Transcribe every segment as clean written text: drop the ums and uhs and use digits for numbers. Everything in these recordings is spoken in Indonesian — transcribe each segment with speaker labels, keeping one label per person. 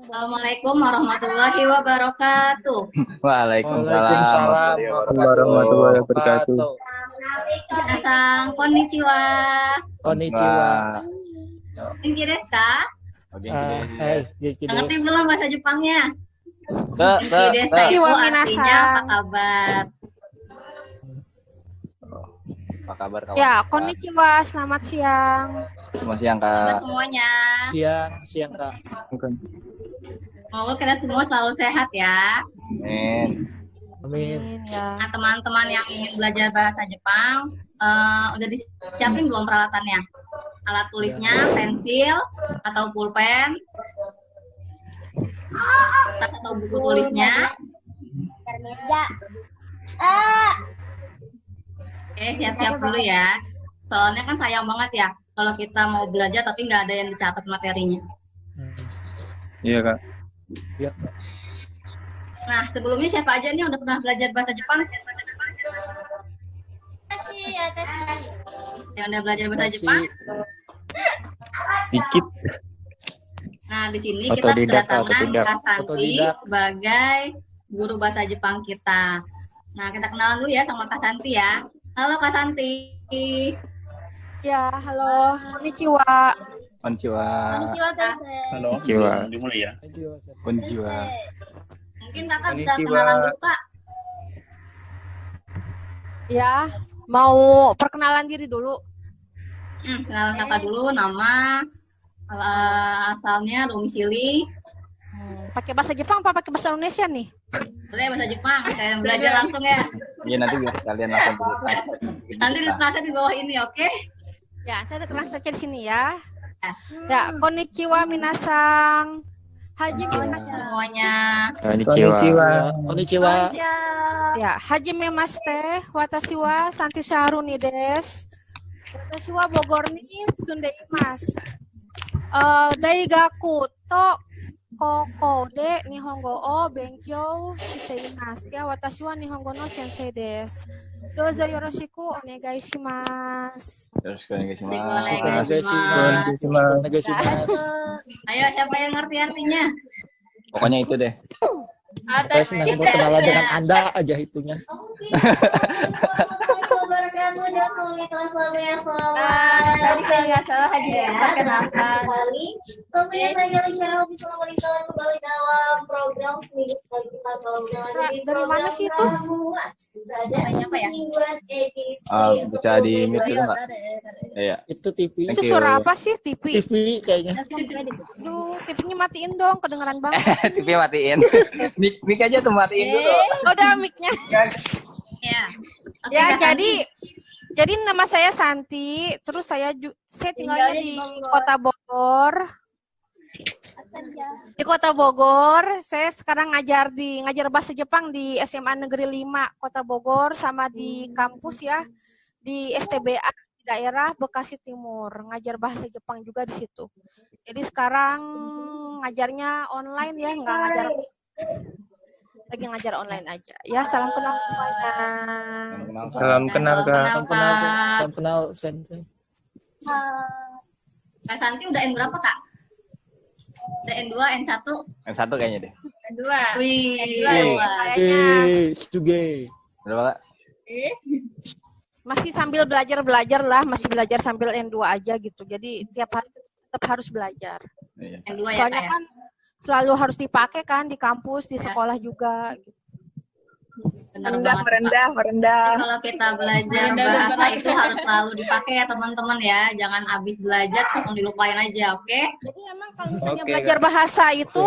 Speaker 1: Assalamualaikum warahmatullahi wabarakatuh.
Speaker 2: Waalaikumsalam
Speaker 3: warahmatullahi wabarakatuh.
Speaker 1: Minasan konnichiwa.
Speaker 2: Konnichiwa.
Speaker 1: Genki desu ka?
Speaker 2: Hai, Genki
Speaker 1: Ngerti
Speaker 2: desu.
Speaker 1: belum bahasa Jepangnya? Genki desu itu artinya apa kabar?
Speaker 3: Apa kabar kawan?
Speaker 4: Ya, konnichiwa, selamat siang.
Speaker 3: Selamat siang
Speaker 1: Kabar
Speaker 3: Kak.
Speaker 1: semuanya.
Speaker 2: Siang Kak.
Speaker 1: Semoga kita semua selalu sehat ya.
Speaker 3: Amin.
Speaker 2: Amin.
Speaker 4: Ya.
Speaker 1: Nah, teman-teman yang ingin belajar bahasa Jepang, udah disiapin belum peralatannya? Alat tulisnya, pensil, atau pulpen, atau buku tulisnya. Oke, siap-siap dulu ya. Soalnya kan sayang banget ya kalau kita mau belajar tapi nggak ada yang dicatat materinya.
Speaker 3: Iya Kak.
Speaker 2: Iya Kak.
Speaker 1: Nah, sebelumnya siapa aja nih yang udah pernah belajar bahasa Jepang? Yang udah belajar bahasa
Speaker 2: Masih.
Speaker 1: Jepang?
Speaker 3: Dikit.
Speaker 1: Nah, di sini kita
Speaker 3: Otodidak,
Speaker 1: kedatangan
Speaker 3: otodidak.
Speaker 1: Kak Santi
Speaker 2: Otodidak.
Speaker 1: sebagai guru bahasa Jepang kita. Nah, kita kenalan dulu ya sama Kak Santi ya. Halo Kak Santi.
Speaker 4: Ya, halo. Konnichiwa.
Speaker 3: Konnichiwa.
Speaker 1: Halo.
Speaker 3: Konnichiwa.
Speaker 5: Dimulai ya.
Speaker 3: Konnichiwa.
Speaker 1: Mungkin Kakak bisa
Speaker 3: Konnichiwa.
Speaker 1: kenalan dulu Kak.
Speaker 4: Ya, mau perkenalan diri dulu.
Speaker 1: Kenalan Kakak dulu, nama, asalnya, domisili.
Speaker 4: Pakai bahasa Jepang apa pakai bahasa Indonesia nih?
Speaker 1: Boleh bahasa Jepang, kalian belajar langsung ya.
Speaker 3: Iya nanti biar kalian langsung berusaha.
Speaker 1: Nanti diterangkan di bawah ini, oke?
Speaker 4: Ya, saya ada translate di sini ya.
Speaker 1: Ya.
Speaker 4: Ya, konnichiwa minasang. Hajime
Speaker 1: Semuanya.
Speaker 3: Konnichiwa.
Speaker 2: Konnichiwa.
Speaker 4: Ya, hajime mashite. Watashi wa Santi Shahruni desu. Watashi wa Bogor ni sundeimasu. Daigaku to koko de nihongo o benkyou shiteimasu. Ya, watashi wa nihongo no sensei desu. Dozo yoroshiku onegai shimasu.
Speaker 3: Terus konnichiwa.
Speaker 2: Konnichiwa.
Speaker 1: Ayo, siapa yang ngerti artinya?
Speaker 3: Pokoknya itu deh.
Speaker 2: Saya senang berkenalan dengan Anda aja itunya.
Speaker 1: Tadi kalau nggak salah Haji perkenalkan.
Speaker 6: Kemudian saya Syarah bisa memberikan kembali dalam program seminggu sekali kita kalau
Speaker 4: Dari mana sih itu?
Speaker 1: Namanya apa ya?
Speaker 3: Bisa di mute dulu nggak? Iya.
Speaker 2: Itu TV.
Speaker 4: Itu
Speaker 3: Thank you.
Speaker 4: suara apa sih? TV.
Speaker 2: TV kayaknya.
Speaker 4: Duh, TV-nya matiin dong, kedengeran banget.
Speaker 3: TV matiin. Mic aja tuh matiin dulu.
Speaker 4: Udah mic-nya.
Speaker 1: Ya. Oke,
Speaker 4: Ya,
Speaker 1: Kak Santi.
Speaker 4: jadi nama saya Santi, terus saya tinggalnya di Kota Bogor. Di Kota Bogor, saya sekarang ngajar bahasa Jepang di SMA Negeri 5 Kota Bogor sama di kampus ya di STBA di daerah Bekasi Timur, ngajar bahasa Jepang juga di situ. Jadi sekarang ngajarnya online ya, nggak ngajar lagi ngajar online aja. Ya, salam kenal semuanya.
Speaker 3: Salam kenal Kak.
Speaker 2: Salam kenal Sensei.
Speaker 1: Kak Santi udah N berapa, Kak? Udah N2, N1?
Speaker 3: Yang satu kayaknya deh.
Speaker 1: N2. Wih,
Speaker 4: Kayaknya
Speaker 2: Suge.
Speaker 3: Berapa Kak?
Speaker 4: masih sambil belajar lah, masih belajar sambil N2 aja gitu. Jadi tiap hari tetap harus belajar.
Speaker 3: Iya.
Speaker 1: N2 ya,
Speaker 4: Soalnya
Speaker 1: Kak ya?
Speaker 4: kan selalu harus dipakai kan di kampus, di sekolah juga.
Speaker 1: Benar banget, Kak.
Speaker 6: merendah.
Speaker 1: Jadi kalau kita belajar bahasa itu harus selalu dipakai ya teman-teman ya. Jangan habis belajar langsung dilupain aja, oke?
Speaker 4: Jadi emang kalau misalnya
Speaker 3: Oke,
Speaker 4: belajar bahasa itu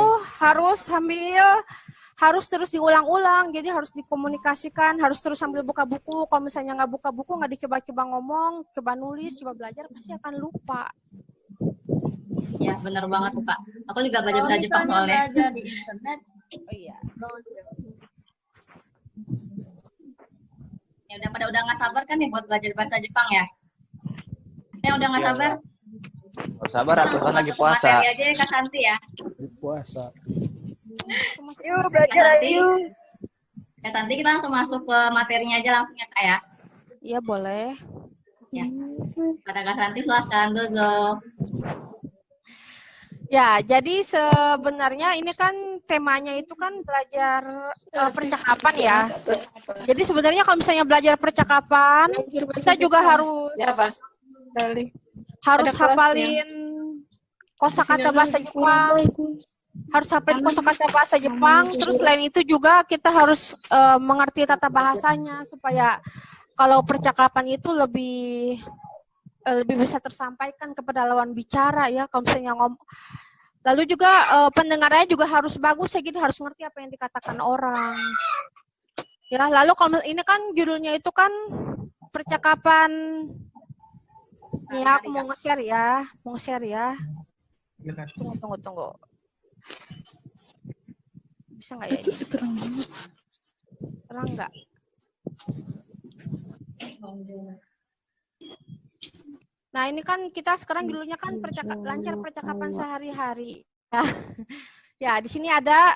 Speaker 4: harus terus diulang-ulang. Jadi harus dikomunikasikan, harus terus sambil buka buku. Kalau misalnya nggak buka buku, nggak dicoba-coba ngomong, coba nulis, coba belajar, pasti akan lupa.
Speaker 1: Ya, benar banget tuh, Kak. Aku juga belajar bahasa Jepang soalnya.
Speaker 6: di internet.
Speaker 4: Oh iya.
Speaker 1: Ya udah nggak sabar kan ya buat belajar bahasa Jepang ya? Yang udah nggak sabar?
Speaker 3: Harus sabar atuh kan lagi
Speaker 1: Masuk ke
Speaker 3: puasa.
Speaker 1: materi aja ya Kak Santi ya.
Speaker 2: Di puasa.
Speaker 6: Yuk belajar yuk.
Speaker 1: Kak Santi kita langsung masuk ke materinya aja langsung ya Kak ya.
Speaker 4: Iya boleh.
Speaker 1: Ya. Pada Kak Santi silahkan dozo.
Speaker 4: Ya, jadi sebenarnya ini kan temanya itu kan belajar percakapan ya. Jadi sebenarnya kalau misalnya belajar percakapan, kita juga harus hafalin kosakata bahasa Jepang, harus hafalin kosakata bahasa Jepang. Terus selain itu juga kita harus mengerti tata bahasanya supaya kalau percakapan itu lebih bisa tersampaikan kepada lawan bicara ya. Kalau misalnya lalu juga pendengarannya juga harus bagus ya, gitu harus ngerti apa yang dikatakan orang. Ya, lalu kalau ini kan judulnya itu kan percakapan. Ya, aku mau nge-share ya. Tunggu. Bisa nggak ya ini? Terang nggak? Nah, ini kan kita sekarang judulnya kan lancar percakapan sehari-hari. Ya, di sini ada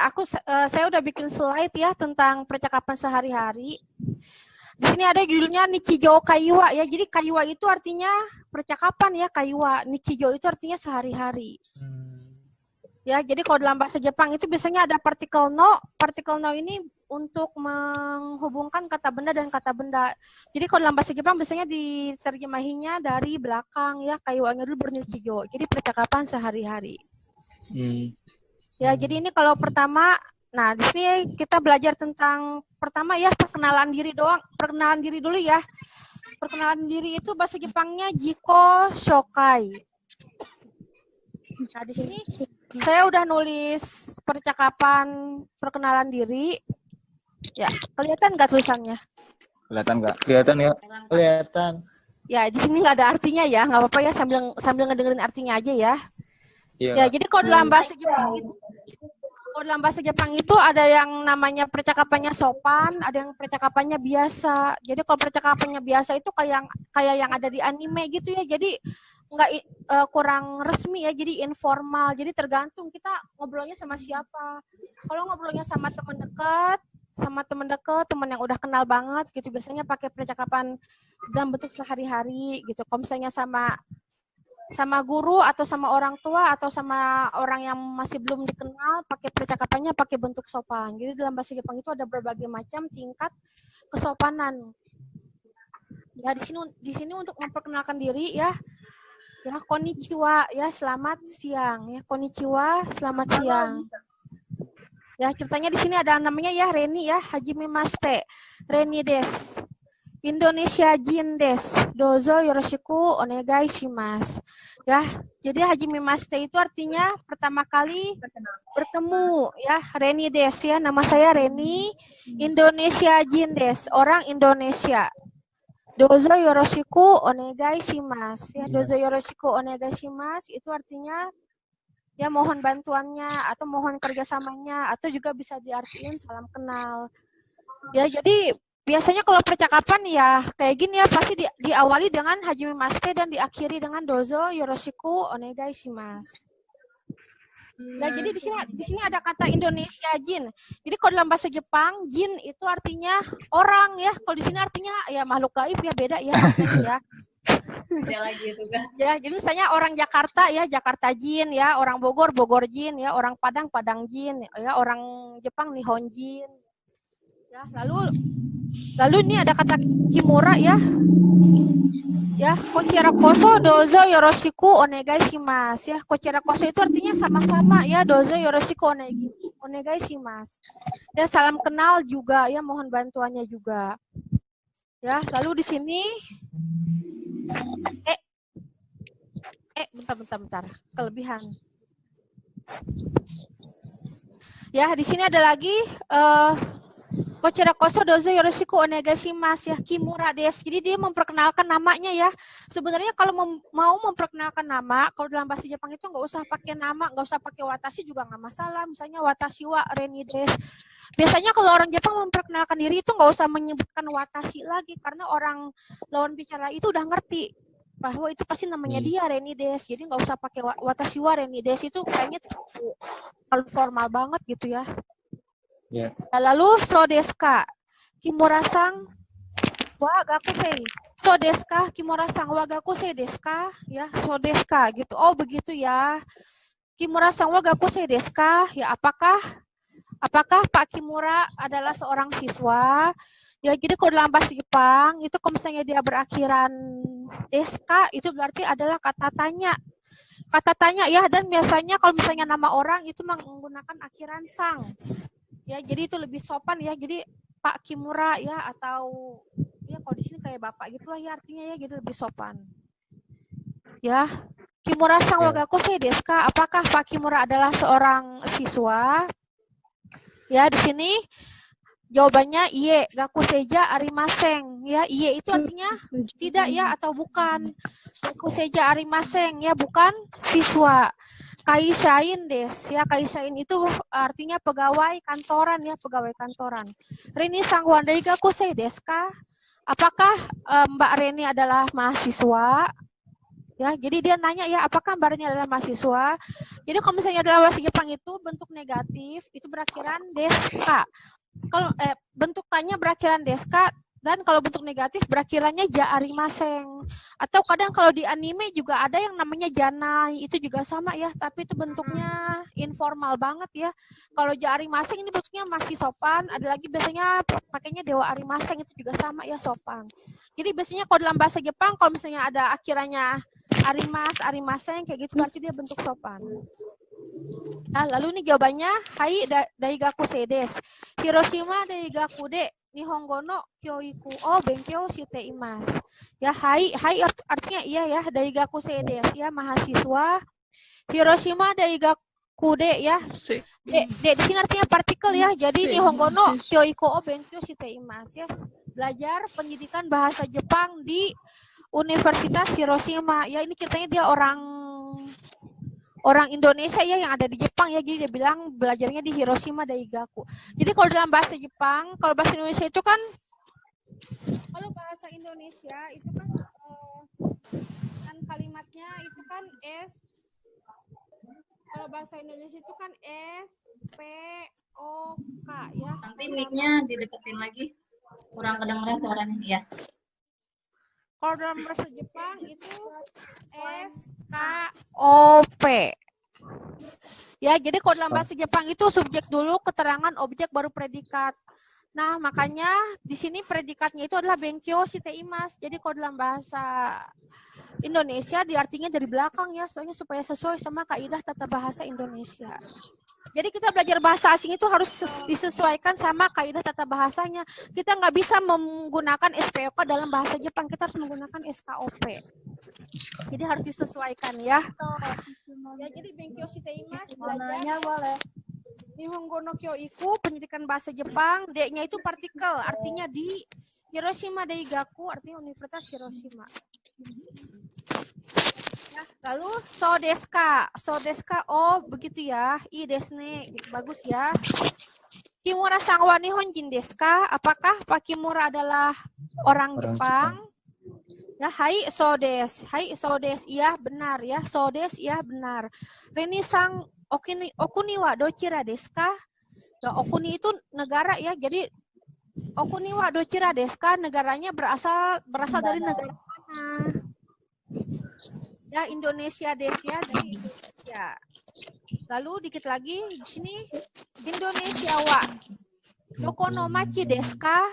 Speaker 4: saya udah bikin slide ya tentang percakapan sehari-hari. Di sini ada judulnya Nichijou Kaiwa ya. Jadi Kaiwa itu artinya percakapan ya, Kaiwa. Nichijou itu artinya sehari-hari. Ya, jadi kalau dalam bahasa Jepang itu biasanya ada partikel no. Partikel no ini untuk menghubungkan kata benda dan kata benda. Jadi kalau dalam bahasa Jepang biasanya diterjemahinya dari belakang ya, kaiwanya dulu bernichijou. Jadi percakapan sehari-hari. Ya, jadi ini kalau pertama, nah di sini kita belajar tentang pertama ya perkenalan diri doang. Perkenalan diri dulu ya. Perkenalan diri itu bahasa Jepangnya Jiko Shokai. Nah, di sini saya udah nulis percakapan perkenalan diri. Ya, kelihatan nggak tulisannya?
Speaker 3: Kelihatan nggak? Kelihatan ya.
Speaker 2: Kelihatan.
Speaker 4: Ya, di sini nggak ada artinya ya, nggak apa-apa ya, sambil ngedengerin artinya aja ya.
Speaker 3: Iya.
Speaker 4: Ya, jadi kalau dalam bahasa Jepang itu ada yang namanya percakapannya sopan, ada yang percakapannya biasa. Jadi kalau percakapannya biasa itu kayak yang ada di anime gitu ya. Jadi nggak kurang resmi ya, jadi informal. Jadi tergantung kita ngobrolnya sama siapa. Kalau ngobrolnya sama teman dekat, teman yang udah kenal banget gitu, biasanya pakai percakapan dalam bentuk sehari-hari gitu. Kalau misalnya sama guru atau sama orang tua atau sama orang yang masih belum dikenal, pakai percakapannya pakai bentuk sopan. Jadi dalam bahasa Jepang itu ada berbagai macam tingkat kesopanan. Ya, di sini untuk memperkenalkan diri ya. Ya, konnichiwa ya, selamat siang ya. Konnichiwa, selamat siang. Ya, ceritanya di sini ada namanya ya Reni ya, Hajime Mashite. Reni des. Indonesia Jin des. Dozo yoroshiku onegai shimasu. Ya, jadi Hajime Mashite itu artinya pertama kali bertemu ya. Reni des ya, nama saya Reni. Indonesia Jin des, orang Indonesia. Dozo yoroshiku onegai shimasu. Ya, dozo yoroshiku onegai shimasu itu artinya ya mohon bantuannya atau mohon kerjasamanya atau juga bisa diartiin salam kenal. Ya, jadi biasanya kalau percakapan ya kayak gini ya pasti diawali dengan Hajime Mashite dan diakhiri dengan dozo yoroshiku onegai shimasu. Nah, jadi di sini ada kata Indonesia Jin. Jadi kalau dalam bahasa Jepang Jin itu artinya orang ya. Kalau di sini artinya ya makhluk gaib ya, beda ya maknanya ya.
Speaker 1: Beda lagi itu kan.
Speaker 4: Ya, jadi misalnya orang Jakarta ya Jakarta Jin ya, orang Bogor Jin ya, orang Padang Jin ya, orang Jepang Nihon Jin. Ya, lalu ini ada kata Kimura ya. Ya, kochira koso dozo yoroshiku onegai shimasu ya. Kochira koso itu artinya sama-sama ya, dozo yoroshiku onegai shimasu. Dan salam kenal juga ya, mohon bantuannya juga. Ya, lalu di sini bentar. Kelebihan. Ya, di sini ada lagi kochira koso dozo yoroshiku onegai shimasu ya, Kimura des. Jadi dia memperkenalkan namanya ya. Sebenarnya kalau mau memperkenalkan nama, kalau dalam bahasa Jepang itu nggak usah pakai nama, nggak usah pakai watashi juga nggak masalah. Misalnya watashi wa Reni des. Biasanya kalau orang Jepang memperkenalkan diri itu nggak usah menyebutkan watashi lagi karena orang lawan bicara itu udah ngerti bahwa itu pasti namanya dia Reni des. Jadi nggak usah pakai watashi wa Reni des, itu kayaknya terlalu formal banget gitu ya.
Speaker 3: Yeah.
Speaker 4: Lalu so desu ka Kimura-san wa gakusei. So desu ka Kimura-san wa gakusei desu ka? Ya, so desu ka gitu. Oh, begitu ya. Kimura sang wa gakusei desu ka? Ya, apakah Pak Kimura adalah seorang siswa? Ya, jadi kalau dalam bahasa Jepang itu kalau misalnya dia berakhiran deska itu berarti adalah kata tanya. Kata tanya ya, dan biasanya kalau misalnya nama orang itu menggunakan akhiran sang. Ya, jadi itu lebih sopan ya. Jadi Pak Kimura ya, atau ya kalau di sini kayak Bapak gitulah ya artinya ya, gitu lebih sopan. Ya. Kimura sang wa gakusei desu ka? Apakah Pak Kimura adalah seorang siswa? Ya, di sini jawabannya iye, gakuseija arimaseng. Ya, iye itu artinya tidak ya atau bukan. Gakuseija arimaseng ya, bukan siswa. Kaishain des ya, kaishain itu artinya pegawai kantoran ya, pegawai kantoran. Rini sang wandai gakusei desu ka? Apakah Mbak Reni adalah mahasiswa? Ya, jadi dia nanya ya, apakah Mbak Reni adalah mahasiswa? Jadi kalau misalnya dalam bahasa Jepang itu bentuk negatif itu berakhiran deska. Kalau bentuk tanya berakhiran deska, dan kalau bentuk negatif berakhirannya ja arimaseng. Atau kadang kalau di anime juga ada yang namanya janai, itu juga sama ya, tapi itu bentuknya informal banget ya. Kalau ja arimaseng ini bentuknya masih sopan, ada lagi biasanya pakainya dewa arimaseng, itu juga sama ya, sopan. Jadi biasanya kalau dalam bahasa Jepang kalau misalnya ada akhirannya arimaseng kayak gitu berarti dia bentuk sopan. Nah, lalu ini jawabannya hai daigakusei desu. Hiroshima daigaku de Nihongo no kyoiku o benkyou shite imasu. Ya, hai artinya iya ya, daigakusei desu ya, mahasiswa. Hiroshima daigaku de ya. De di sini artinya partikel ya. Jadi Nihongo no kyoiku o benkyou shite imasu ya. Belajar pendidikan bahasa Jepang di Universitas Hiroshima. Ya, ini ceritanya dia orang Indonesia ya yang ada di Jepang ya. Jadi dia bilang belajarnya di Hiroshima Daigaku. Jadi kalau dalam bahasa Jepang, kalau bahasa Indonesia itu kan, kalau bahasa Indonesia itu kan kalimatnya itu kan kalau bahasa Indonesia itu kan P O K ya.
Speaker 1: Nanti mic-nya dideketin lagi. Kurang kedengeran suaranya ya.
Speaker 4: Kalau dalam bahasa Jepang itu SKOP. Ya, jadi kalau dalam bahasa Jepang itu subjek dulu, keterangan, objek, baru predikat. Nah, makanya di sini predikatnya itu adalah benkyou shite imasu. Jadi kalau dalam bahasa Indonesia diartinya dari belakang ya, soalnya supaya sesuai sama kaidah tata bahasa Indonesia. Jadi kita belajar bahasa asing itu harus disesuaikan sama kaidah tata bahasanya. Kita nggak bisa menggunakan SPOK dalam bahasa Jepang, kita harus menggunakan SKOP. Jadi harus disesuaikan ya. Ya, jadi benkyou shite imasu, belajar boleh. Nihongo no kyoiku, pendidikan bahasa Jepang. D-nya itu partikel, artinya di. Hiroshima Daigaku, artinya Universitas Hiroshima. Ya, lalu sodeska, oh begitu ya, i desne, bagus ya. Kimura sang wa nihonjin desu ka? Apakah Pak Kimura adalah orang Jepang? Ya, hai sodes, iya benar ya, sodes iya benar. Reni sang okuni wa dochira desu ka? Ya, okuni itu negara ya, jadi okuni wa dochira desu ka? Negaranya berasal dari negara mana? Ya, Indonesia des ya, dari Indonesia. Lalu dikit lagi di sini Indonesia wa doko no machi desu ka?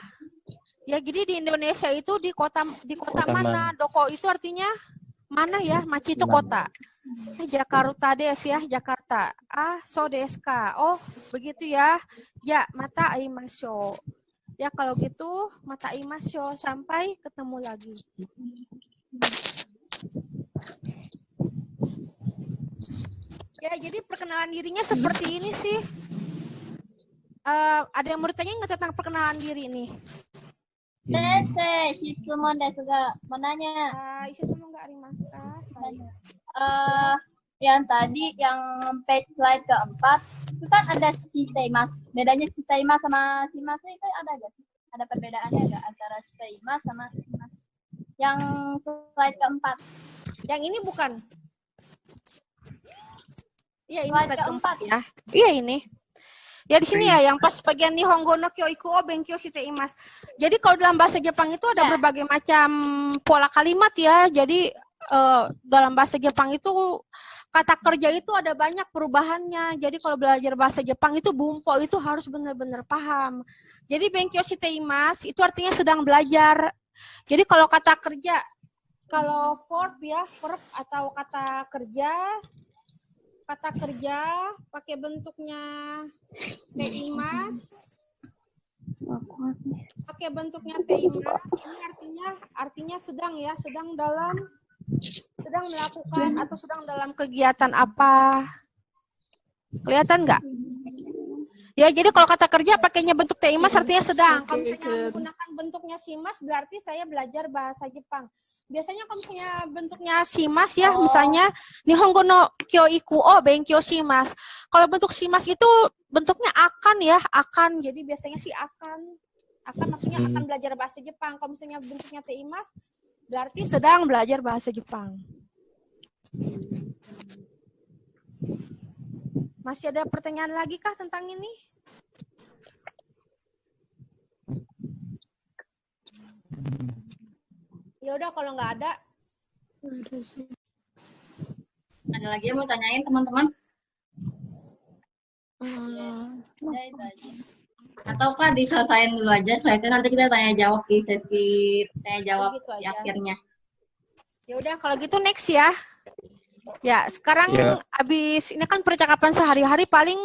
Speaker 4: Ya, jadi di Indonesia itu di kota mana? Doko itu artinya mana ya? Machi itu kota. Jakarta des ya, Jakarta. So desu ka? Oh, begitu ya. Ya, mata aimashou. Ya, kalau gitu mata aimashou, sampai ketemu lagi. Ya, jadi perkenalan dirinya seperti ini sih. Ada yang mau ditanya nggak tentang perkenalan diri nih?
Speaker 6: Sensei, shitsumon desu ga, mau nanya.
Speaker 4: Shitsumon ga arimasu ka?
Speaker 6: Yang tadi, yang page slide keempat, itu kan ada shiteimasu. Bedanya shiteimasu sama shimasu itu ada nggak sih? Ada perbedaannya nggak antara shiteimasu sama shimasu? Yang slide keempat.
Speaker 4: Yang ini bukan? Iya, ini
Speaker 6: Slide keempat
Speaker 4: ya. Iya, ini. Ya, di sini ya, yang pas bagian Nihongo no kyoiku o benkyou shite imasu. Jadi kalau dalam bahasa Jepang itu ada berbagai macam pola kalimat ya. Jadi dalam bahasa Jepang itu kata kerja itu ada banyak perubahannya. Jadi kalau belajar bahasa Jepang itu bumpo itu harus benar-benar paham. Jadi benkyo shiteimasu itu artinya sedang belajar. Jadi kalau kata kerja, kalau verb ya, verb atau kata kerja pakai bentuknya teimasu. Pakai bentuknya teimasu ini artinya sedang ya, sedang melakukan atau sedang dalam kegiatan apa. Kelihatan nggak? Ya, jadi kalau kata kerja pakainya bentuk teimasu artinya sedang. Kalau misalnya menggunakan bentuknya shimasu berarti saya belajar bahasa Jepang. Biasanya kalau misalnya bentuknya shimasu ya, misalnya Nihongo no kyoiku o benkyo shimasu. Kalau bentuk shimasu itu bentuknya akan ya, akan. Jadi biasanya sih akan. Akan maksudnya akan belajar bahasa Jepang. Kalau misalnya bentuknya teimasu berarti sedang belajar bahasa Jepang. Masih ada pertanyaan lagi kah tentang ini? Ya udah kalau nggak ada.
Speaker 1: Ada lagi yang mau tanyain teman-teman? Atau Kak diselesain dulu aja, setelah itu nanti kita tanya jawab di sesi tanya jawab
Speaker 4: Gitu
Speaker 1: di
Speaker 4: aja.
Speaker 1: akhirnya.
Speaker 4: Ya udah kalau gitu next ya. Ya, sekarang habis ini kan percakapan sehari-hari paling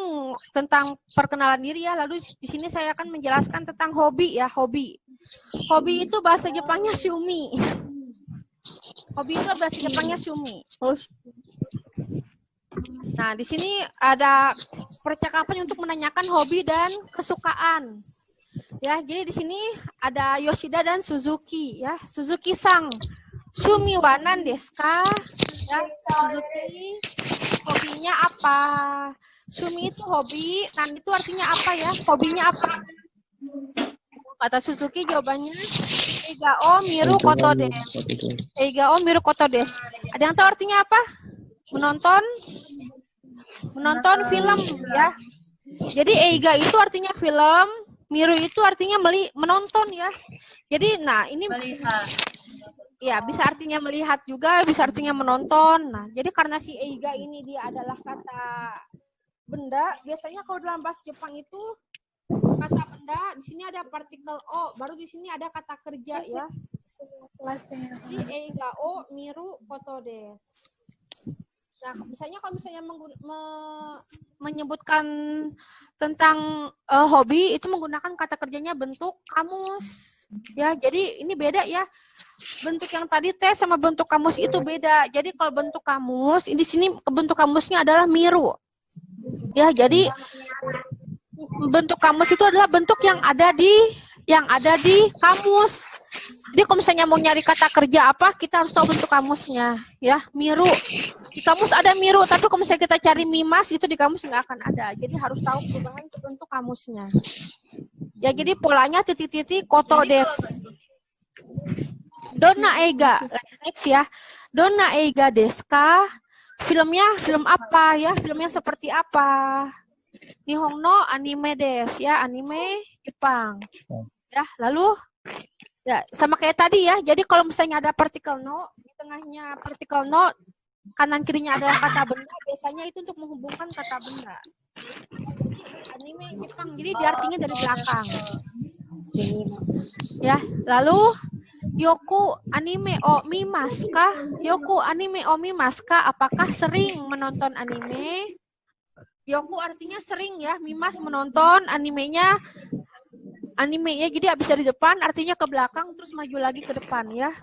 Speaker 4: tentang perkenalan diri ya. Lalu di sini saya akan menjelaskan tentang hobi ya, hobi. Hobi itu bahasa Jepangnya shumi. Hobi itu bahasa Jepangnya shumi. Nah, di sini ada percakapan untuk menanyakan hobi dan kesukaan. Ya, jadi di sini ada Yoshida dan Suzuki ya. Suzuki-sang, shumi wa nan desu ka? Ya, Suzuki hobinya apa? Shumi itu hobi, nan itu artinya apa ya? Hobinya apa? Kata Suzuki jawabannya Eigao miru koto desu. Eigao miru koto desu. Ada yang tahu artinya apa? Menonton film ya. Jadi eiga itu artinya film, miru itu artinya menonton ya. Jadi nah ini
Speaker 1: Melihat.
Speaker 4: ya bisa artinya melihat juga, bisa artinya menonton. Nah, jadi karena si eiga ini dia adalah kata benda, biasanya kalau dalam bahasa Jepang itu kata benda, di sini ada partikel o, baru di sini ada kata kerja ya. Jadi eiga o miru koto desu. Nah, misalnya kalau misalnya menyebutkan tentang hobi itu menggunakan kata kerjanya bentuk kamus. Ya, jadi ini beda ya. Bentuk yang tadi T sama bentuk kamus itu beda. Jadi kalau bentuk kamus, di sini bentuk kamusnya adalah miru. Ya, jadi bentuk kamus itu adalah bentuk yang ada di kamus. Jadi kalau misalnya mau nyari kata kerja apa, kita harus tahu bentuk kamusnya, ya. Miru. Di kamus ada miru, tapi kalau misalnya kita cari mimas, itu di kamus nggak akan ada. Jadi harus tahu perubahan bentuk kamusnya. Ya, jadi polanya titik-titik koto desu. Donna eiga, next ya. Donna eiga desu ka? Filmnya film apa ya? Filmnya seperti apa? Nihon no anime desu ya, anime Jepang. Ya, lalu ya sama kayak tadi ya. Jadi kalau misalnya ada partikel no, di tengahnya partikel no, kanan kirinya adalah kata benda, biasanya itu untuk menghubungkan kata benda. Jadi anime Jepang, jadi diartinya dari belakang. Ya, lalu yoku anime o mimasu ka? Yoku anime o mimasu ka? Apakah sering menonton anime? Yoku artinya sering ya, mimas menonton, animenya jadi habis dari depan artinya ke belakang terus maju lagi ke depan ya.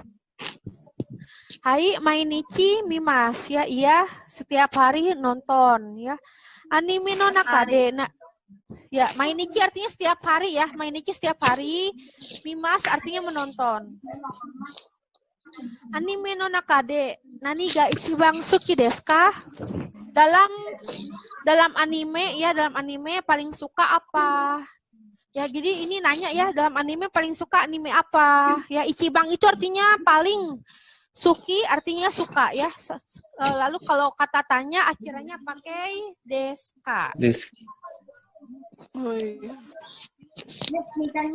Speaker 4: Hai mainichi mimas ya, iya setiap hari nonton ya. Anime no nakade ya, mainichi artinya setiap hari ya, mainichi setiap hari, mimas artinya menonton. Anime no nakade nani ga ichiban suki desu ka? Dalam anime ya, dalam anime paling suka apa? Ya, jadi ini nanya ya, dalam anime paling suka anime apa? Ya, ichibang itu artinya paling, suki artinya suka ya. Lalu kalau kata tanya akhirnya pakai deska.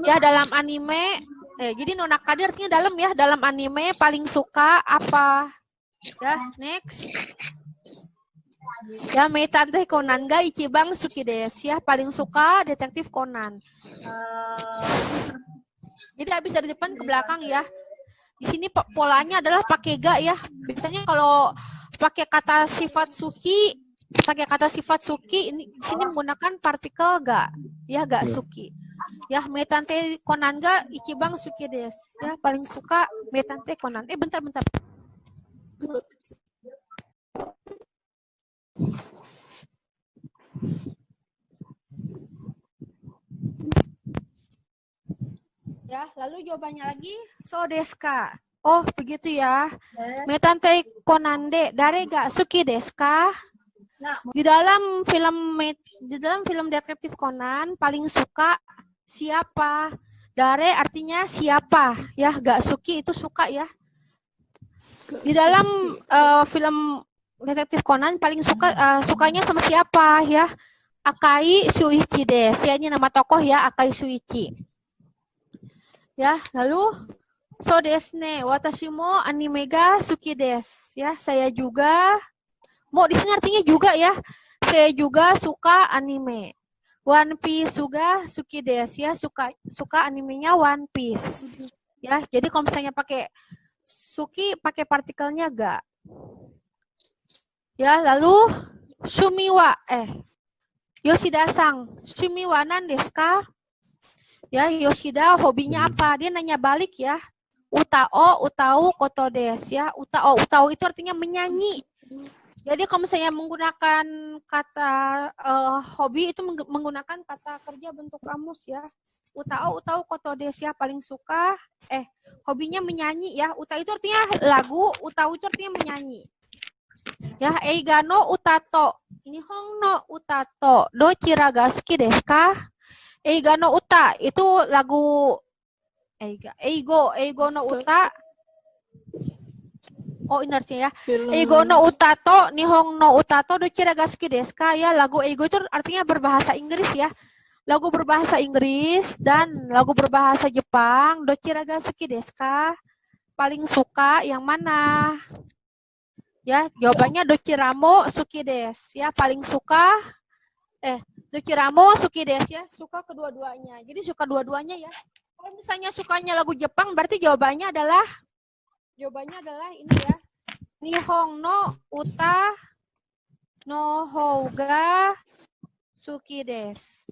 Speaker 4: Ya, dalam anime, jadi nonakade artinya dalam ya, dalam anime paling suka apa? Ya, next. Ya, Meitante Conan ga Ichiban suki desu ya, paling suka detektif Conan. Jadi habis dari depan ke belakang ya. Di sini polanya adalah pakai ga ya. Biasanya kalau pakai kata sifat suki ini di sini menggunakan partikel ga. Ya, ga suki. Ya, Meitante Conan ga Ichiban suki desu. Ya, paling suka Meitante Conan. Bentar. Ya, lalu jawabannya lagi so desu ka. Oh, begitu ya. Meitante Conan de dare ga suki desu ka? Di dalam film detektif Conan paling suka siapa? Dare artinya siapa? Ya, ga suki itu suka ya. Di dalam film detektif Conan paling sukanya sama siapa ya? Akai Shuichi desu. Ya, ini nama tokoh ya, Akai Shuichi. Ya, lalu so desu ne, watashi mo anime ga suki desu. Ya, saya juga di sini artinya juga ya. Saya juga suka anime. One Piece juga suki desu ya, suka animenya One Piece. Ya, jadi kalau misalnya pakai suki pakai partikelnya ga. Ya, lalu Yoshida-san, Sumiwa nan desu ka? Ya, Yoshida hobinya apa? Dia nanya balik ya. Utao, koto desu ya. Utao itu artinya menyanyi. Jadi kalau misalnya menggunakan kata hobi itu menggunakan kata kerja bentuk kamus ya. Utao, koto desu ya, paling suka hobinya menyanyi ya. Uta itu artinya lagu, utao itu artinya menyanyi. Ya, eiga no utato, nihon no utato, dochira ga suki desu ka? Eiga no uta itu lagu eigo no uta. Oh, ini artinya ya. Eigo no utato, nihon no utato, dochira ga suki desu ka? Ya, lagu eigo itu artinya berbahasa Inggris ya. Lagu berbahasa Inggris dan lagu berbahasa Jepang, dochira ga suki desu ka? Paling suka yang mana? Ya, jawabannya dochiramo suki desu. Ya, paling suka dochiramo suki desu ya, suka kedua-duanya. Jadi suka dua-duanya ya. Kalau misalnya sukanya lagu Jepang, berarti jawabannya adalah ini ya. Nihon no uta no houga suki desu.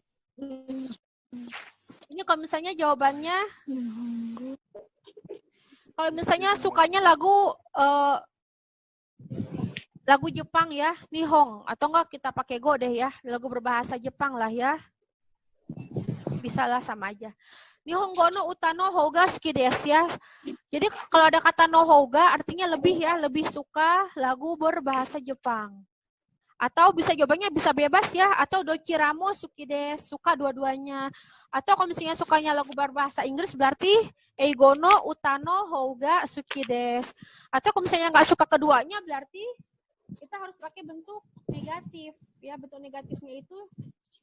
Speaker 4: Ini kalau misalnya jawabannya, kalau misalnya sukanya lagu Jepang ya, Nihon, atau enggak kita pakai go deh ya, lagu berbahasa Jepang lah ya. Bisa lah, sama aja. Nihongo no uta no houga suki desu ya. Jadi kalau ada kata no houga artinya lebih ya, lebih suka lagu berbahasa Jepang. Atau bisa jawabannya bisa bebas ya, atau dochiramo suki desu, suka dua-duanya. Atau kalau misalnya sukanya lagu berbahasa Inggris berarti eigo no uta no houga suki desu. Atau kalau misalnya nggak suka keduanya berarti kita harus pakai bentuk negatif ya. Bentuk negatifnya itu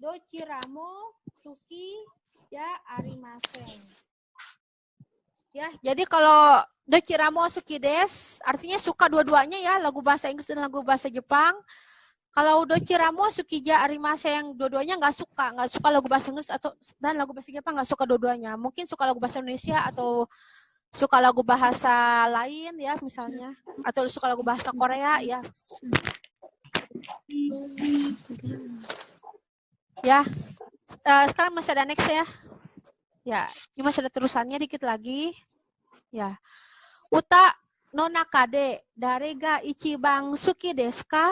Speaker 4: dochiramo suki ya arimasen. Ya, jadi kalau dochiramo suki desu artinya suka dua-duanya ya, lagu bahasa Inggris dan lagu bahasa Jepang. Kalau dochiramo suki ja arimasen yang dua-duanya nggak suka lagu bahasa Inggris dan lagu bahasa Jepang, nggak suka dua-duanya. Mungkin suka lagu bahasa Indonesia atau suka lagu bahasa lain ya misalnya, atau suka lagu bahasa Korea ya. Ya, sekarang masih ada next ya. Ya, ini masih ada terusannya dikit lagi. Ya, uta no nakade dare ga ichiban suki desu ka?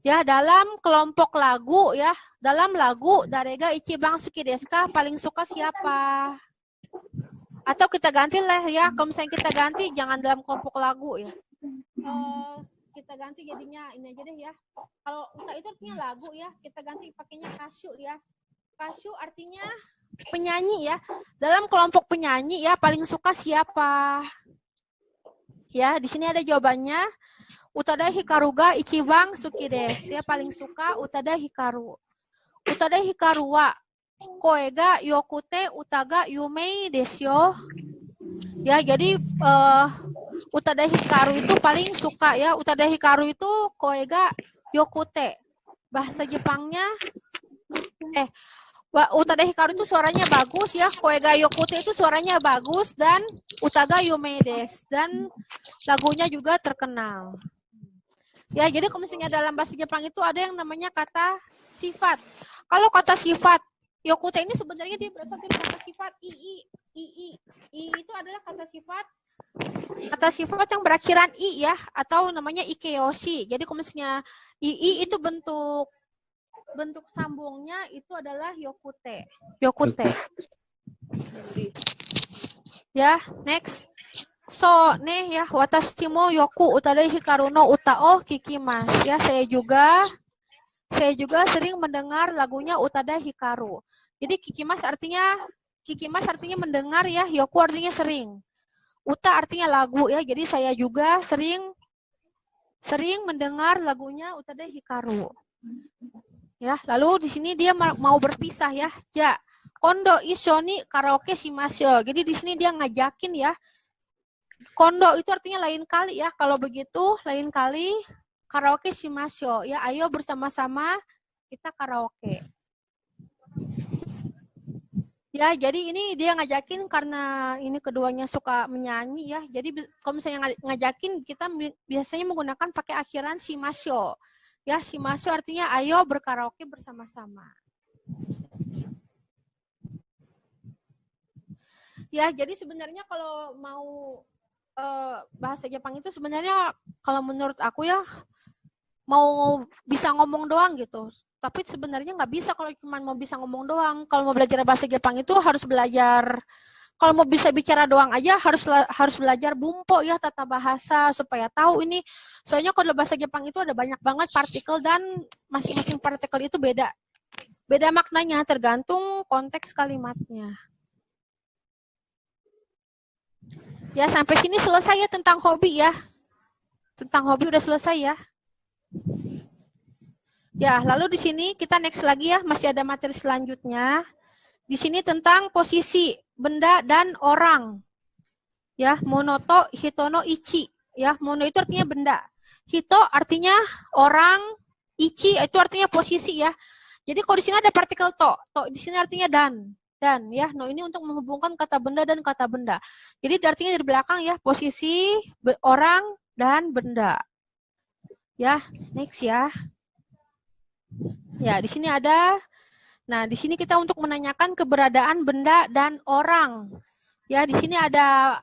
Speaker 4: Ya, dalam kelompok lagu ya, dalam lagu dare ga ichiban suki desu ka, paling suka siapa? Atau kita ganti lah ya, kalau misalnya kita ganti jangan dalam kelompok lagu ya. Kita ganti jadinya ini aja deh ya. Kalau uta itu artinya lagu ya, kita ganti pakainya kasyu ya. Kasyu artinya penyanyi ya. Dalam kelompok penyanyi ya, paling suka siapa? Ya, di sini ada jawabannya. Utada Hikaru ga ichiban suki desu ya, paling suka Utada Hikaru. Utada Hikaru wa koe ga yokute uta ga yumei desu yo. Ya, jadi Utada Hikaru itu paling suka ya. Utada Hikaru itu koega yokute. Bahasa Jepangnya Utada Hikaru itu suaranya bagus ya. Koega yokute itu suaranya bagus dan utaga yumedes dan lagunya juga terkenal. Ya, jadi kalau misalnya dalam bahasa Jepang itu ada yang namanya kata sifat. Kalau kata sifat yokute ini sebenarnya dia berasal dari kata sifat ii. Ii itu adalah kata sifat yang berakhiran i ya, atau namanya ikeyoshi. Jadi kalau misalnya ii itu bentuk sambungnya itu adalah yokute. Ya, next. So, ya, watashi mo yoku utada hikaru no uta o kikimasu. Ya, saya juga sering mendengar lagunya Utada Hikaru. Jadi kikimasu artinya mendengar ya, yoku artinya sering. Uta artinya lagu ya. Jadi saya juga sering mendengar lagunya Utada Hikaru. Ya, lalu di sini dia mau berpisah ya. Ya, kondo isho ni karaoke shimasho. Jadi di sini dia ngajakin ya. Kondo itu artinya lain kali ya. Kalau begitu lain kali karaoke shimasho. Ya, ayo bersama-sama kita karaoke. Ya, jadi ini dia ngajakin karena ini keduanya suka menyanyi ya. Jadi kalau misalnya ngajakin kita biasanya menggunakan pakai akhiran shimasho. Ya, shimasho artinya ayo berkaraoke bersama-sama. Ya, jadi sebenarnya kalau mau bahasa Jepang itu sebenarnya kalau menurut aku ya mau bisa ngomong doang gitu. Tapi sebenarnya nggak bisa kalau cuma mau bisa ngomong doang. Kalau mau belajar bahasa Jepang itu harus belajar. Kalau mau bisa bicara doang aja harus belajar bumpo ya, tata bahasa supaya tahu ini. Soalnya kalau bahasa Jepang itu ada banyak banget partikel dan masing-masing partikel itu beda maknanya tergantung konteks kalimatnya. Ya, sampai sini selesai ya tentang hobi ya. Tentang hobi udah selesai ya. Ya, lalu di sini kita next lagi ya, masih ada materi selanjutnya. Di sini tentang posisi benda dan orang. Ya, monoto, hitono, ichi. Ya, mono itu artinya benda. Hito artinya orang, ichi itu artinya posisi ya. Jadi kalau di sini ada partikel to di sini artinya dan ya. No ini untuk menghubungkan kata benda dan kata benda. Jadi artinya dari belakang ya, posisi orang dan benda. Ya, next ya. Ya, di sini ada. Nah, di sini kita untuk menanyakan keberadaan benda dan orang. Ya, di sini ada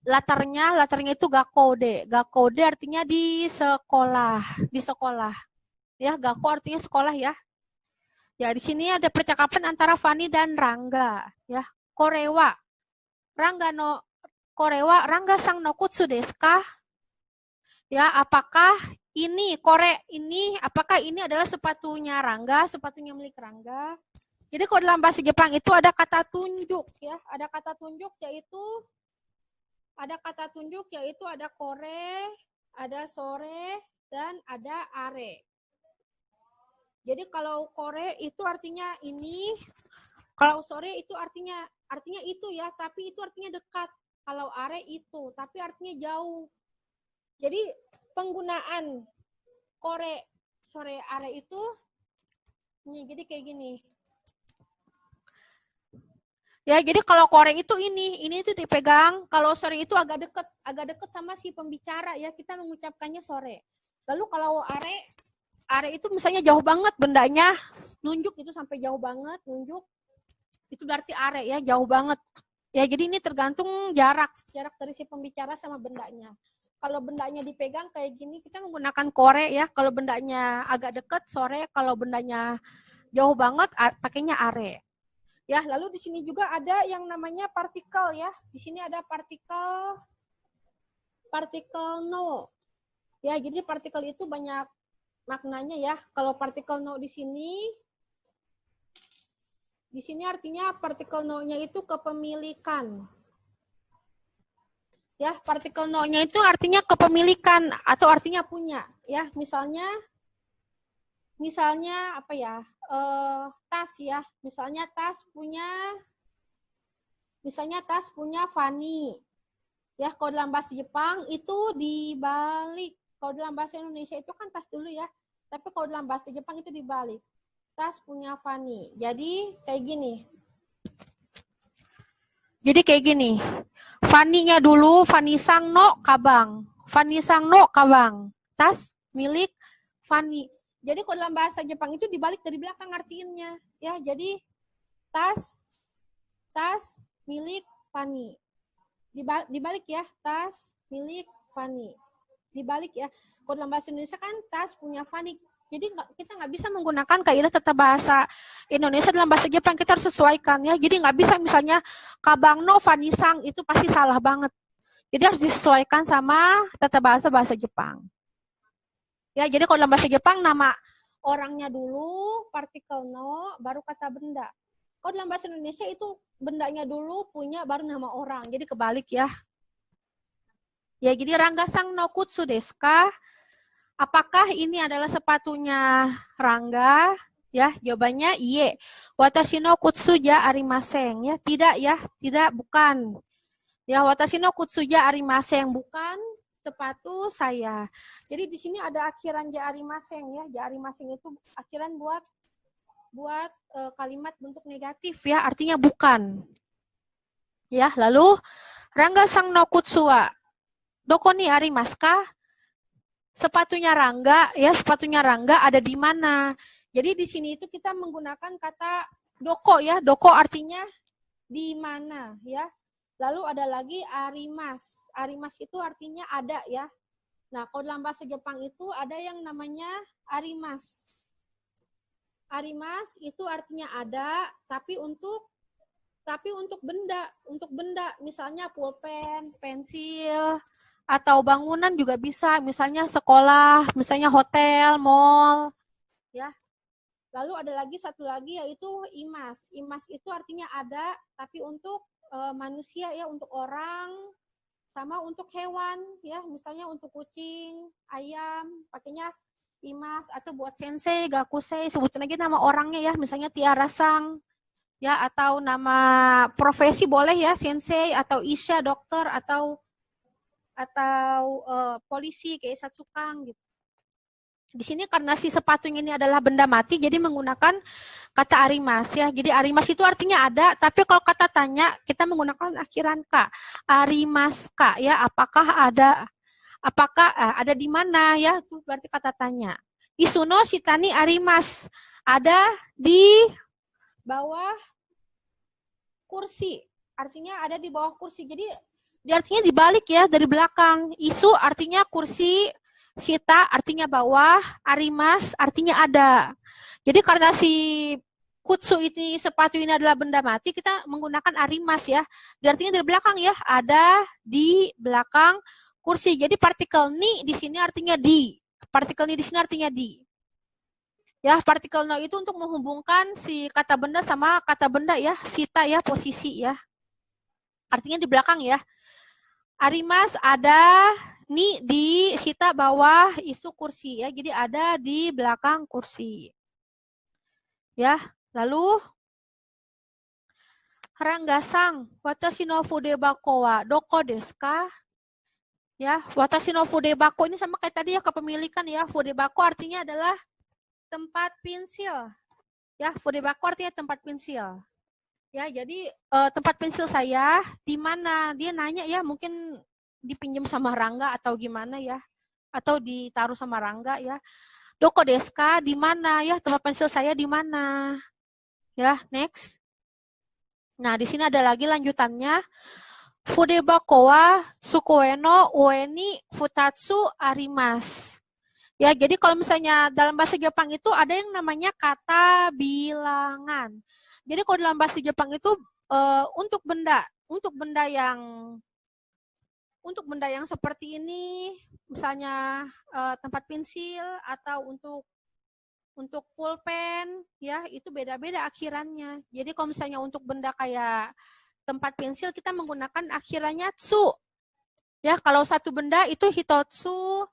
Speaker 4: latarnya itu gakode. Gakode artinya di sekolah. Ya, gakko artinya sekolah ya. Ya, di sini ada percakapan antara Fani dan Rangga. Ya, korewa. Rangga sang no kutsu desu ka? Ya, apakah ini apakah ini adalah sepatunya Rangga, sepatunya milik Rangga? Jadi kalau dalam bahasa Jepang itu ada kata tunjuk ya, ada kata tunjuk yaitu ada kore, ada sore dan ada are. Jadi kalau kore itu artinya ini, kalau sore itu artinya itu ya, tapi itu artinya dekat. Kalau are itu, tapi artinya jauh. Jadi penggunaan kore, sore, are itu ini jadi kayak gini. Ya, jadi kalau kore itu ini itu dipegang, kalau sore itu agak dekat sama si pembicara ya, kita mengucapkannya sore. Lalu kalau are itu misalnya jauh banget bendanya, nunjuk itu sampai jauh banget, nunjuk. Itu berarti are ya, jauh banget. Ya, jadi ini tergantung jarak dari si pembicara sama bendanya. Kalau bendanya dipegang kayak gini, kita menggunakan kore ya. Kalau bendanya agak dekat, sore. Kalau bendanya jauh banget, pakainya are. Ya, lalu di sini juga ada yang namanya partikel ya. Di sini ada partikel no. Ya, jadi partikel itu banyak maknanya ya. Kalau partikel no di sini artinya partikel no-nya itu kepemilikan. Ya, partikel no-nya itu artinya kepemilikan atau artinya punya. Ya, misalnya apa ya? Tas ya. Misalnya tas punya Fani. Ya, kalau dalam bahasa Jepang itu dibalik. Kalau dalam bahasa Indonesia itu kan tas dulu ya. Tapi kalau dalam bahasa Jepang itu dibalik. Tas punya Fanny. Jadi kayak gini. Fanny-nya dulu, Fanny sang no kabang. Fanny sang no kabang. Tas milik Fanny. Jadi kalau dalam bahasa Jepang itu dibalik dari belakang artiinnya. Ya, jadi tas milik Fanny. Dibalik ya, tas milik Fanny. Dibalik ya. Kalau dalam bahasa Indonesia kan tas punya Fanny. Jadi kita nggak bisa menggunakan kaidah tata bahasa Indonesia dalam bahasa Jepang. Kita harus sesuaikan ya. Jadi nggak bisa misalnya kabang no Fanny sang, itu pasti salah banget. Jadi harus disesuaikan sama tata bahasa Jepang. Ya, jadi kalau dalam bahasa Jepang nama orangnya dulu, partikel no, baru kata benda. Kalau dalam bahasa Indonesia itu bendanya dulu punya baru nama orang. Jadi kebalik ya. Ya, jadi Rangga sang no kutsu desu ka? Apakah ini adalah sepatunya Rangga? Ya, jawabannya iye. Watashi no kutsu ja arimasen. Ya, tidak ya, tidak, bukan. Ya, watashi no kutsu ja arimasen, bukan sepatu saya. Jadi di sini ada akhiran ja arimasen ya. Ja arimasen itu akhiran buat kalimat bentuk negatif ya, artinya bukan. Ya, lalu Rangga sang no kutsu wa doko ni arimasu ka? Sepatunya Rangga ada di mana? Jadi di sini itu kita menggunakan kata doko ya. Doko artinya di mana ya. Lalu ada lagi arimas. Arimas itu artinya ada ya. Nah, kalau dalam bahasa Jepang itu ada yang namanya arimas. Arimas itu artinya ada, tapi untuk benda, misalnya pulpen, pensil, atau bangunan juga bisa, misalnya sekolah, misalnya hotel, mall, ya. Lalu ada lagi satu lagi yaitu imas. Imas itu artinya ada, tapi untuk manusia ya, untuk orang, sama untuk hewan, ya, misalnya untuk kucing, ayam, pakainya imas, atau buat sensei, gakusei, sebutin lagi nama orangnya ya, misalnya Tiara Sang, ya, atau nama profesi boleh ya, sensei, atau isha, dokter, atau polisi kayak Satsukang gitu. Di sini karena si sepatunya ini adalah benda mati, jadi menggunakan kata arimas ya. Jadi arimas itu artinya ada, tapi kalau kata tanya kita menggunakan akhiran ka. Arimas ka ya, apakah ada di mana ya? Itu berarti kata tanya. Isuno shitani arimas, ada di bawah kursi. Artinya ada di bawah kursi. Jadi artinya dibalik ya, dari belakang. Isu artinya kursi, shita artinya bawah, arimas artinya ada. Jadi karena si kutsu ini, sepatu ini adalah benda mati, kita menggunakan arimas ya. Artinya dari belakang ya, ada di belakang kursi. Jadi partikel ni di sini artinya di. Partikel ni di sini artinya di. Ya, partikel no itu untuk menghubungkan si kata benda sama kata benda ya, shita ya, posisi ya. Artinya di belakang ya. Arimas ada, ni di shita bawah, isu kursi ya. Jadi ada di belakang kursi. Ya, lalu Rangga-sang, watashi no fudebako wa doko desu ka? Ya, watashi no fudebako ini sama kayak tadi ya, kepemilikan ya. Fudebako artinya adalah tempat pensil. Ya, fudebako artinya tempat pensil. Ya, jadi tempat pensil saya di mana? Dia nanya ya, mungkin dipinjam sama Rangga atau gimana ya, atau ditaruh sama Rangga ya. Doko desu ka? Di mana ya? Tempat pensil saya di mana? Ya, next. Nah, di sini ada lagi lanjutannya. Fudebako wa sukoe no ue ni futatsu arimasu. Ya, jadi kalau misalnya dalam bahasa Jepang itu ada yang namanya kata bilangan. Jadi kalau dalam bahasa Jepang itu untuk benda yang seperti ini, misalnya tempat pensil atau untuk pulpen, ya itu beda-beda akhirannya. Jadi kalau misalnya untuk benda kayak tempat pensil kita menggunakan akhirannya tsu. Ya, kalau satu benda itu hitotsu,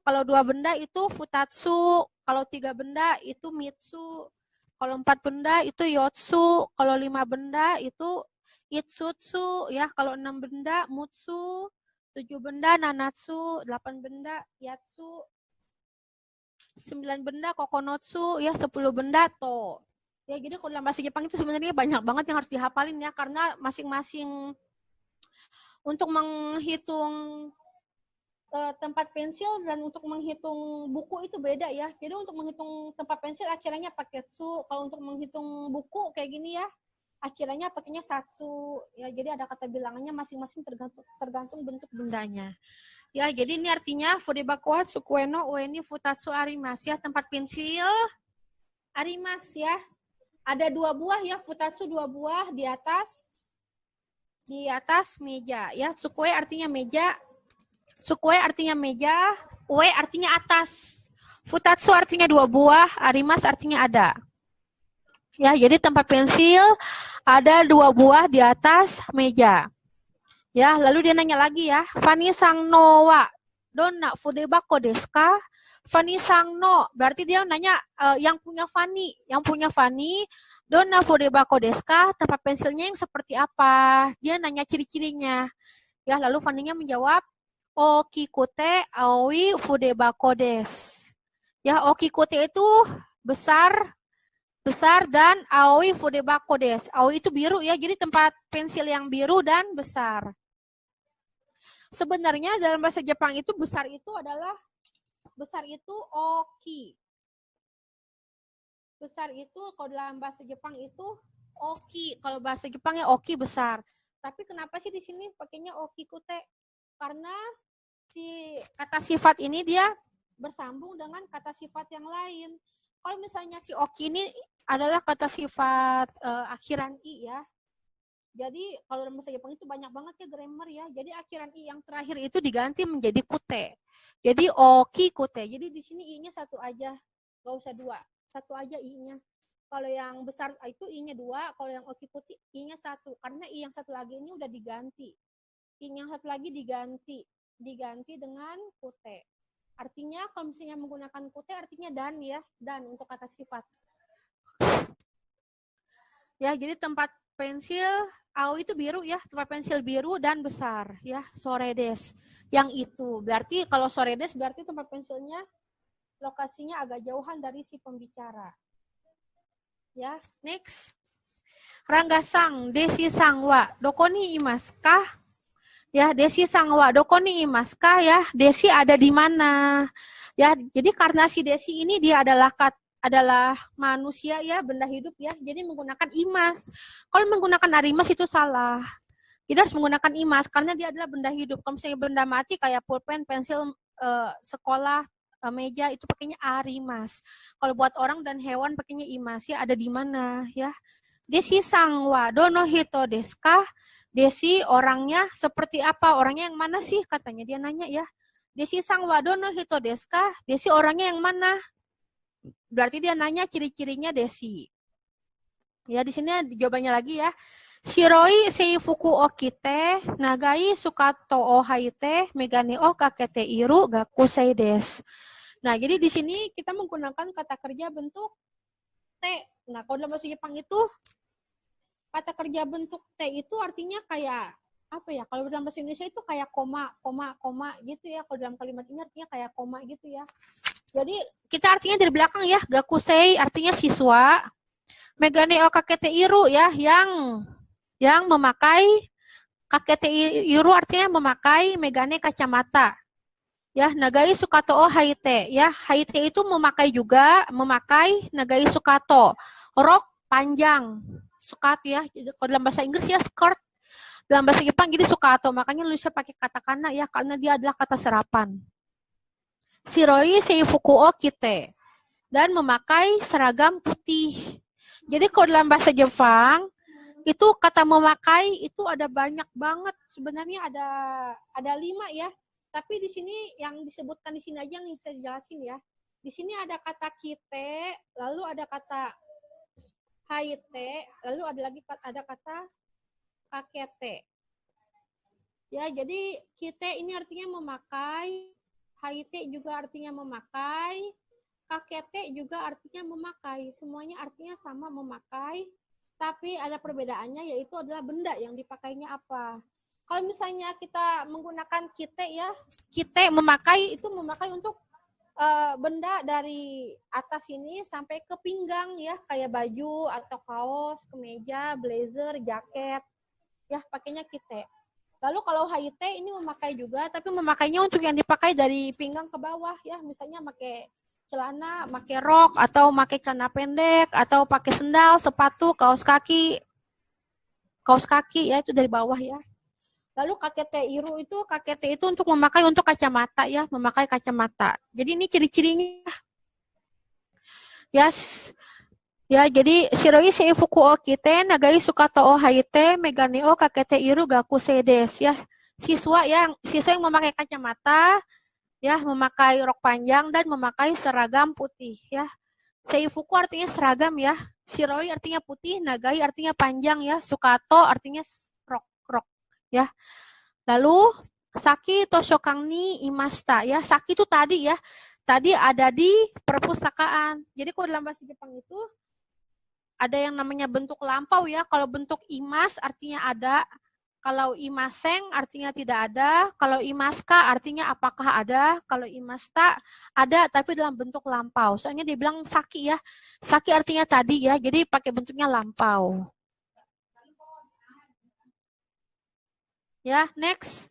Speaker 4: kalau dua benda itu futatsu, kalau tiga benda itu mitsu, kalau empat benda itu yotsu, kalau lima benda itu itsutsu, ya kalau 6 benda, mutsu, 7 benda, nanatsu, 8 benda, yatsu, 9 benda, kokonotsu, ya 10 benda, to. Ya, jadi kalau dalam bahasa Jepang itu sebenarnya banyak banget yang harus dihafalin ya, karena masing-masing untuk menghitung tempat pensil dan untuk menghitung buku itu beda ya. Jadi untuk menghitung tempat pensil akhirnya pakai tsu, kalau untuk menghitung buku kayak gini ya, akhirnya pakainya satsu. Ya, jadi ada kata bilangannya masing-masing tergantung bentuk bendanya. Ya, jadi ini artinya fudebaku wa tsukueno ueni futatsu arimasu ya, tempat pensil arimasu ya. Ada 2 buah ya, futatsu 2 buah di atas meja ya. Tsukue artinya meja. Tsukue artinya meja, ue artinya atas. Futatsu artinya 2 buah, arimas artinya ada. Ya, jadi tempat pensil ada 2 buah di atas meja. Ya, lalu dia nanya lagi ya, Fani sang no wa donna fudebako desu ka? Fani sang no, berarti dia nanya yang punya Fani, donna fudebako desu ka? Tempat pensilnya yang seperti apa? Dia nanya ciri-cirinya. Ya, lalu Faninya menjawab, Okikute aoi fudebako desu. Ya, okikute itu besar dan aoi fudebako desu. Aoi itu biru ya, jadi tempat pensil yang biru dan besar. Sebenarnya dalam bahasa Jepang itu besar itu oki. Besar itu kalau dalam bahasa Jepang itu oki. Kalau bahasa Jepangnya oki besar. Tapi kenapa sih di sini pakainya okikute? Karena si kata sifat ini dia bersambung dengan kata sifat yang lain. Kalau misalnya si oki ini adalah kata sifat akhiran i ya. Jadi kalau dalam bahasa Jepang itu banyak banget ya grammar ya. Jadi akhiran i yang terakhir itu diganti menjadi kute. Jadi oki kute. Jadi di sini i-nya 1 aja, nggak usah 2. 1 aja i-nya. Kalau yang besar itu i-nya 2, kalau yang oki kute i-nya 1. Karena i yang 1 lagi ini udah diganti. I yang 1 lagi diganti dengan kute. Artinya kalau misalnya menggunakan kute artinya dan ya, dan untuk kata sifat. Ya, jadi tempat pensil ao itu biru ya, tempat pensil biru dan besar ya, soredes. Yang itu berarti kalau soredes berarti tempat pensilnya lokasinya agak jauhan dari si pembicara. Ya, next. Rangga-sang, Desi-sang wa doko ni imasu ka? Ya, Desi-sang wa doko ni imasu ka ya? Desi ada di mana? Ya, jadi karena si Desi ini dia adalah manusia ya, benda hidup ya. Jadi menggunakan imas. Kalau menggunakan arimas itu salah. Kita harus menggunakan imas karena dia adalah benda hidup. Kalau misalnya benda mati kayak pulpen, pensil, sekolah, meja itu pakainya arimas. Kalau buat orang dan hewan pakainya imas ya, ada di mana ya. Desi sang wa dono hito desu ka? Desi orangnya seperti apa? Orangnya yang mana sih? Katanya dia nanya ya. Desi sang wa dono hito desu ka? Desi orangnya yang mana? Berarti dia nanya ciri-cirinya Desi. Ya, di sini jawabannya lagi ya. Shiroi seifuku o kite, nagai sukato o haite, megane o kakete iru gakusei desu. Nah, jadi di sini kita menggunakan kata kerja bentuk T. Nah, kalau dalam bahasa Jepang itu kata kerja bentuk T itu artinya kayak apa ya? Kalau dalam bahasa Indonesia itu kayak koma gitu ya. Kalau dalam kalimat ini artinya kayak koma gitu ya. Jadi kita artinya dari belakang ya, gakusei artinya siswa, megane o kakete iru ya, yang memakai, kakete iru artinya memakai megane kacamata. Ya, nagai sukato o haite ya, haite itu memakai nagai sukato, rok panjang, sukat ya. Kalau dalam bahasa Inggris ya skirt, dalam bahasa Jepang jadi sukato, makanya nulisnya pakai katakana ya, karena dia adalah kata serapan. Shiroi seifuku o kite, dan memakai seragam putih. Jadi kalau dalam bahasa Jepang itu kata memakai itu ada banyak banget. Sebenarnya ada 5 ya. Tapi di sini yang disebutkan di sini aja yang saya jelasin ya. Di sini ada kata kite, lalu ada kata haite, lalu ada kata kakete. Ya, jadi kite ini artinya memakai, haite juga artinya memakai, kakete juga artinya memakai. Semuanya artinya sama, memakai. tapi ada perbedaannya, yaitu adalah benda yang dipakainya apa. Kalau misalnya kita menggunakan kite ya, kite memakai untuk benda dari atas ini sampai ke pinggang ya, kayak baju atau kaos, kemeja, blazer, jaket, ya pakainya kite. Lalu kalau HIT ini memakai juga, tapi memakainya untuk yang dipakai dari pinggang ke bawah ya, misalnya pakai celana, pakai rok, atau pakai celana pendek, atau pakai sendal, sepatu, kaos kaki ya, itu dari bawah ya. Lalu kakete itu untuk memakai untuk kacamata ya, memakai kacamata. Jadi ini ciri-cirinya. Yes. Ya, jadi shiroi seifuku o kite, nagai sukato o haite, megane o kakete iru gaku sedes ya. Siswa yang memakai kacamata, ya, memakai rok panjang dan memakai seragam putih ya. Seifuku artinya seragam ya. Shiroi artinya putih, nagai artinya panjang ya. Sukato artinya rok ya. Lalu saki toshokang ni imashita ya. Saki itu tadi ya. Tadi ada di perpustakaan. Jadi kalau dalam bahasa Jepang itu ada yang namanya bentuk lampau ya. Kalau bentuk imas artinya ada. Kalau imaseng artinya tidak ada. Kalau imaska artinya apakah ada. Kalau imasta ada tapi dalam bentuk lampau. Soalnya dia bilang saki ya. Saki artinya tadi ya. Jadi pakai bentuknya lampau. Ya, next.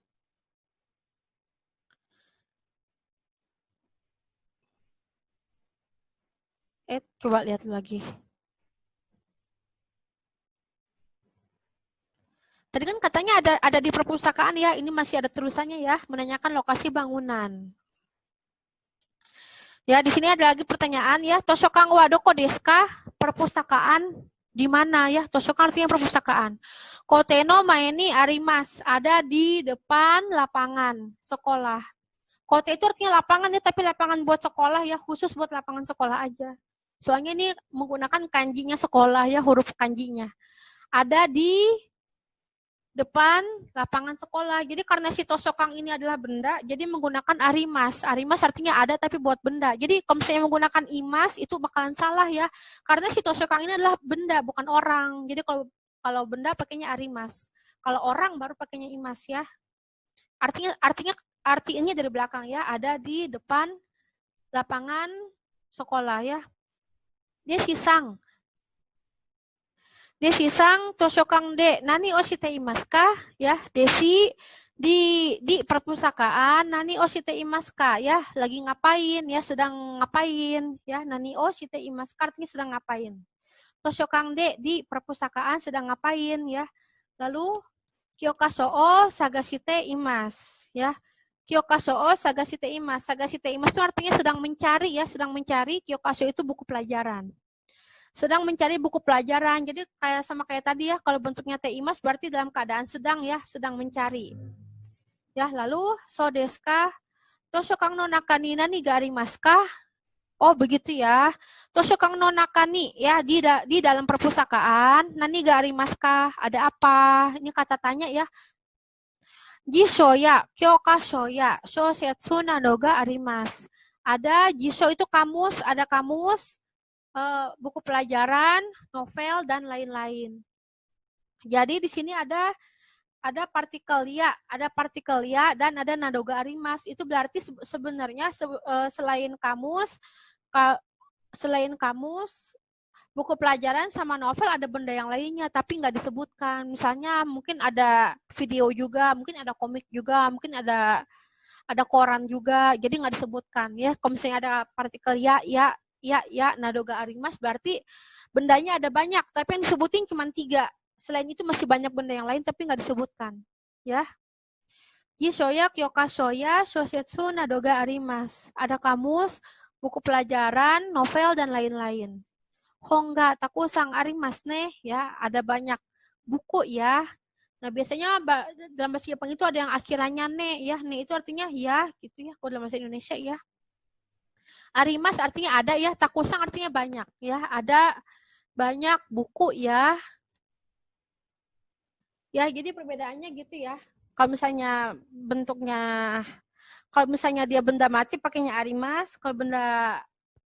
Speaker 4: Coba lihat lagi. Tadi kan katanya ada di perpustakaan ya, ini masih ada terusannya ya, menanyakan lokasi bangunan. Ya, di sini ada lagi pertanyaan ya, Toshokang wa doko desu ka? Perpustakaan di mana ya? Toshokang artinya perpustakaan. Kote no mae ni arimasu, ada di depan lapangan sekolah. Kote itu artinya lapangan ya, tapi lapangan buat sekolah ya, khusus buat lapangan sekolah aja. Soalnya ini menggunakan kanjinya sekolah ya, huruf kanjinya. Ada di depan lapangan sekolah. Jadi karena si Toshokang ini adalah benda, jadi menggunakan arimas. Arimas artinya ada tapi buat benda. Jadi kalau misalnya menggunakan imas itu bakalan salah ya. Karena si Toshokang ini adalah benda, bukan orang. Jadi kalau benda pakainya arimas. Kalau orang baru pakainya imas ya. Artinya dari belakang ya, ada di depan lapangan sekolah ya. Dia sisang Toshokang de nani o shite imasu ka? Ya, Desi di perpustakaan nani o shite imasu ka? Ya, lagi ngapain ya, sedang ngapain ya, nani o shite imasu ka artinya sedang ngapain. Toshokang de di perpustakaan sedang ngapain ya. Lalu kyokaso o sagashite imasu ya. Kyokaso o sagashite imasu. Sagashite imasu itu artinya sedang mencari ya, sedang mencari. Kyokaso itu buku pelajaran. Sedang mencari buku pelajaran. Jadi sama kayak tadi ya, kalau bentuknya teimas berarti dalam keadaan sedang ya, sedang mencari. Ya, lalu so desu ka? Toshokang no nakani nani ga arimasu ka? Oh, begitu ya. Toshokang no nakani ya, di dalam perpustakaan nani ga arimasu ka? Ada apa? Ini kata tanya ya. Jisho ya, kyokaso ya, shosetsu nado ga arimasu. Ada jisho itu kamus, ada kamus, buku pelajaran, novel, dan lain-lain. Jadi di sini ada partikel ya, dan ada nadoga arimas. Itu berarti sebenarnya selain kamus, buku pelajaran sama novel ada benda yang lainnya, tapi nggak disebutkan. Misalnya mungkin ada video juga, mungkin ada komik juga, mungkin ada koran juga, jadi nggak disebutkan ya. Kalau misalnya ada partikel ya, nadoga arimas berarti bendanya ada banyak, tapi yang disebutin cuma 3. Selain itu masih banyak benda yang lain, tapi nggak disebutkan. Ya. Jishoya, kyokasoya, shosetsu, nadoga arimas. Ada kamus, buku pelajaran, novel, dan lain-lain. Hongga, takusang arimas ne, ya, ada banyak buku ya. Nah, biasanya dalam bahasa Jepang itu ada yang akhirannya ne, ya. Ne itu artinya ya, gitu ya. Kalau dalam bahasa Indonesia ya. Arimas artinya ada ya, takusang artinya banyak ya, ada banyak buku ya. Ya, jadi perbedaannya gitu ya. Kalau misalnya dia benda mati pakainya arimas, kalau benda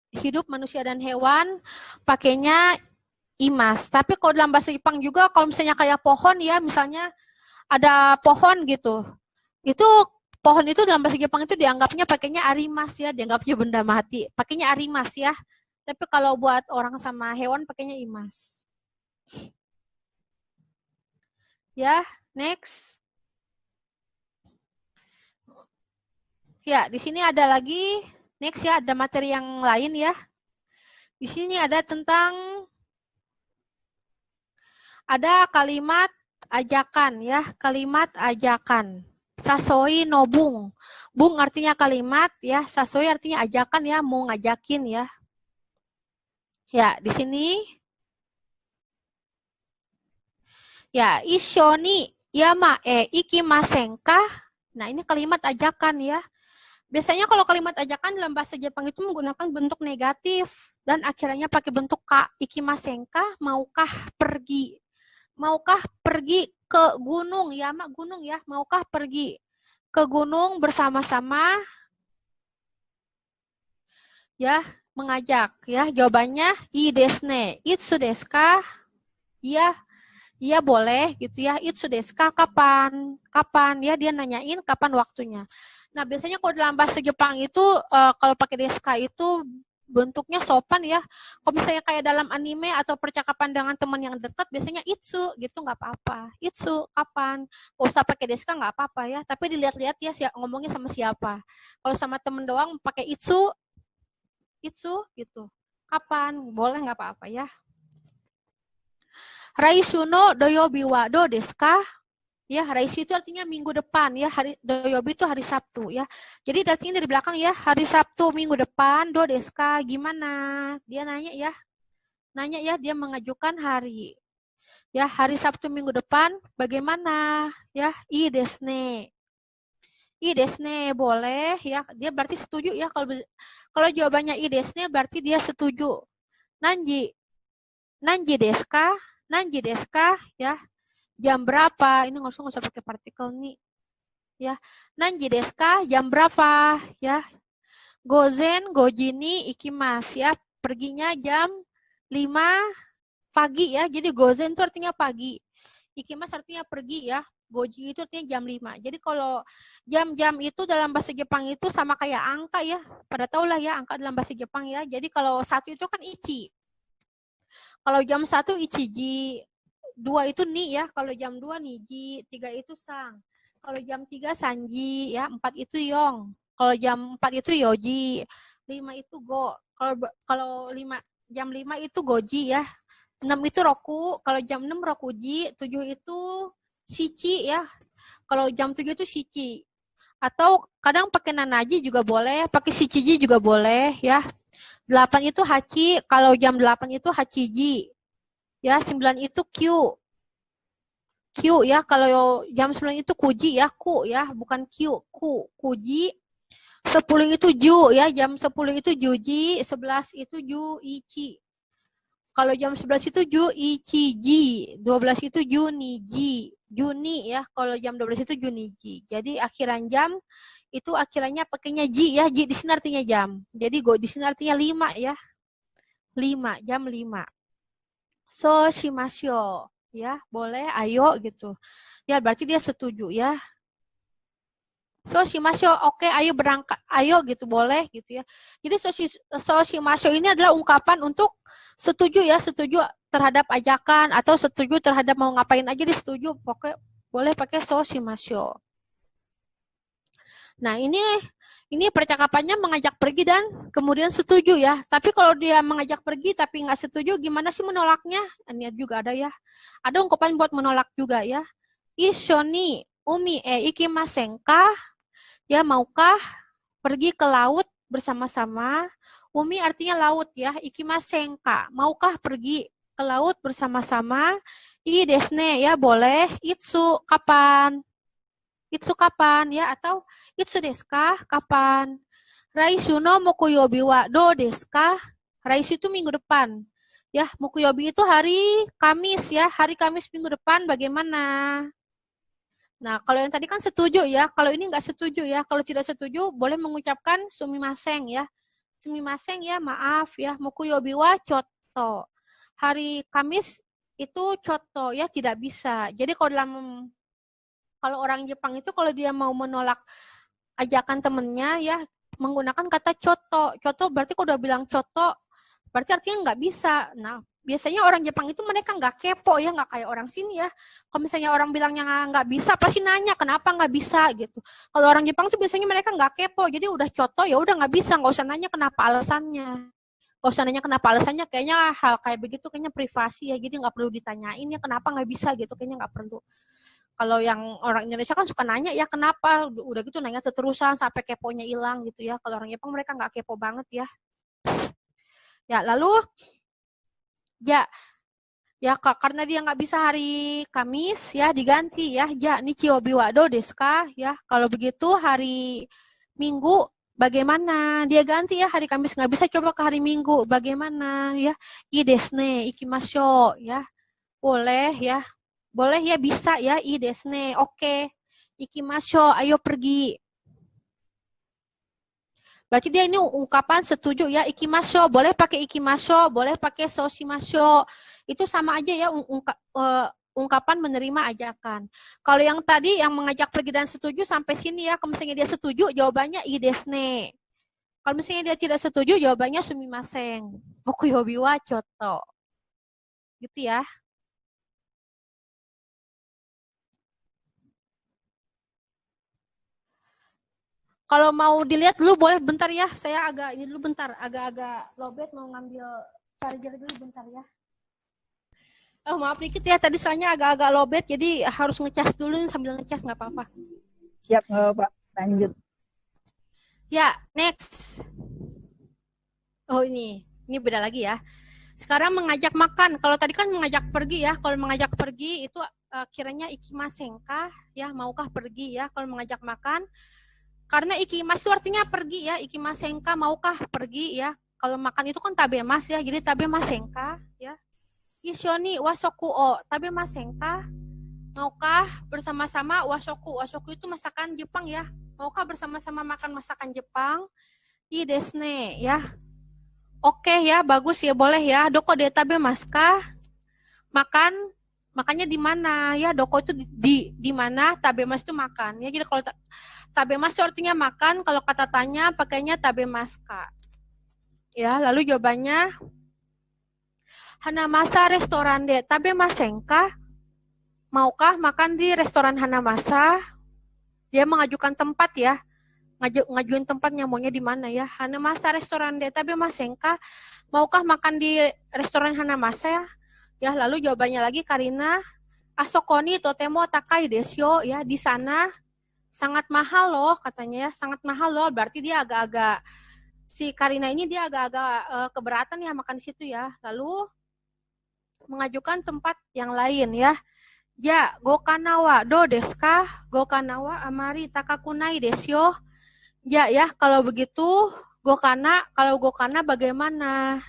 Speaker 4: hidup manusia dan hewan pakainya imas. Tapi kalau dalam bahasa Jepang juga kalau misalnya kayak pohon ya, misalnya ada pohon gitu. Itu pohon itu dalam bahasa Jepang itu dianggapnya pakainya arimas ya, dianggapnya benda mati. Pakainya arimas ya. Tapi kalau buat orang sama hewan pakainya imas. Ya, next. Ya, di sini ada lagi, next ya, ada materi yang lain ya. Di sini ada tentang, ada kalimat ajakan ya, kalimat ajakan. Sasoi no bung. Bung artinya kalimat ya, sasoi artinya ajakan ya, mau ngajakin ya. Ya, di sini. Ya, ishoni yama ikimasen ka? Nah, ini kalimat ajakan ya. Biasanya kalau kalimat ajakan dalam bahasa Jepang itu menggunakan bentuk negatif dan akhirnya pakai bentuk ka, ikimasen ka, maukah pergi? Maukah pergi ke gunung? Yama gunung ya, maukah pergi ke gunung bersama-sama? Ya, mengajak ya. Jawabannya i desu ne. Itsu desu ka? Iya. Iya boleh gitu ya. Itsu desu ka? Kapan? Kapan ya, dia nanyain kapan waktunya. Nah, biasanya kalau dalam bahasa Jepang itu kalau pakai desu ka itu bentuknya sopan ya. Kalau misalnya kayak dalam anime atau percakapan dengan teman yang dekat biasanya itsu gitu nggak apa-apa. Itsu kapan? Gak usah pakai desu ka nggak apa-apa ya. Tapi dilihat-lihat ya ngomongnya sama siapa. Kalau sama temen doang pakai itsu gitu. Kapan? Boleh nggak apa-apa ya. Raisu no doyobi wa do desu ka? Ya, raisu itu artinya minggu depan ya. Hari doyobi itu hari Sabtu ya. Jadi artinya dari belakang ya, hari Sabtu minggu depan do desu ka? Gimana? Dia nanya ya. Nanya ya, dia mengajukan hari. Ya, hari Sabtu minggu depan bagaimana? Ya, i desu ne. I desu ne boleh ya. Dia berarti setuju ya. Kalau jawabannya i desu ne berarti dia setuju. Nanji desu ka? Nanji desu ka? Ya. Jam berapa? Ini nggak usah pakai partikel nih. Ya. Nanji desu ka? Jam berapa? Ya. Gozen goji ni ikimasu ya. Perginya jam 5 pagi ya. Jadi gozen itu artinya pagi. Ikimasu artinya pergi ya. Goji itu artinya jam 5. Jadi kalau jam-jam itu dalam bahasa Jepang itu sama kayak angka ya. Pada tahu lah ya angka dalam bahasa Jepang ya. Jadi kalau 1 itu kan ichi. Kalau jam 1 ichiji. 2 itu ni ya. Kalau jam 2 niji. 3 itu sang. Kalau jam 3 sanji ya. 4 itu yong. Kalau jam 4 itu yoji. 5 itu go. Kalau jam 5 itu goji ya. 6 itu roku. Kalau jam 6 rokuji. 7 itu shichi ya. Kalau jam 7 itu shichi. Atau kadang pakai nanaji juga boleh. Pakai shichiji juga boleh ya. 8 itu hachi. Kalau jam 8 itu hachiji. Ya, 9 itu Q ya. Kalau jam 9 itu kuji ya, ku ya, bukan Q. Kuji. 10 itu ju ya, jam 10 itu juji, 11 itu ju ichi. Kalau jam 11 itu ju ichiji, 12 itu juni ya. Kalau jam 12 itu juniji. Jadi akhiran jam itu akhirannya pakainya ji ya. Ji di sini artinya jam. Jadi go di sini artinya 5 ya. 5, jam 5. So shimasyo ya, boleh, ayo gitu. Ya, berarti dia setuju ya. So shimasyo, oke, ayo berangkat, ayo gitu, boleh gitu ya. Jadi so shimasyo ini adalah ungkapan untuk setuju ya, setuju terhadap ajakan atau setuju terhadap mau ngapain aja disetuju. Pokoknya boleh pakai so shimasyo. Nah, ini percakapannya mengajak pergi dan kemudian setuju ya. Tapi kalau dia mengajak pergi tapi nggak setuju, gimana sih menolaknya? Ini juga ada ya. Ada ungkapan buat menolak juga ya. Ishoni umi ikimasen ka? Ya, maukah pergi ke laut bersama-sama? Umi artinya laut ya. Ikimasen ka? Maukah pergi ke laut bersama-sama? I desu ne ya, boleh. Itsu kapan? Itsu kapan ya, atau itsu desu ka? Kapan? Raisu no mokuyobi wa do desu ka? Raisu itu minggu depan. Ya, mokuyobi itu hari Kamis ya. Hari Kamis minggu depan bagaimana? Nah, kalau yang tadi kan setuju ya. Kalau ini nggak setuju ya. Kalau tidak setuju boleh mengucapkan sumimasen ya. Sumimasen ya, maaf ya. Mokuyobi wa choto. hari Kamis itu coto ya, tidak bisa. Jadi kalau orang Jepang itu kalau dia mau menolak ajakan temennya ya menggunakan kata coto. Coto berarti kalau udah bilang coto berarti artinya nggak bisa. Nah, biasanya orang Jepang itu mereka nggak kepo ya, nggak kayak orang sini ya. Kalau misalnya orang bilangnya nggak bisa, pasti nanya kenapa nggak bisa gitu. Kalau orang Jepang tuh biasanya mereka nggak kepo, jadi udah coto ya udah nggak bisa, nggak usah nanya kenapa alasannya. Nggak usah nanya kenapa alasannya, kayaknya hal kayak begitu kayaknya privasi ya, jadi nggak perlu ditanyain ya kenapa nggak bisa gitu, kayaknya nggak perlu. Kalau yang orang Indonesia kan suka nanya ya kenapa, udah gitu nanya terusan sampai keponya hilang gitu ya. Kalau orang Jepang mereka nggak kepo banget ya. Ya, lalu ya karena dia nggak bisa hari Kamis ya diganti ya. Ya, Nichiobi wa dou desu ka? Ya, kalau begitu hari Minggu bagaimana? Dia ganti ya, hari Kamis nggak bisa, coba ke hari Minggu. Bagaimana ya? Ii desu ne, ikimashou ya. Boleh ya. Boleh ya, bisa ya. Ii desu ne. Oke. Ikimashou, ayo pergi. Berarti dia ini ungkapan setuju ya, ikimashou, boleh pakai ikimashou, boleh pakai soshimashou. Itu sama aja ya ungkapan menerima ajakan. Kalau yang tadi yang mengajak pergi dan setuju sampai sini ya, kalau misalnya dia setuju jawabannya ii desu ne. Kalau misalnya dia tidak setuju jawabannya sumimasen. Mokuyobi wa choto. Gitu ya. Kalau mau dilihat dulu boleh bentar ya. Saya ini dulu bentar, agak-agak lowbat mau ngambil charger dulu bentar ya. Oh, maaf dikit ya, tadi soalnya agak-agak lowbat jadi harus ngecas dulu sambil ngecas, nggak apa-apa.
Speaker 5: Siap Pak, lanjut.
Speaker 4: Ya, next. Oh ini beda lagi ya. Sekarang mengajak makan. Kalau tadi kan mengajak pergi ya. Kalau mengajak pergi itu kiranya ikimasen kah? Ya, maukah pergi ya? Kalau mengajak makan. Karena ikimas itu artinya pergi ya, ikimasenka maukah pergi ya. Kalau makan itu kan tabemas ya, jadi tabemasenka ya. Ishoni wasoku o, tabemasenka maukah bersama-sama wasoku. Wasoku itu masakan Jepang ya. Maukah bersama-sama makan masakan Jepang? Ii desu ne ya. Oke ya, bagus ya, boleh ya. Doko de tabemaska? Makannya di mana ya? Doko itu di mana? Tabemas itu makan ya. Jadi kalau tabemas artinya makan, kalau kata tanya pakainya tabemaska. Ya, lalu jawabannya Hanamasa restoran de tabemasenka? Maukah makan di restoran Hanamasa? Dia mengajukan tempat ya. Ngajuin tempatnya maunya di mana ya? Hanamasa restoran de tabemasenka? Maukah makan di restoran Hanamasa? Ya, lalu jawabannya lagi Karina, asokoni totemo takai desu ya, di sana sangat mahal loh katanya ya, sangat mahal loh. Berarti dia agak-agak, si Karina ini dia agak-agak keberatan ya makan di situ ya. Lalu mengajukan tempat yang lain ya. Ya, gokanawa do desu ka? Gokanawa amari takakunai desu yo. Ya, kalau begitu kalau gokana bagaimana?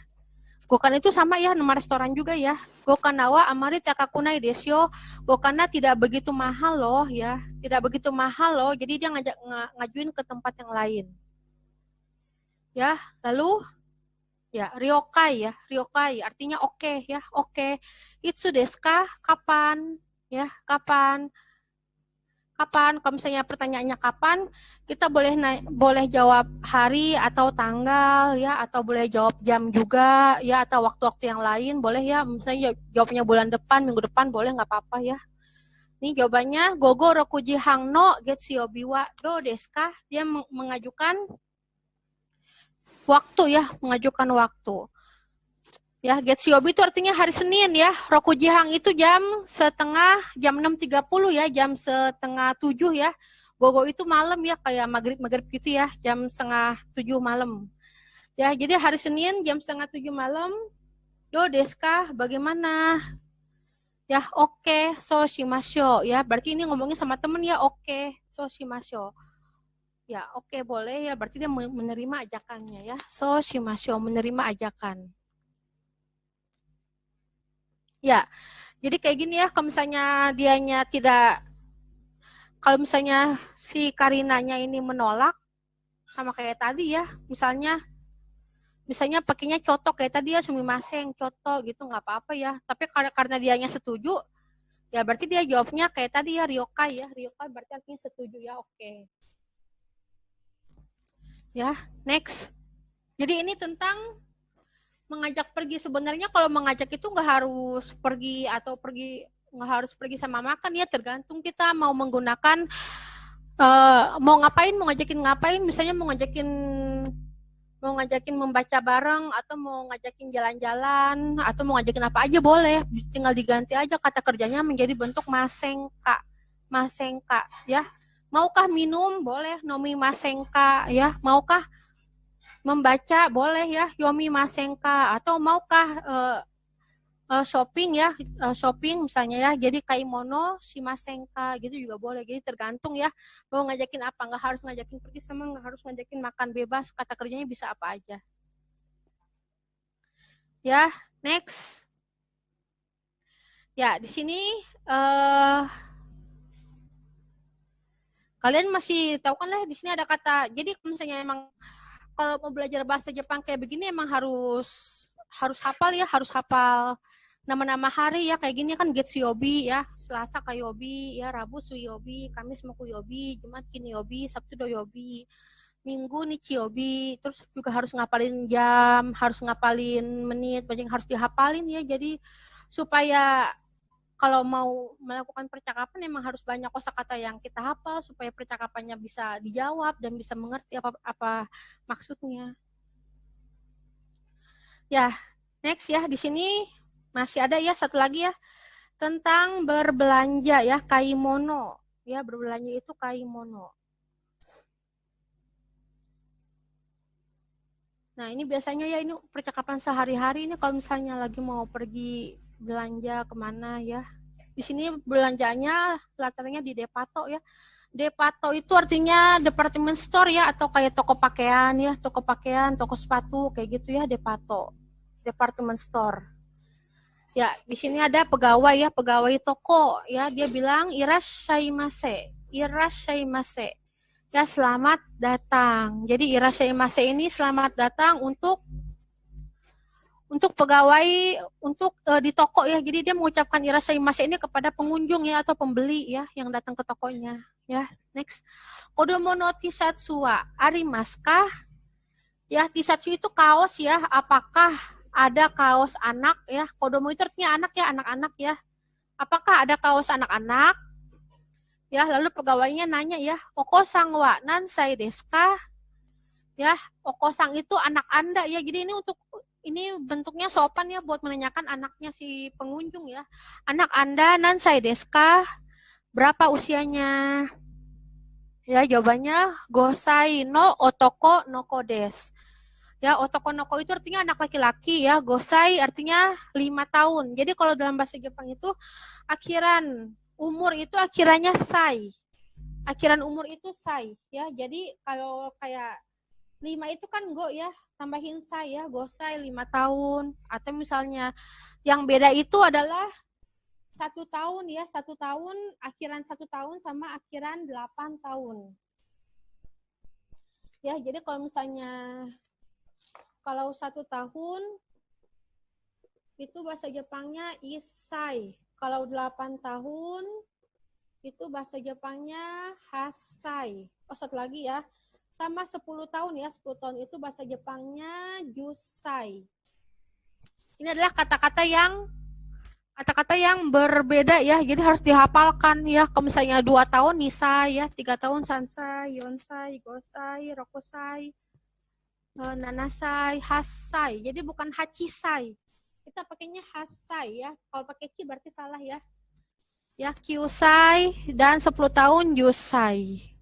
Speaker 4: Gokana itu sama ya, nama restoran juga ya. Gokanawa amari takakunai desu yo. Gokana tidak begitu mahal loh ya. Tidak begitu mahal loh. Jadi dia ngajuin ke tempat yang lain. Ya, lalu ya, ryokai ya. Ryokai artinya oke ya, oke. Itsu desu ka? Kapan? Ya, kapan? Kapan? Kalau misalnya pertanyaannya kapan, kita boleh jawab hari atau tanggal ya, atau boleh jawab jam juga ya, atau waktu-waktu yang lain boleh ya. Misalnya jawabnya bulan depan, minggu depan boleh, nggak apa-apa ya. Ini jawabannya gogo rokuji hang no getsuyobi wa do desu ka? Dia mengajukan waktu ya, mengajukan waktu. Ya, getsuyobi itu artinya hari Senin ya. Rokuji hang itu jam 6:30 ya, jam 6:30 ya. Gogo itu malam ya, kayak maghrib gitu ya, jam 6:30 malam. Ya, jadi hari Senin jam 6:30 malam. Do desu ka? Bagaimana? Ya, oke, so shimashou ya. Berarti ini ngomongnya sama temen ya, oke, so shimashou. Ya, oke, boleh ya. Berarti dia menerima ajakannya ya. So shimashou, menerima ajakan. Ya, jadi kayak gini ya, kalau misalnya kalau misalnya si Karinanya ini menolak, sama kayak tadi ya, misalnya misalnya pakainya coto kayak tadi ya sumimasen coto gitu nggak apa-apa ya. Tapi karena dianya setuju, ya berarti dia jawabnya kayak tadi ya ryokai ya. Ryokai berarti artinya setuju ya, oke. Ya, next. Jadi ini tentang mengajak pergi. Sebenarnya kalau mengajak itu nggak harus pergi nggak harus pergi sama makan ya, tergantung kita mau menggunakan mau ngapain, mau ngajakin ngapain, misalnya mau ngajakin membaca bareng atau mau ngajakin jalan-jalan atau mau ngajakin apa aja boleh, tinggal diganti aja kata kerjanya menjadi bentuk masenka ya. Maukah minum boleh nomi masenka ya, maukah membaca boleh ya yomi masenka, atau maukah shopping ya, shopping misalnya ya, jadi kaimono shimasenka gitu juga boleh. Jadi tergantung ya mau ngajakin apa, nggak harus ngajakin pergi sama nggak harus ngajakin makan, bebas, kata kerjanya bisa apa aja. Ya, next. Ya, di sini kalian masih tahu kan lah di sini ada kata. Jadi misalnya emang kalau mau belajar bahasa Jepang kayak begini emang harus hafal ya, harus hafal nama-nama hari ya, kayak gini kan Getsuyobi ya, Selasa Kayobi ya, Rabu Suyobi, Kamis Mokuyobi, Jumat Kinyobi, Sabtu Doyobi, Minggu Nichiyobi. Terus juga harus ngapalin jam, harus ngapalin menit, banyak harus dihafalin ya. Jadi supaya kalau mau melakukan percakapan emang harus banyak kosakata yang kita hafal supaya percakapannya bisa dijawab dan bisa mengerti apa maksudnya. Ya, next ya, di sini masih ada ya satu lagi ya tentang berbelanja ya, kaimono ya, berbelanja itu kaimono. Nah ini biasanya ya, ini percakapan sehari-hari ini kalau misalnya lagi mau pergi belanja kemana ya. Di sini belanjanya latarnya di depato ya. Depato itu artinya department store ya, atau kayak toko pakaian ya, toko pakaian, toko sepatu kayak gitu ya, depato, department store. Ya, di sini ada pegawai ya, pegawai toko ya, dia bilang irashaimase, irashaimase. Ya, selamat datang. Jadi irashaimase ini selamat datang untuk pegawai di toko ya. Jadi dia mengucapkan irashaimase ini kepada pengunjung ya, atau pembeli ya yang datang ke tokonya. Ya, next. Kodomo no tisatsu wa arimasu ka? Ya, tisatsu itu kaos ya. Apakah ada kaos anak ya? Kodomo itu artinya anak ya, anak-anak ya. Apakah ada kaos anak-anak? Ya, lalu pegawainya nanya ya, Oko-sang wa nansai desu ka? Ya, Oko-sang itu anak Anda ya. Jadi ini bentuknya sopan ya buat menanyakan anaknya si pengunjung ya. Anak Anda nansai desu ka? Berapa usianya? Ya, jawabannya gosai no otoko noko desu. Ya, otoko noko itu artinya anak laki-laki ya, gosai artinya 5 tahun. Jadi kalau dalam bahasa Jepang itu akhiran umur itu akhirannya sai. Akhiran umur itu sai ya. Jadi kalau kayak 5 itu kan go ya, tambahin sai ya, gosai 5 tahun. Atau misalnya yang beda itu adalah 1 tahun ya, 1 tahun, akhiran 1 tahun sama akhiran 8 tahun. Ya, jadi kalau misalnya kalau 1 tahun itu bahasa Jepangnya isai. Kalau 8 tahun itu bahasa Jepangnya hasai. Oh, satu lagi ya. Sama 10 tahun ya. 10 tahun itu bahasa Jepangnya jusai. Ini adalah kata-kata yang berbeda ya. Jadi harus dihafalkan ya. Kalau misalnya 2 tahun nisai ya, 3 tahun sansai, yonsai, gosai, rokosai, nanasai, hasai. Jadi bukan hachisai. Kita pakainya hasai ya. Kalau pakai ki berarti salah ya. Ya, kyusai dan 10 tahun yusai.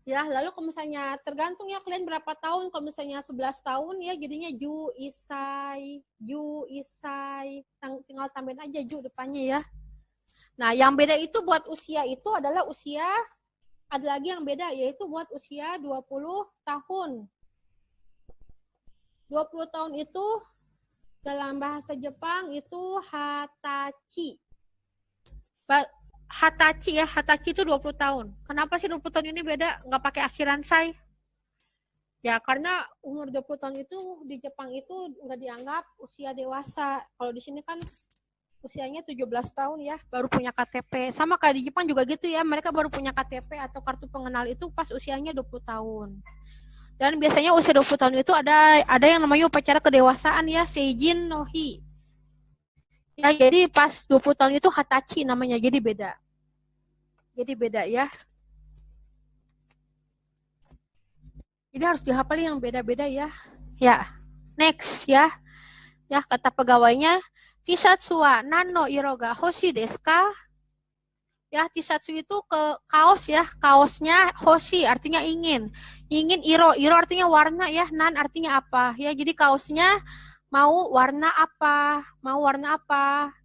Speaker 4: Ya, lalu kalau misalnya tergantung ya kalian berapa tahun. Kalau misalnya 11 tahun ya jadinya ju isai. Tinggal tambahin aja ju depannya ya. Nah, yang beda itu buat usia itu adalah usia, ada lagi yang beda yaitu buat usia 20 tahun. 20 tahun itu dalam bahasa Jepang itu hatachi. Hatachi ya, hatachi itu 20 tahun. Kenapa sih 20 tahun ini beda? Nggak pakai akhiran sai? Ya, karena umur 20 tahun itu di Jepang itu udah dianggap usia dewasa. Kalau di sini kan usianya 17 tahun ya, baru punya KTP. Sama kayak di Jepang juga gitu ya, mereka baru punya KTP atau kartu pengenal itu pas usianya 20 tahun. Dan biasanya usia 20 tahun itu ada yang namanya upacara kedewasaan ya, Seijin no Hi. Ya, jadi pas 20 tahun itu Hatachi namanya, jadi beda. Jadi beda ya. Jadi harus dihafal yang beda-beda ya. Ya, next ya. Ya, kata pegawainya, Tisatsu wa nan no iro ga hoshi desu ka? Ya, tisatsu itu ke kaos ya. Kaosnya hoshi artinya ingin. Ingin iro. Iro artinya warna ya. Nan artinya apa? Ya, jadi kaosnya mau warna apa? Mau warna apa?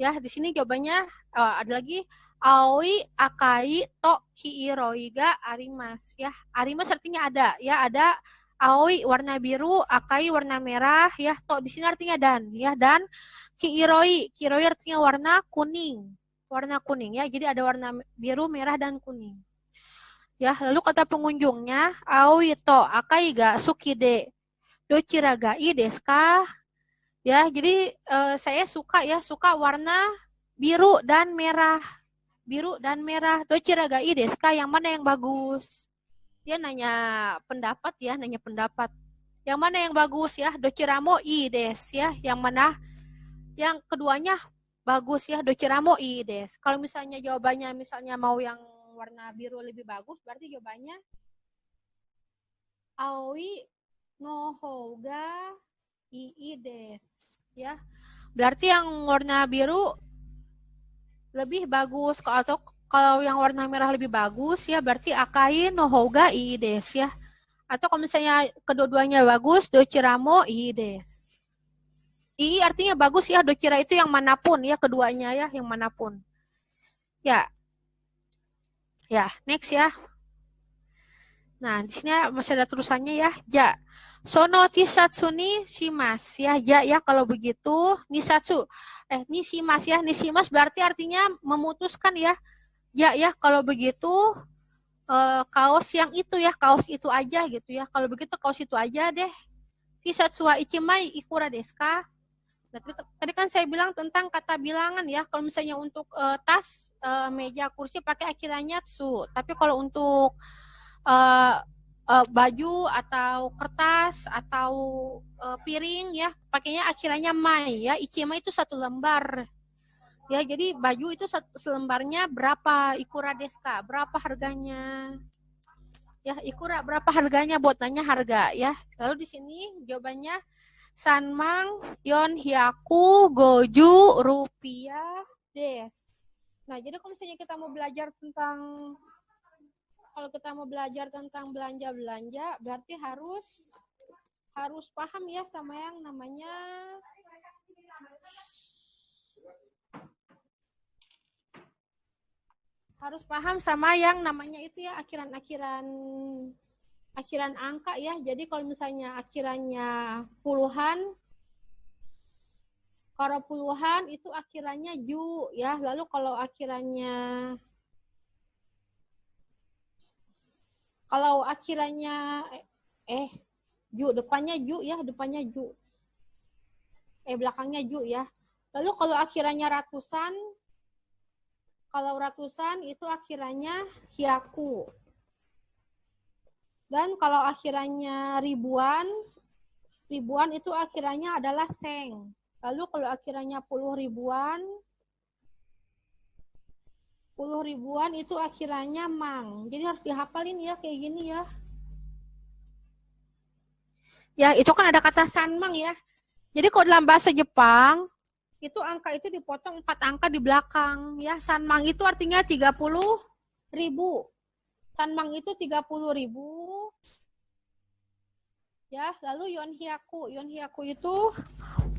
Speaker 4: Ya, di sini jawabannya ada lagi aoi akai to kiiroi ga arimas ya. Arimas artinya ada ya, ada aoi warna biru, akai warna merah ya. To di sini artinya dan ya, dan kiiroi artinya warna kuning. Warna kuning ya. Jadi ada warna biru, merah dan kuning. Ya, lalu kata pengunjungnya aoi to akai ga suki de dochira ga ii desu ka? Ya, jadi saya suka ya, suka warna biru dan merah. Biru dan merah. Dochira ga ii desu ka? Yang mana yang bagus? Dia nanya pendapat ya, nanya pendapat. Yang mana yang bagus ya? Dochira mo ii desu ya. Yang mana? Yang keduanya bagus ya, dochira mo ii desu. Kalau misalnya jawabannya misalnya mau yang warna biru lebih bagus, berarti jawabannya aoi no houga ii desu ya. Berarti yang warna biru lebih bagus, atau kalau yang warna merah lebih bagus ya berarti akai no houga ii desu ya. Atau kalau misalnya kedua-duanya bagus, dochira mo ii desu. Ii artinya bagus ya, dochira itu yang manapun ya, keduanya ya, yang manapun. Ya. Ya, next ya. Nah, di sini masih ada terusannya ya. Ja. Sono tisatsu ni shimasu ya. Ja ya kalau begitu. Nisatsu. Nishimasu ya. Nishimasu berarti artinya memutuskan ya. Ja ya kalau begitu kaos yang itu ya. Kaos itu aja gitu ya. Kalau begitu kaos itu aja deh. Tisatsu wa ikimai ikura desu ka? Nah, tadi kan saya bilang tentang kata bilangan ya. Kalau misalnya untuk tas, meja, kursi pakai akhirannya tsu. Tapi kalau untuk baju atau kertas atau piring ya pakainya akhirannya mai ya. Ichimai itu satu lembar ya, jadi baju itu selembarnya berapa ikura desu ka, berapa harganya ya. Ikura berapa harganya, buat nanya harga ya. Lalu di sini jawabannya sanmang yon hyaku goju rupiah des. Nah, jadi kalau misalnya kita mau belajar tentang belanja-belanja, berarti harus paham ya sama yang namanya itu ya, akhiran angka ya. Jadi kalau misalnya akhirannya puluhan, kalau puluhan itu akhirannya ju ya. Lalu kalau akhirannya ju, depannya ju ya, belakangnya ju ya. Lalu kalau akhirannya ratusan, itu akhirannya hyaku. Dan kalau akhirannya ribuan itu akhirannya adalah seng. Lalu kalau akhirannya puluh ribuan itu akhirannya mang. Jadi harus dihafalin ya kayak gini ya. Ya, itu kan ada kata sanmang ya. Jadi kalau dalam bahasa Jepang, itu angka itu dipotong 4 angka di belakang ya. Sanmang itu artinya 30.000. Sanmang itu 30.000. Ya, lalu yonhyaku itu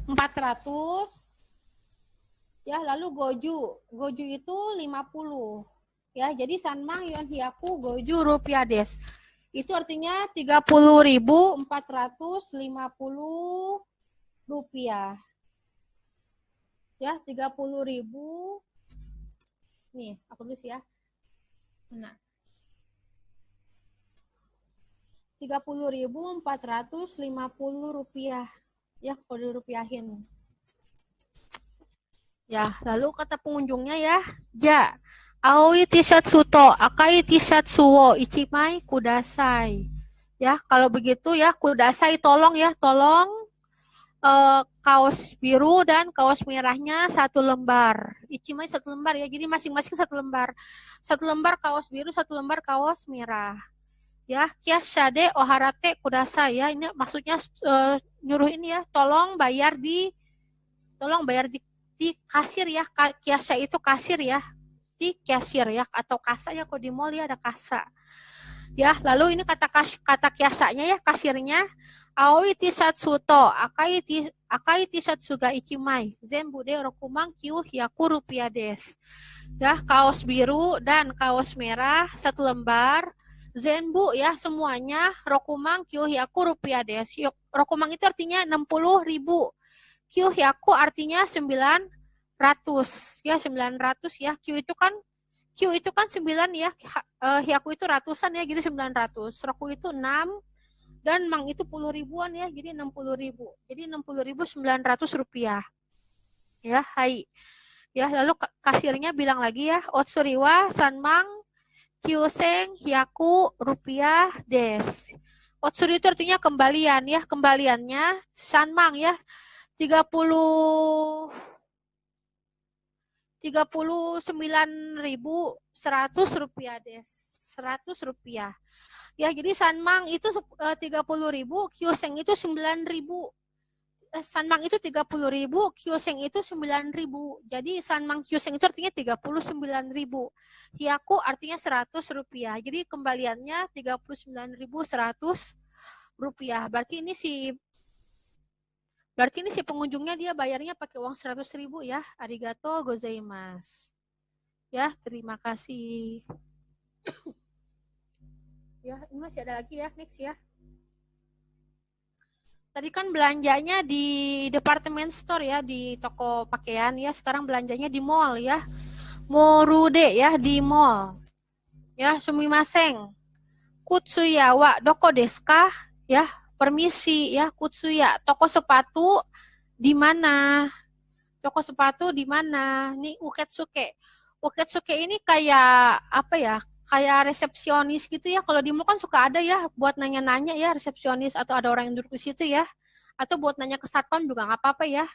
Speaker 4: 400. Ya, lalu goju itu 50. Ya, jadi sanmang yonhyaku goju rupiah des. Itu artinya 30.450 rupiah. Ya, 30.000. Nih, aku tulis ya. Nah. 30.450 rupiah. Ya, kalau dirupiahin. Ya, lalu kata pengunjungnya ya, ja, aoi tisatsuto, akai tisatsuo, ichimai kudasai. Ya, kalau begitu ya, kudasai tolong ya, tolong kaos biru dan kaos merahnya 1 lembar. Ichimai 1 lembar ya, jadi masing-masing 1 lembar. 1 lembar kaos biru, 1 lembar kaos merah. Ya, kiashade oharate kudasai ya, ini maksudnya nyuruh ini ya, tolong bayar di kasir ya, kiasa itu kasir ya, di kasir ya, atau kasa ya, kalau di mall ya ada kasa. Ya, lalu ini kata kiasanya ya, kasirnya, aoi tisatsuto, akai tisatsuga ichimai, zenbu de rokumang kyu hyaku rupiah desu. Ya, kaos biru dan kaos merah 1 lembar, zenbu ya semuanya, rokumang kyu hyaku rupiah desu. Rokumang itu artinya 60.000. Q-hyaku artinya 900 ya, 900 ya. Q itu kan 9 ya, hyaku itu ratusan ya, jadi 900. Roku itu 6 dan mang itu 10 ribuan ya, jadi 60.000. Jadi 60.900 rupiah. Ya, hai. Ya, lalu kasirnya bilang lagi ya, otsuriwa sanmang kyuseng hyaku rupiah des. Otsuri itu artinya kembalian ya, kembaliannya sanmang ya. 39.100 rupiah des, 100 rupiah. Ya, jadi sanmang itu 30.000, kyoseng itu 9.000. Sanmang itu 30.000, kyoseng itu 9.000. Jadi sanmang kyoseng itu artinya 39.000. Hyaku artinya 100 rupiah. Jadi kembaliannya 39.100 rupiah. Berarti ini si pengunjungnya dia bayarnya pakai uang 100.000 ya. Arigato gozaimasu. Ya, terima kasih. Ya, ini masih ada lagi ya, next ya. Tadi kan belanjanya di department store ya, di toko pakaian ya. Sekarang belanjanya di mall ya. Morude ya, di mall. Ya, sumimasen. Kutsuya wa doko desu ka? Ya, permisi ya, Kutsuya, toko sepatu di mana? Toko sepatu di mana? Nih Uketsuke. Uketsuke ini kayak apa ya? Kayak resepsionis gitu ya. Kalau di mall kan suka ada ya buat nanya-nanya ya, resepsionis atau ada orang yang duduk di situ ya. Atau buat nanya ke satpam juga nggak apa-apa ya.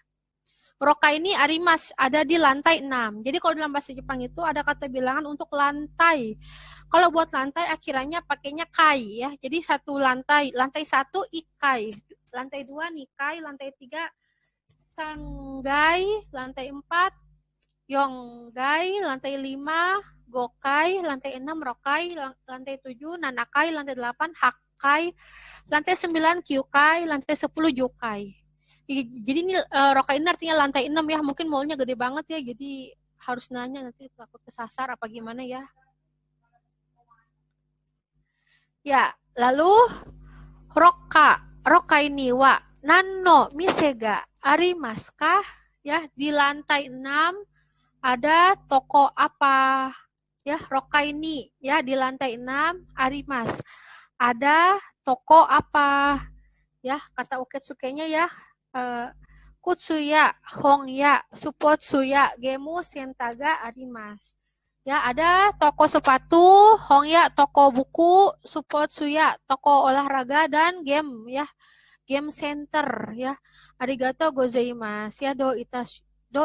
Speaker 4: Roka ini arimas, ada di lantai 6. Jadi kalau dalam bahasa Jepang itu ada kata bilangan untuk lantai. Kalau buat lantai akhirannya pakainya kai ya. Jadi satu lantai 1 ikai, lantai 2 nikai, lantai 3 sanggai, lantai 4 yonggai, lantai 5 gokai, lantai 6 rokai, lantai 7 nanakai, lantai 8 hakkai, lantai 9 kyukai, lantai 10 jukai. Jadi ini roka ini artinya lantai 6 ya. Mungkin mallnya gede banget ya. Jadi harus nanya, nanti takut kesasar apa gimana ya. Ya, lalu roka ini wa nanno misega arimasu ka? Ya, di lantai 6 ada toko apa? Ya, roka ini ya, di lantai 6 arimasu. Ada toko apa? Ya, kata Uketsuke-nya ya. Kutsuya, Hongya, Supotsuya, Gemu, Sentaga, arimasu. Ya, ada toko sepatu, Hongya, toko buku, Supotsuya, toko olahraga, dan game ya. Game center ya. Arigato gozaimasu. Ya, do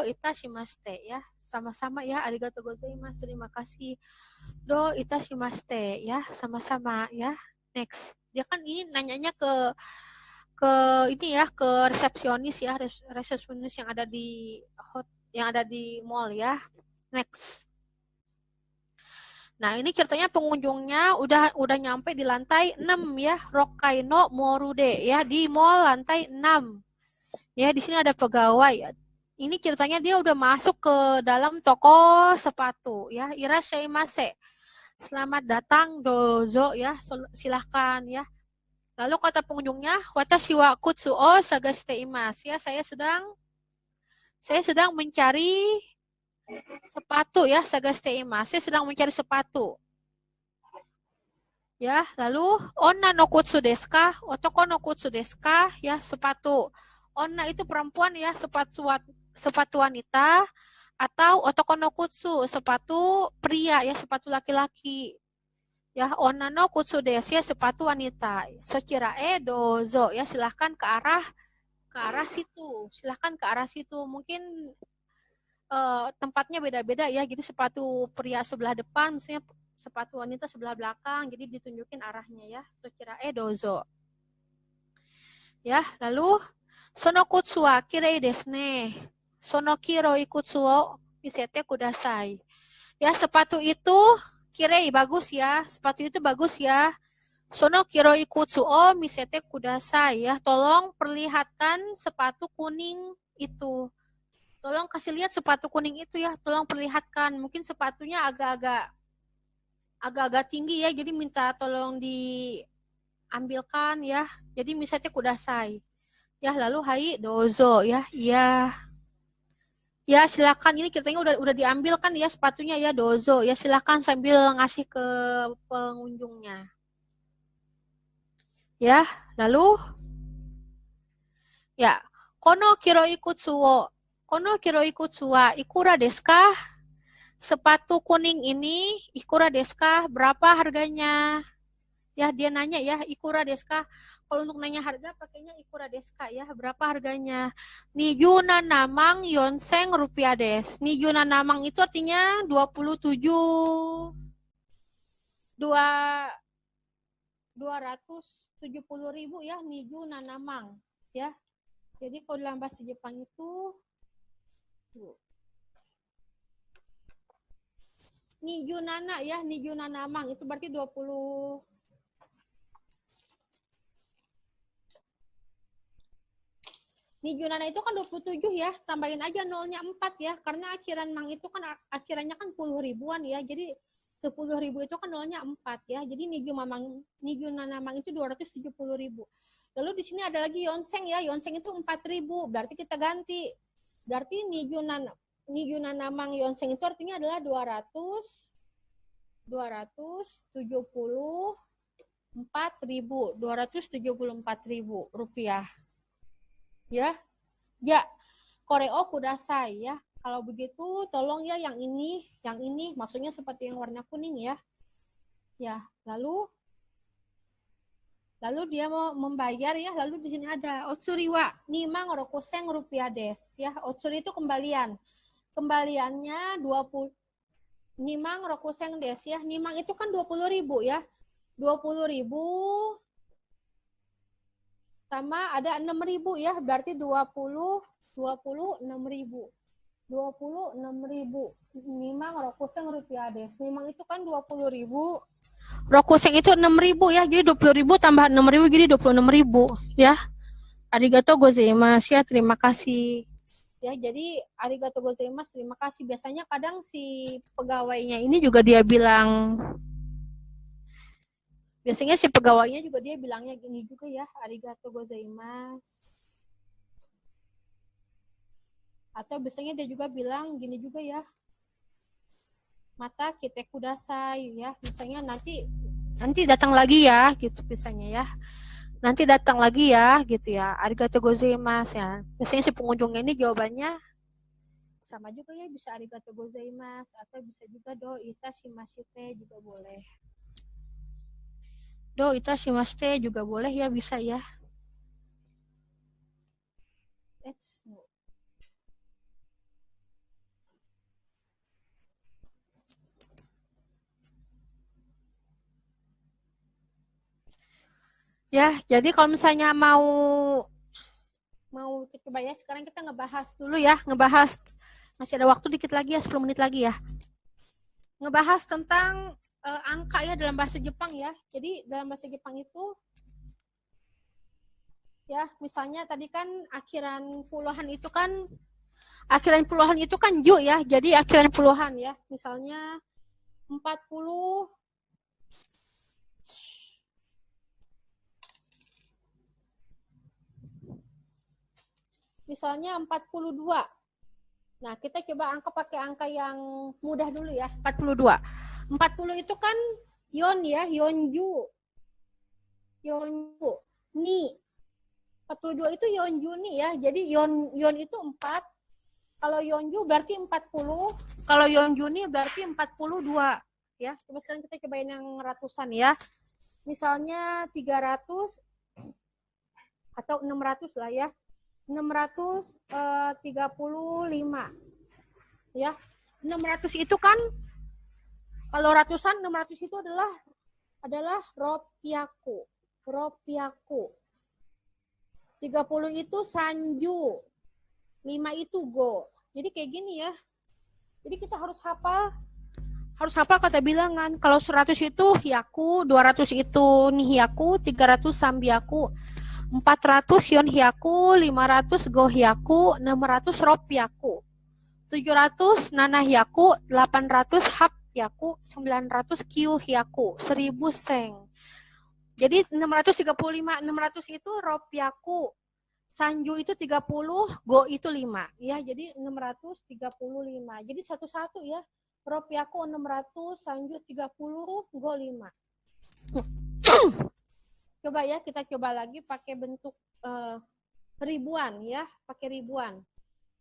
Speaker 4: itashimashite ya. Sama-sama ya, arigato gozaimasu. Terima kasih. Do itashimashite ya, sama-sama ya. Next. Dia kan ini nanyanya ke ini ya, ke resepsionis ya, resepsionis yang ada di mall ya. Next. Nah, ini ceritanya pengunjungnya udah nyampe di lantai 6 ya, Rokai no Morude ya, di mall lantai 6. Ya, di sini ada pegawai. Ini ceritanya dia udah masuk ke dalam toko sepatu ya. Irashaimase. Selamat datang dozo ya, silahkan ya. Lalu kata pengunjungnya, watashi wa kutsu o sagashite imasu. Ya, saya sedang mencari sepatu ya, sagashite imasu. Saya sedang mencari sepatu. Ya, lalu onna no kutsu desu ka? Otoko no kutsu desu ka? Ya, sepatu. Onna itu perempuan ya, sepatu wanita, atau otoko no kutsu, sepatu pria ya, sepatu laki-laki. Ya, onna no kutsu desu ya, sepatu wanita. Sochirae dozo ya, silahkan ke arah situ. Silahkan ke arah situ. Mungkin tempatnya beda-beda ya. Jadi sepatu pria sebelah depan, misalnya sepatu wanita sebelah belakang, jadi ditunjukin arahnya ya. Sochirae dozo. Ya, lalu sono kutsu wa kirei desu ne. Sono kiroi kutsu wo misete kudasai. Ya, sepatu itu kirei bagus ya. Sepatu itu bagus ya. Sono kiroi kutsu o misete kudasai ya. Tolong perlihatkan sepatu kuning itu. Tolong kasih lihat sepatu kuning itu ya. Tolong perlihatkan. Mungkin sepatunya agak-agak tinggi ya, jadi minta tolong diambilkan ya. Jadi misalnya kudasai. Ya, lalu hai dozo ya. Iya. Ya, silakan, ini kitanya udah diambil kan ya sepatunya ya, dozo. Ya, silakan sambil ngasih ke pengunjungnya. Ya, lalu ya, kono kiroi kutsu wo. Kono kiroi kutsu wa ikura desu ka? Sepatu kuning ini ikura desu ka? Berapa harganya? Ya, dia nanya ya, ikura desu ka? Kalau untuk nanya harga pakainya ikura desu ka ya, berapa harganya? Nijuna namang yonseng rupiah des. Nijuna namang itu artinya 270.000 ya, nijuna namang ya. Jadi kalau dalam bahasa Jepang itu Nijunana ya, Nijunana namang itu berarti 20. Nijunana itu kan 27 ya, tambahin aja nolnya 4 ya, karena akhiran mang itu kan akhirannya kan 10 ribuan ya, jadi 10 ribu itu kan nolnya 4 ya, jadi Nijunana namang itu 270.000. Lalu di sini ada lagi yonseng ya, yonseng itu 4.000, berarti kita ganti. Berarti Nijunana namang yonseng itu artinya adalah 274.000 rupiah. Ya, ya, koreo kudasai ya. Kalau begitu tolong ya yang ini, maksudnya seperti yang warna kuning ya. Ya, lalu dia mau membayar ya, lalu di sini ada otsuri wa nimang rokuseng rupiah des ya. Otsuri itu kembalian. Kembaliannya 20 nimang rokuseng des ya. Nimang itu kan 20.000 ya. 20.000 sama ada 6.000 ya, berarti 26.000. 26.000. Nimang rokuseng rupiah des. Nimang itu kan 20.000. Rokuseng itu 6.000 ya, jadi 20.000 tambah 6.000 jadi 26.000 ya. Arigatou gozaimasu ya, terima kasih. Ya, jadi arigatou gozaimasu, terima kasih. Biasanya kadang si pegawainya ini juga dia bilang, biasanya si pegawainya juga dia bilangnya gini juga ya, arigatou gozaimasu. Atau biasanya dia juga bilang gini juga ya, mata kite kudasai ya, misalnya nanti datang lagi ya gitu biasanya ya, nanti datang lagi ya gitu ya, arigatou gozaimasu ya. Biasanya si pengunjungnya ini jawabannya sama juga ya, bisa arigatou gozaimasu atau bisa juga do itashimashite juga boleh, do itashimashite juga boleh ya, bisa ya. Let's go. Ya, jadi kalau misalnya mau coba ya, sekarang kita ngebahas dulu ya, masih ada waktu dikit lagi ya, 10 menit lagi ya. Ngebahas tentang angka ya dalam bahasa Jepang ya. Jadi dalam bahasa Jepang itu ya, misalnya tadi kan akhiran puluhan itu kan ju ya. Jadi akhiran puluhan ya. Misalnya 40. Misalnya 42. Nah, kita coba pakai angka yang mudah dulu ya, 42. 40 itu kan Yon ya, Yonju. Yonju. Ni. 42 itu Yonju nih ya. Jadi Yon itu 4. Kalau Yonju berarti 40. Kalau Yonju nih berarti 42. Ya, coba sekarang kita cobain yang ratusan ya. Misalnya 300 atau 600 lah ya. 635. Ya. 600 itu kan kalau ratusan 600 itu adalah ropiaku. Ropiaku. 30 itu sanju. 5 itu go. Jadi kayak gini ya. Jadi kita harus hafal kata bilangan. Kalau 100 itu hyaku, 200 itu nihyaku, 300 sambiaku, 400 yonhyaku, 500 gohyaku, 600 ropyaku, 700 nanahyaku, 800 hapyaku, 900 kyuhyaku, 1000 seng. Jadi 635, 600 itu ropyaku, sanju itu 30, go itu 5. Ya, jadi 635. Jadi satu-satu ya. Ropyaku 600, sanju 30, go 5. Coba ya, kita coba lagi pakai bentuk ribuan ya, pakai ribuan.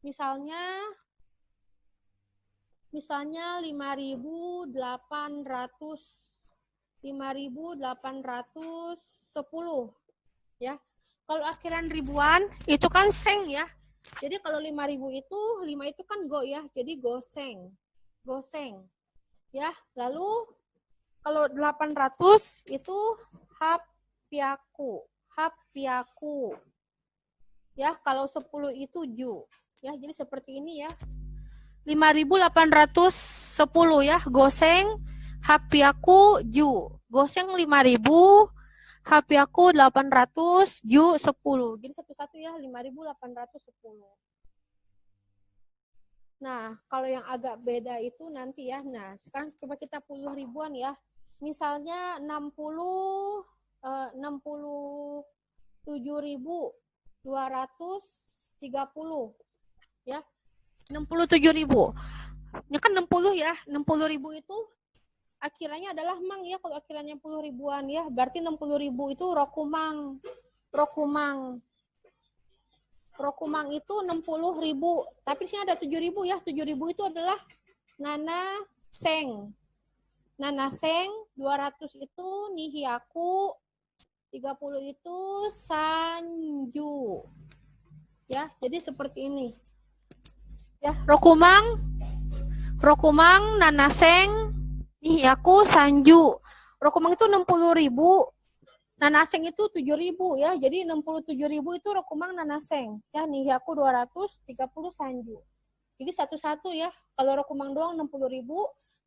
Speaker 4: Misalnya 5.810 ya. Kalau akhiran ribuan itu kan seng ya. Jadi kalau 5.000 itu 5 itu kan go ya. Jadi goseng. Goseng. Ya, lalu kalau 800 itu hapyaku. Hapyaku. Ya, kalau 10 itu ju. Ya, jadi seperti ini ya. 5.810 ya, goseng hapyaku ju. Goseng 5.000, hapyaku 800, ju 10. Jadi satu-satu ya, 5.810. Nah, kalau yang agak beda itu nanti ya. Nah, sekarang coba kita puluh ribuan ya. Misalnya 67.230 ya. 67.000. Ini kan 60 ya. 60.000 itu akhirannya adalah mang ya. Kalau akhirannya 10 ribuan ya, berarti 60.000 itu rokumang. Rokumang. Rokumang itu 60.000. Tapi di sini ada 7.000 ya. 7.000 itu adalah nana seng. Nana seng, 200 itu nihyaku, 30 itu sanju. Ya, jadi seperti ini. Ya, rokumang, nanaseng, nihyaku, sanju. Rokumang itu 60.000, nanaseng itu 7.000 ya. Jadi 67.000 itu rokumang nanaseng. Ya, nihyaku 200, 30 sanju. Jadi satu-satu ya. Kalau rokumang doang 60.000,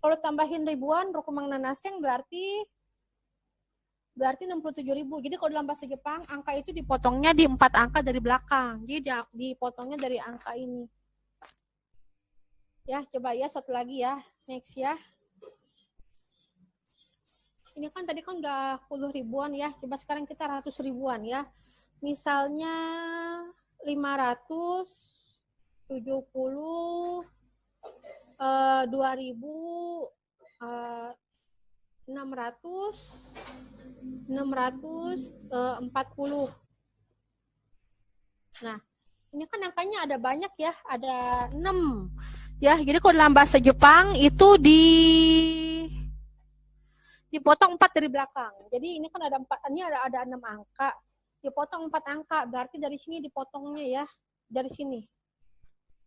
Speaker 4: kalau tambahin ribuan rokumang nanaseng berarti 67.000. Jadi kalau dalam bahasa Jepang, angka itu dipotongnya di 4 angka dari belakang. Jadi dipotongnya dari angka ini. Ya, coba ya satu lagi ya. Next ya. Ini kan tadi kan udah 10 ribuan ya. Coba sekarang kita 100 ribuan ya. Misalnya 570 2.640. Nah, ini kan angkanya ada banyak ya, ada 6. Ya, jadi kalau dalam bahasa Jepang itu dipotong 4 dari belakang. Jadi ini kan ada 4, ini ada 6 angka. Dipotong 4 angka, berarti dari sini dipotongnya ya, dari sini.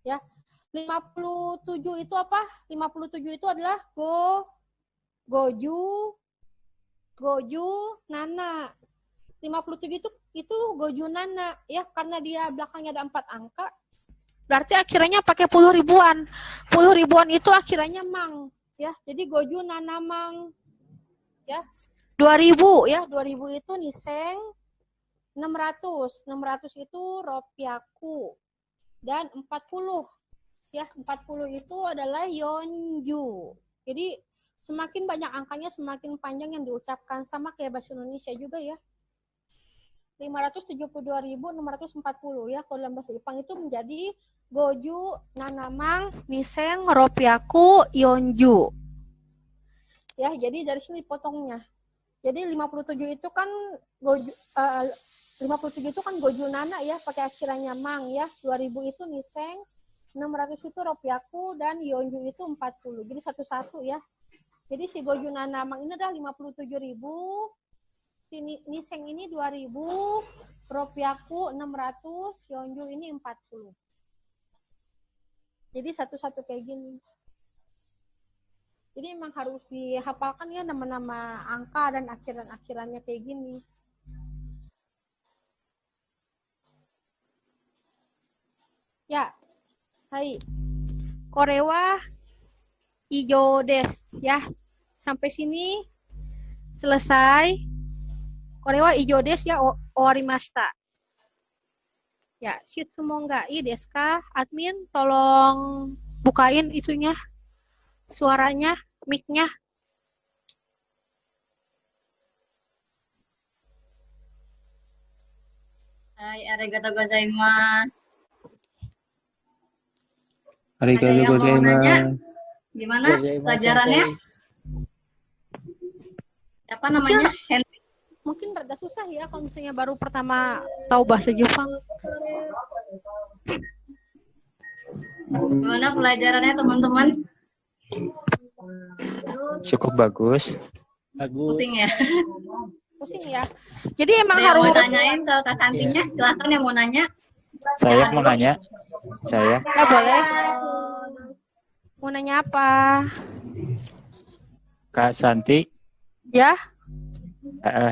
Speaker 4: Ya. 57 itu apa? 57 itu adalah goju nana. 57 itu goju nana ya, karena dia belakangnya ada 4 angka. Berarti akhirnya pakai 10 ribuan. 10 ribuan itu akhirnya mang ya. Jadi goju nana mang ya. 2.000 ya. 2.000 itu niseng. 600 itu ropyaku. Dan 40 ya, 40 itu adalah yonju. Jadi semakin banyak angkanya semakin panjang yang diucapkan, sama kayak bahasa Indonesia juga ya. 572.640 ya. Kalau dalam bahasa Jepang itu menjadi goju nanamang niseng ropyaku yonju. Ya, jadi dari sini potongnya. Jadi 57 itu kan 57 itu kan Gojunana ya, pakai akhirannya Mang ya. 2000 itu Niseng, 600 itu Ropiaku, dan Yonju itu 40. Jadi satu-satu ya. Jadi si Gojunana Mang ini adalah 57.000, si Niseng ini 2000, Ropiaku 600, Yonju ini 40. Jadi satu-satu kayak gini. Jadi emang harus dihafalkan ya nama-nama angka dan akhiran-akhirannya kayak gini. Ya, hai. Korewa ijo des ya. Sampai sini selesai. Korewa ijo des ya owarimashita. Ya, shitsumongai desu ka? Admin tolong bukain itunya. Suaranya, mic-nya.
Speaker 1: Hai, arigatou gozaimasu.
Speaker 3: Arigatou
Speaker 1: yang mau nanya?
Speaker 3: gozaimasu.
Speaker 1: Gimana
Speaker 2: Gozaimasu,
Speaker 1: pelajarannya?
Speaker 2: Sensei.
Speaker 1: Apa namanya? Henry.
Speaker 4: Mungkin rada susah ya kalau misalnya baru pertama tahu bahasa Jepang.
Speaker 1: Gimana pelajarannya teman-teman?
Speaker 3: Cukup bagus.
Speaker 2: Bagus.
Speaker 1: Pusing ya?
Speaker 4: Pusing ya. Jadi emang
Speaker 1: Ada yang
Speaker 4: harus
Speaker 1: mau nanyain ke Kak Santinya? Silahkan yang mau nanya.
Speaker 3: Saya mau nanya. Saya.
Speaker 4: ya boleh. Mau nanya apa?
Speaker 3: Kak Santi,
Speaker 4: Ya,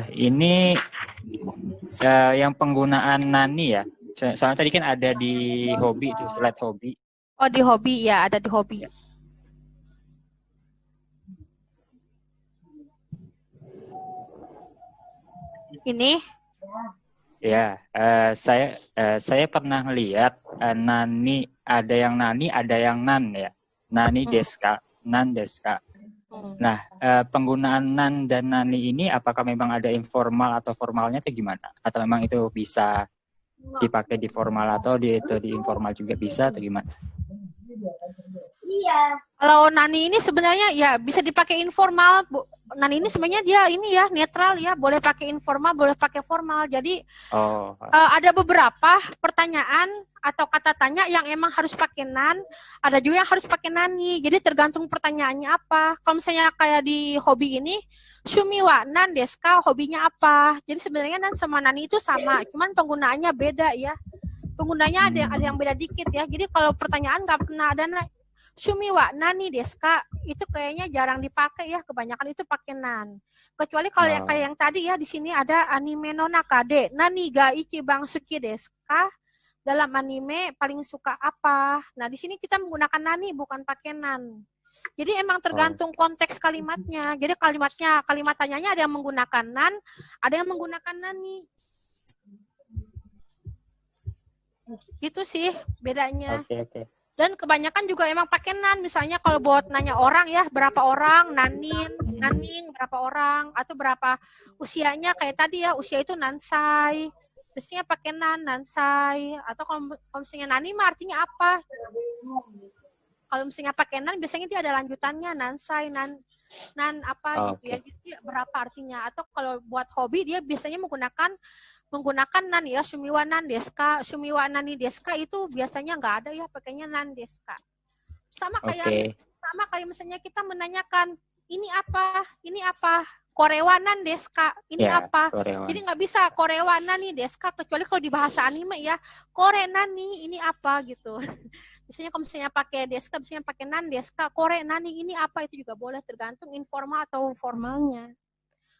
Speaker 3: ini yang penggunaan nani ya. Soalnya tadi kan ada di hobi itu, slide hobi.
Speaker 4: oh di hobi ya, ada di hobi. Ini
Speaker 3: Ya, saya pernah lihat nani, ada yang nan ya. Nani deska, nan deska. Nah, penggunaan nan dan nani ini apakah memang ada informal atau formalnya atau gimana? Atau memang itu bisa dipakai di formal atau di informal juga bisa atau gimana?
Speaker 4: kalau nani ini sebenarnya ya bisa dipakai informal. Nani ini sebenarnya dia ini ya netral ya, boleh pakai informal, boleh pakai formal. Jadi ada beberapa pertanyaan atau kata tanya yang emang harus pakai nan, ada juga yang harus pakai nani. Jadi tergantung pertanyaannya apa. Kalau misalnya kayak di hobi ini, shumi wa nan desu ka, hobinya apa. Jadi sebenarnya nan sama nani itu sama, cuman penggunaannya beda ya. Penggunanya ada yang beda dikit ya. Jadi kalau pertanyaan nggak pernah ada shumi wa nani desu ka, itu kayaknya jarang dipakai ya, kebanyakan itu pakai nan. Kecuali kalau yang kayak yang tadi ya, di sini ada anime no nakade nani ga ichibang suki desu ka, dalam anime paling suka apa. Nah, di sini kita menggunakan nani bukan pakai nan. Jadi emang tergantung konteks kalimatnya. Jadi kalimat tanyanya ada yang menggunakan nan, ada yang menggunakan nani. Itu sih bedanya.
Speaker 3: Oke.
Speaker 4: Dan kebanyakan juga emang pakai nan. Misalnya kalau buat nanya orang ya, berapa orang, naning, berapa orang, atau berapa usianya, kayak tadi ya, usia itu nansai. Biasanya pakai nansai. Atau kalau misalnya nani mah artinya apa? Kalau misalnya pakai nan, biasanya dia ada lanjutannya, nansai, nan apa gitu ya. Jadi berapa artinya. Atau kalau buat hobi, dia biasanya menggunakan nan ya, sumiwa nan deska, sumiwa nani deska itu biasanya nggak ada ya, pakainya nan deska. Sama kayak misalnya kita menanyakan ini apa, korewa nan deska, ini apa.
Speaker 3: Korewan.
Speaker 4: Jadi nggak bisa korewa nani deska, kecuali kalau di bahasa anime ya, kore nani ini apa gitu. Biasanya kalau misalnya pakai deska, biasanya pakai nan deska, kore nani ini apa, itu juga boleh, tergantung informal atau formalnya.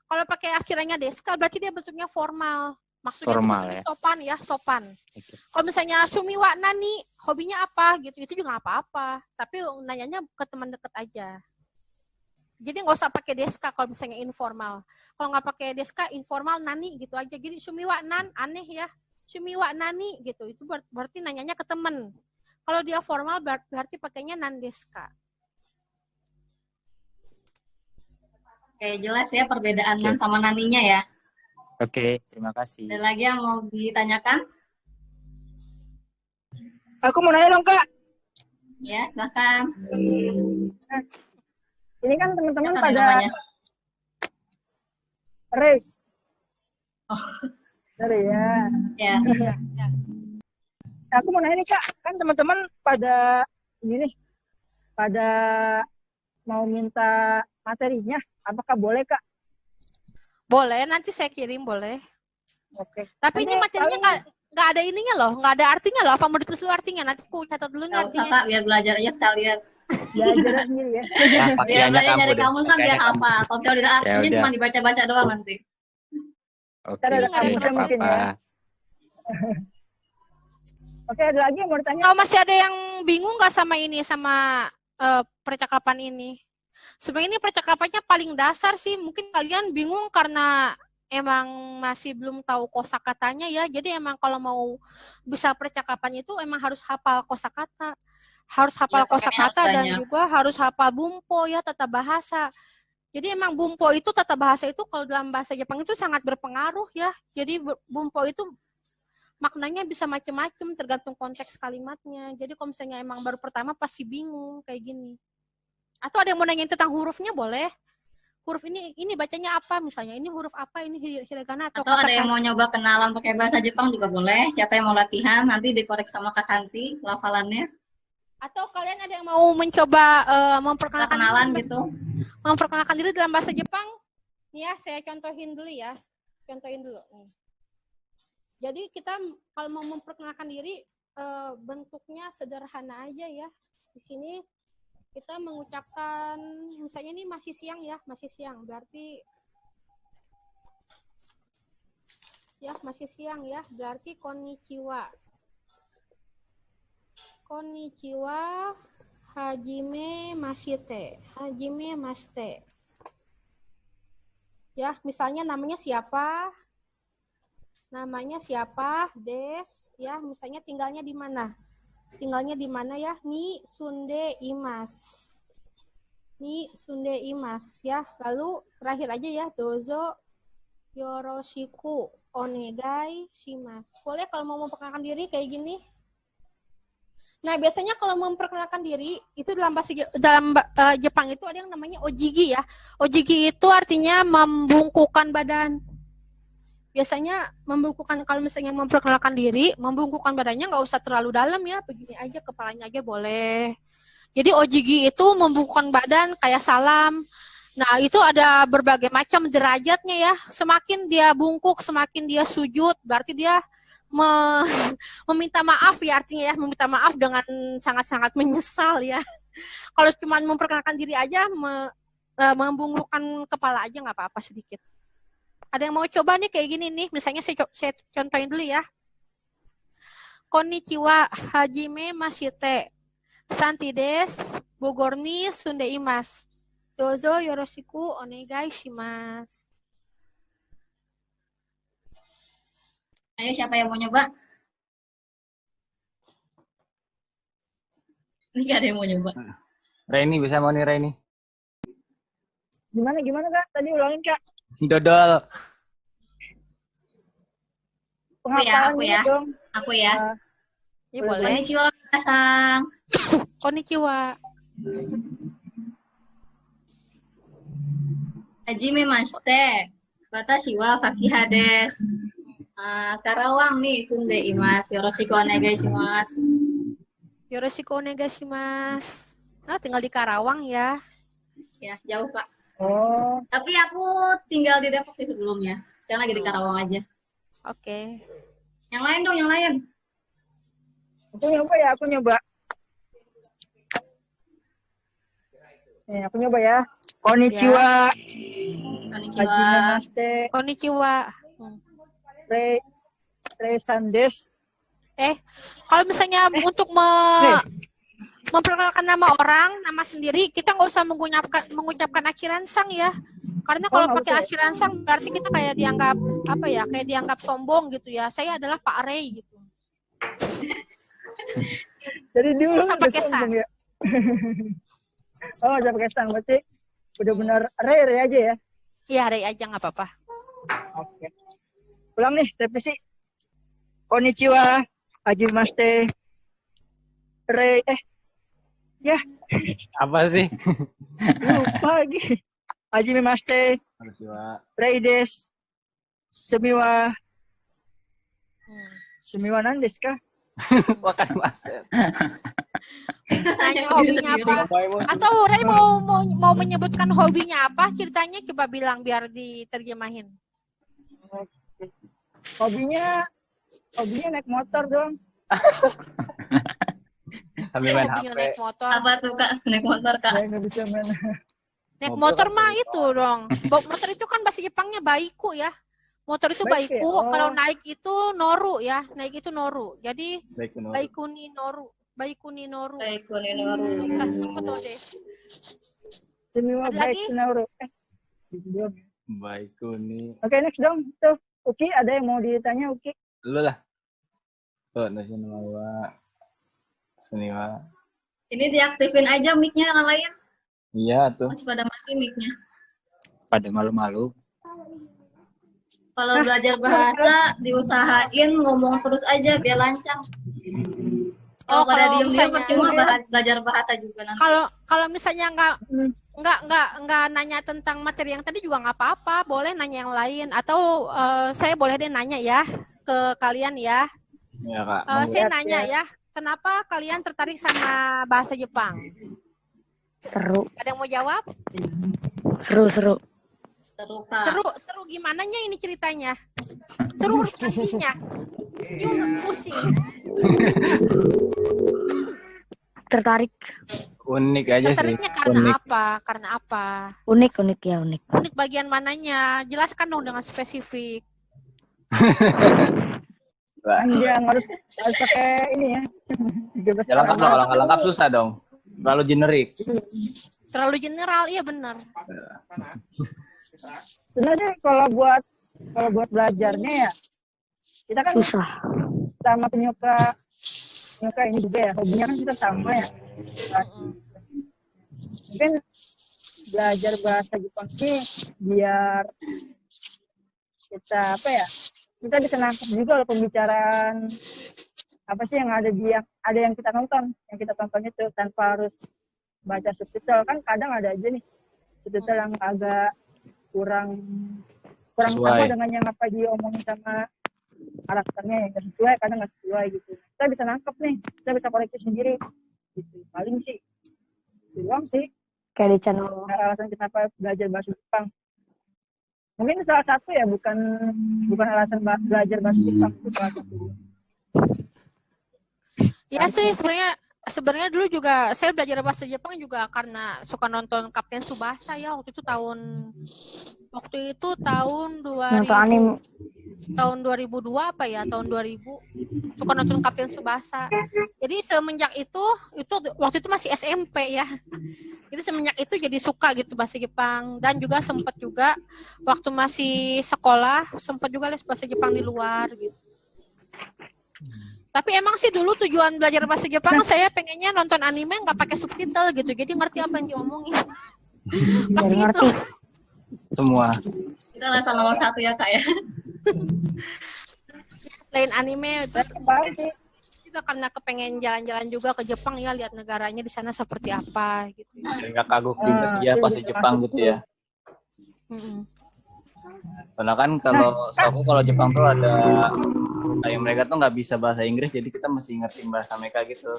Speaker 4: Kalau pakai akhirannya deska berarti dia bentuknya formal. Maksudnya
Speaker 3: formal, ya?
Speaker 4: sopan. Okay. Kalau misalnya sumiwa nani, hobinya apa gitu, itu juga nggak apa-apa. Tapi nanyanya ke teman dekat aja. Jadi nggak usah pakai deska kalau misalnya informal. Kalau nggak pakai deska, informal nani gitu aja. Jadi sumiwa nan, aneh ya. Sumiwa nani gitu, itu berarti nanyanya ke teman. Kalau dia formal berarti pakainya nan deska.
Speaker 1: Oke, jelas ya perbedaan nan sama naninya ya.
Speaker 3: Oke, terima kasih.
Speaker 1: Ada lagi yang mau ditanyakan?
Speaker 5: Aku mau nanya dong, Kak.
Speaker 1: Ya, silakan.
Speaker 5: Ini kan teman-teman
Speaker 1: Apa nih
Speaker 5: pada
Speaker 1: namanya?
Speaker 5: Re.
Speaker 1: Oh.
Speaker 5: Re ya.
Speaker 1: Ya.
Speaker 4: Iya.
Speaker 5: Aku mau nanya nih Kak, kan teman-teman pada gini, pada mau minta materinya, apakah boleh Kak?
Speaker 4: Boleh, nanti saya kirim boleh.
Speaker 5: Oke.
Speaker 4: Tapi ini
Speaker 5: Nanti
Speaker 4: materinya
Speaker 5: paling-
Speaker 4: nggak ada ininya loh, nggak ada artinya loh. Apa mau ditulis dulu artinya? Nanti aku catat dulu nih
Speaker 1: Nggak usah
Speaker 4: artinya.
Speaker 1: Kak, biar belajar aja sekalian.
Speaker 5: belajar sendiri ya.
Speaker 3: Ya,
Speaker 1: Biar
Speaker 3: pakaiannya
Speaker 1: belajar
Speaker 3: kamu
Speaker 1: dari
Speaker 3: deh.
Speaker 1: kamu kan biar
Speaker 3: Pakaiannya kamu.
Speaker 1: hafal. Kalau misalnya udah artinya
Speaker 3: udah.
Speaker 1: cuma dibaca-baca doang nanti.
Speaker 3: Oke,
Speaker 5: Ntar ada
Speaker 3: oke,
Speaker 5: kamusnya
Speaker 3: nggak
Speaker 5: mungkin
Speaker 3: apa-apa.
Speaker 5: ya. Oke, ada lagi yang mau ditanya?
Speaker 4: Kalau masih ada yang bingung nggak sama ini, sama percakapan ini? Sebenarnya ini percakapannya paling dasar sih. Mungkin kalian bingung karena emang masih belum tahu kosakatanya ya. Jadi emang kalau mau bisa percakapan itu emang harus hafal kosakata. Harus hafal
Speaker 1: Ya, pokoknya
Speaker 4: kosakata
Speaker 1: harus
Speaker 4: dan
Speaker 1: banyak.
Speaker 4: juga harus hafal bumpo ya, tata bahasa. Jadi emang bumpo itu, tata bahasa itu kalau dalam bahasa Jepang itu sangat berpengaruh ya. Jadi bumpo itu maknanya bisa macam-macam tergantung konteks kalimatnya. Jadi kalau misalnya emang baru pertama pasti bingung kayak gini. Atau ada yang mau nanyain tentang hurufnya boleh. Huruf ini bacanya apa misalnya? Ini huruf apa? Ini hiragana atau
Speaker 1: Atau ada yang
Speaker 4: katakana?
Speaker 1: mau nyoba kenalan pakai bahasa Jepang juga boleh. Siapa yang mau latihan, nanti dikorek sama Kak Santi pelafalannya.
Speaker 4: Atau kalian ada yang mau mencoba
Speaker 1: Kita
Speaker 4: memperkenalkan
Speaker 1: kenalan
Speaker 4: diri,
Speaker 1: gitu.
Speaker 4: memperkenalkan diri dalam bahasa Jepang? Nih ya, saya contohin dulu ya. Contohin dulu nih. Jadi kita kalau mau memperkenalkan diri bentuknya sederhana aja ya. Di sini kita mengucapkan misalnya ini masih siang ya, masih siang. Berarti ya masih siang ya, berarti konnichiwa. Konnichiwa, hajime mashite. Hajime mashite. Ya, misalnya namanya siapa? Namanya siapa? Des, ya, misalnya tinggalnya di mana? Tinggalnya di mana ya? Ni sunde imas. Ni sunde imas ya. Lalu terakhir aja ya, dozo yoroshiku onegai shimasu. Boleh kalau mau memperkenalkan diri kayak gini? Nah, biasanya kalau memperkenalkan diri itu dalam bahasa Jepang itu ada yang namanya ojigi ya. Ojigi itu artinya membungkukkan badan. Biasanya membungkukkan, kalau misalnya memperkenalkan diri, membungkukkan badannya nggak usah terlalu dalam ya, begini aja, kepalanya aja boleh. Jadi ojigi itu membungkukkan badan kayak salam. Nah, itu ada berbagai macam derajatnya ya. Semakin dia bungkuk, semakin dia sujud, berarti dia meminta maaf ya, artinya ya, meminta maaf dengan sangat-sangat menyesal ya. Kalau cuma memperkenalkan diri aja, membungkukkan kepala aja nggak apa-apa sedikit. Ada yang mau coba nih kayak gini nih, misalnya saya contohin dulu ya. Konnichiwa, hajime mashite. Santi des, Bogor ni sunde imas. Dozo yoroshiku onegai shimasu.
Speaker 1: Ayo siapa yang mau nyoba? Ini gak ada yang mau nyoba.
Speaker 3: Raini bisa mau nih Raini?
Speaker 5: Gimana Kak? Tadi ulangin Kak.
Speaker 3: Dodol.
Speaker 5: Pengapalan
Speaker 1: aku
Speaker 5: dulu
Speaker 1: ya.
Speaker 5: dong.
Speaker 1: Aku ya.
Speaker 4: Ya boleh.
Speaker 1: Konnichiwa, Kak-san.
Speaker 4: Konnichiwa.
Speaker 1: Hajime mashite. Watashi wa Fakiha desu. Karawang nih, sunde imasu. Yoroshiku onegai shimasu.
Speaker 4: Yoroshiku onegai shimasu. Nah, tinggal di Karawang ya.
Speaker 1: Ya, jauh Pak.
Speaker 5: Oh,
Speaker 1: Tapi aku tinggal di Depok sih sebelumnya. Sekarang lagi di Karawang aja.
Speaker 4: Oke.
Speaker 1: Yang lain dong, yang lain.
Speaker 5: aku nyoba. Nih, aku nyoba ya. Konnichiwa.
Speaker 1: Konnichiwa.
Speaker 5: Hajime mashite.
Speaker 4: Konnichiwa.
Speaker 5: Re sandes.
Speaker 4: Kalau misalnya untuk memperkenalkan nama orang, nama sendiri, kita nggak usah mengucapkan akhiran sang ya. Karena kalau
Speaker 5: nggak
Speaker 4: pakai
Speaker 5: usah.
Speaker 4: akhiran sang berarti kita kayak dianggap apa ya? Kayak dianggap sombong gitu ya. Saya adalah Pak Ray gitu.
Speaker 5: Jadi dulu
Speaker 4: Nggak usah
Speaker 5: udah
Speaker 4: pakai sang.
Speaker 5: sombong ya. Oh, udah pakai sang berarti udah benar re aja ya.
Speaker 4: Iya, Ray aja nggak apa-apa.
Speaker 5: Oke. Ulang nih, revisi. Konnichiwa, hajime mashite.
Speaker 7: Apa sih?
Speaker 5: Lupa lagi. Hajime Maste, Reides, Sumiwa, Sumiwa Nandes kah?
Speaker 7: Makan maset.
Speaker 4: Nanya hobinya apa? Atau Ray mau menyebutkan hobinya apa? Ceritanya coba bilang biar diterjemahin.
Speaker 5: Hobinya naik motor dong.
Speaker 7: Sambil main
Speaker 4: Hobinya
Speaker 7: HP.
Speaker 4: naik motor.
Speaker 1: Apa tuh Kak? Naik motor Kak?
Speaker 5: Saya nggak bisa main.
Speaker 4: Naik
Speaker 7: Mobil
Speaker 4: motor
Speaker 7: apa
Speaker 4: mah
Speaker 7: itu?
Speaker 4: itu dong. Motor itu kan bahasa Jepangnya baiku ya. Motor itu
Speaker 5: Baiku ya?
Speaker 4: baiku,
Speaker 5: Oh.
Speaker 4: kalau naik itu noru ya. Naik itu noru. Jadi
Speaker 7: Baik benar.
Speaker 4: baiku ni noru. Baiku ni noru.
Speaker 1: Baik, Kuninoru.
Speaker 4: Ya, foto deh.
Speaker 5: Sumiwa
Speaker 4: Ada
Speaker 5: baik
Speaker 4: lagi?
Speaker 5: Sunauro.
Speaker 7: Baik nih.
Speaker 5: Oke, next dong. Tuh, Uki ada yang mau ditanya Uki?
Speaker 7: Lu lah. Tuh, nasi nawa. Suniwa.
Speaker 1: Ini diaktifin aja mic-nya yang lain.
Speaker 7: Iya tuh.
Speaker 1: Masih pada mati mic-nya.
Speaker 3: Pada malu-malu.
Speaker 1: Kalau belajar bahasa, diusahain ngomong terus aja biar lancang. Kalau pada
Speaker 4: kalau
Speaker 1: diem-diem
Speaker 4: misalnya-
Speaker 1: percuma belajar bahasa juga nanti.
Speaker 4: Kalau misalnya nggak nanya tentang materi yang tadi juga nggak apa-apa, boleh nanya yang lain atau saya boleh deh nanya ya ke kalian ya.
Speaker 7: Iya Kak.
Speaker 4: Saya nanya ya, kenapa kalian tertarik sama bahasa Jepang?
Speaker 8: Seru,
Speaker 4: Ada yang mau jawab?
Speaker 8: seru.
Speaker 1: Seru, Kak.
Speaker 4: Seru gimananya ini ceritanya? Seru hatinya. Gimana pusing?
Speaker 8: Tertarik.
Speaker 7: Unik aja sih.
Speaker 4: Tertariknya karena
Speaker 7: Unik.
Speaker 4: apa? Karena apa?
Speaker 8: Unik ya, unik.
Speaker 4: Unik bagian mananya? Jelaskan dong dengan spesifik.
Speaker 5: Kan dia harus pakai ini ya. 13
Speaker 7: Ya lengkap
Speaker 5: orang.
Speaker 7: dong, kalau nggak lengkap susah dong. Terlalu generik.
Speaker 4: Terlalu general, iya benar.
Speaker 5: Sebenarnya kalau buat belajarnya ya, kita kan
Speaker 8: Susah.
Speaker 5: sama penyuka ini juga ya, hobinya kan kita sama ya. Mungkin belajar bahasa Jepang ini biar kita kita bisa nangkep juga loh pembicaraan apa sih yang ada yang kita tonton itu tanpa harus baca subtitle. Kan kadang ada aja nih subtitle yang agak kurang sama
Speaker 7: Sesuai.
Speaker 5: dengan yang apa diomongin sama karakternya, yang nggak sesuai, kadang nggak sesuai gitu. Kita bisa nangkep nih, kita bisa koreksi sendiri gitu. Paling sih itu doang sih
Speaker 8: Kayak di channel.
Speaker 5: alasan kenapa belajar bahasa Jepang. Mungkin itu salah satu ya, bukan alasan belajar bahasa Jepang, itu salah satu.
Speaker 4: Ya sih sebenarnya dulu juga saya belajar bahasa Jepang juga karena suka nonton Kapten Tsubasa ya waktu itu tahun 2000
Speaker 8: Nonton anime.
Speaker 4: tahun 2002 apa ya tahun 2000 suka nonton Kapten Tsubasa. Jadi semenjak itu waktu itu masih SMP ya. Jadi semenjak itu jadi suka gitu bahasa Jepang dan juga sempat juga waktu masih sekolah sempat juga les bahasa Jepang di luar gitu. Tapi emang sih dulu tujuan belajar bahasa Jepang saya pengennya nonton anime nggak pakai subtitle gitu. Jadi ngerti apa yang diomongin. Pas
Speaker 8: Biar
Speaker 4: itu.
Speaker 8: ngerti.
Speaker 7: Semua.
Speaker 1: Kita alasan nomor 1 ya Kak ya.
Speaker 4: Selain anime terus
Speaker 5: Paling sih
Speaker 4: juga karena kepengen jalan-jalan juga ke Jepang ya lihat negaranya di sana seperti apa gitu.
Speaker 7: Biar nggak kagok juga sih ya pas di Jepang gitu ya.
Speaker 4: Mm-mm.
Speaker 7: Karena kan kalau Jepang tuh ada kayak mereka tuh nggak bisa bahasa Inggris, jadi kita mesti ngerti bahasa mereka gitu.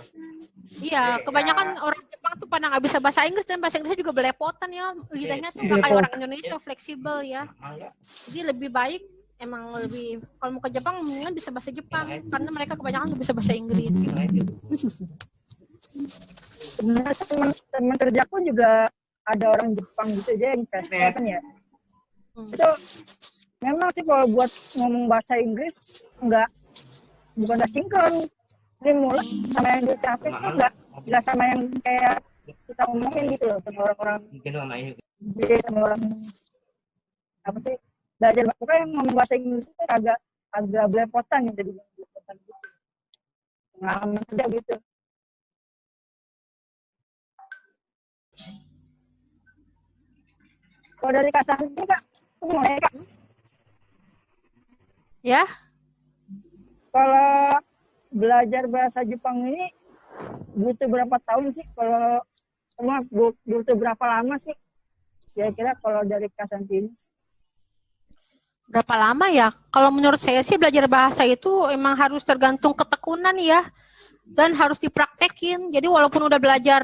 Speaker 4: Iya, kebanyakan orang Jepang tuh pada nggak bisa bahasa Inggris dan bahasa Inggrisnya juga belepotan ya. Lidahnya tuh nggak kayak orang Indonesia fleksibel ya. Jadi lebih baik kalau mau ke Jepang mendingan bisa bahasa Jepang karena mereka kebanyakan nggak bisa bahasa Inggris.
Speaker 5: sebenarnya teman kerja pun juga ada orang Jepang gitu aja yang investor kan ya. Itu memang sih kalau buat ngomong bahasa Inggris bukan sinkron. Dia mulai sama yang diucapin tuh nggak sama yang kayak kita ngomongin gitu loh sama orang-orang. Jadi sama orang apa sih belajar pokoknya yang ngomong bahasa Inggris itu agak belepotan gitu, jadi belepotan gitu. Pengalaman kerja gitu. Kalau dari Kak Santi Kak, aku mau nanya Kak,
Speaker 4: Ya,
Speaker 5: kalau belajar bahasa Jepang ini butuh berapa tahun sih kalau butuh berapa lama sih kira-kira kalau dari Kasanti ini?
Speaker 4: Berapa lama ya? Kalau menurut saya sih belajar bahasa itu emang harus tergantung ketekunan ya. Dan harus dipraktekin. Jadi walaupun udah belajar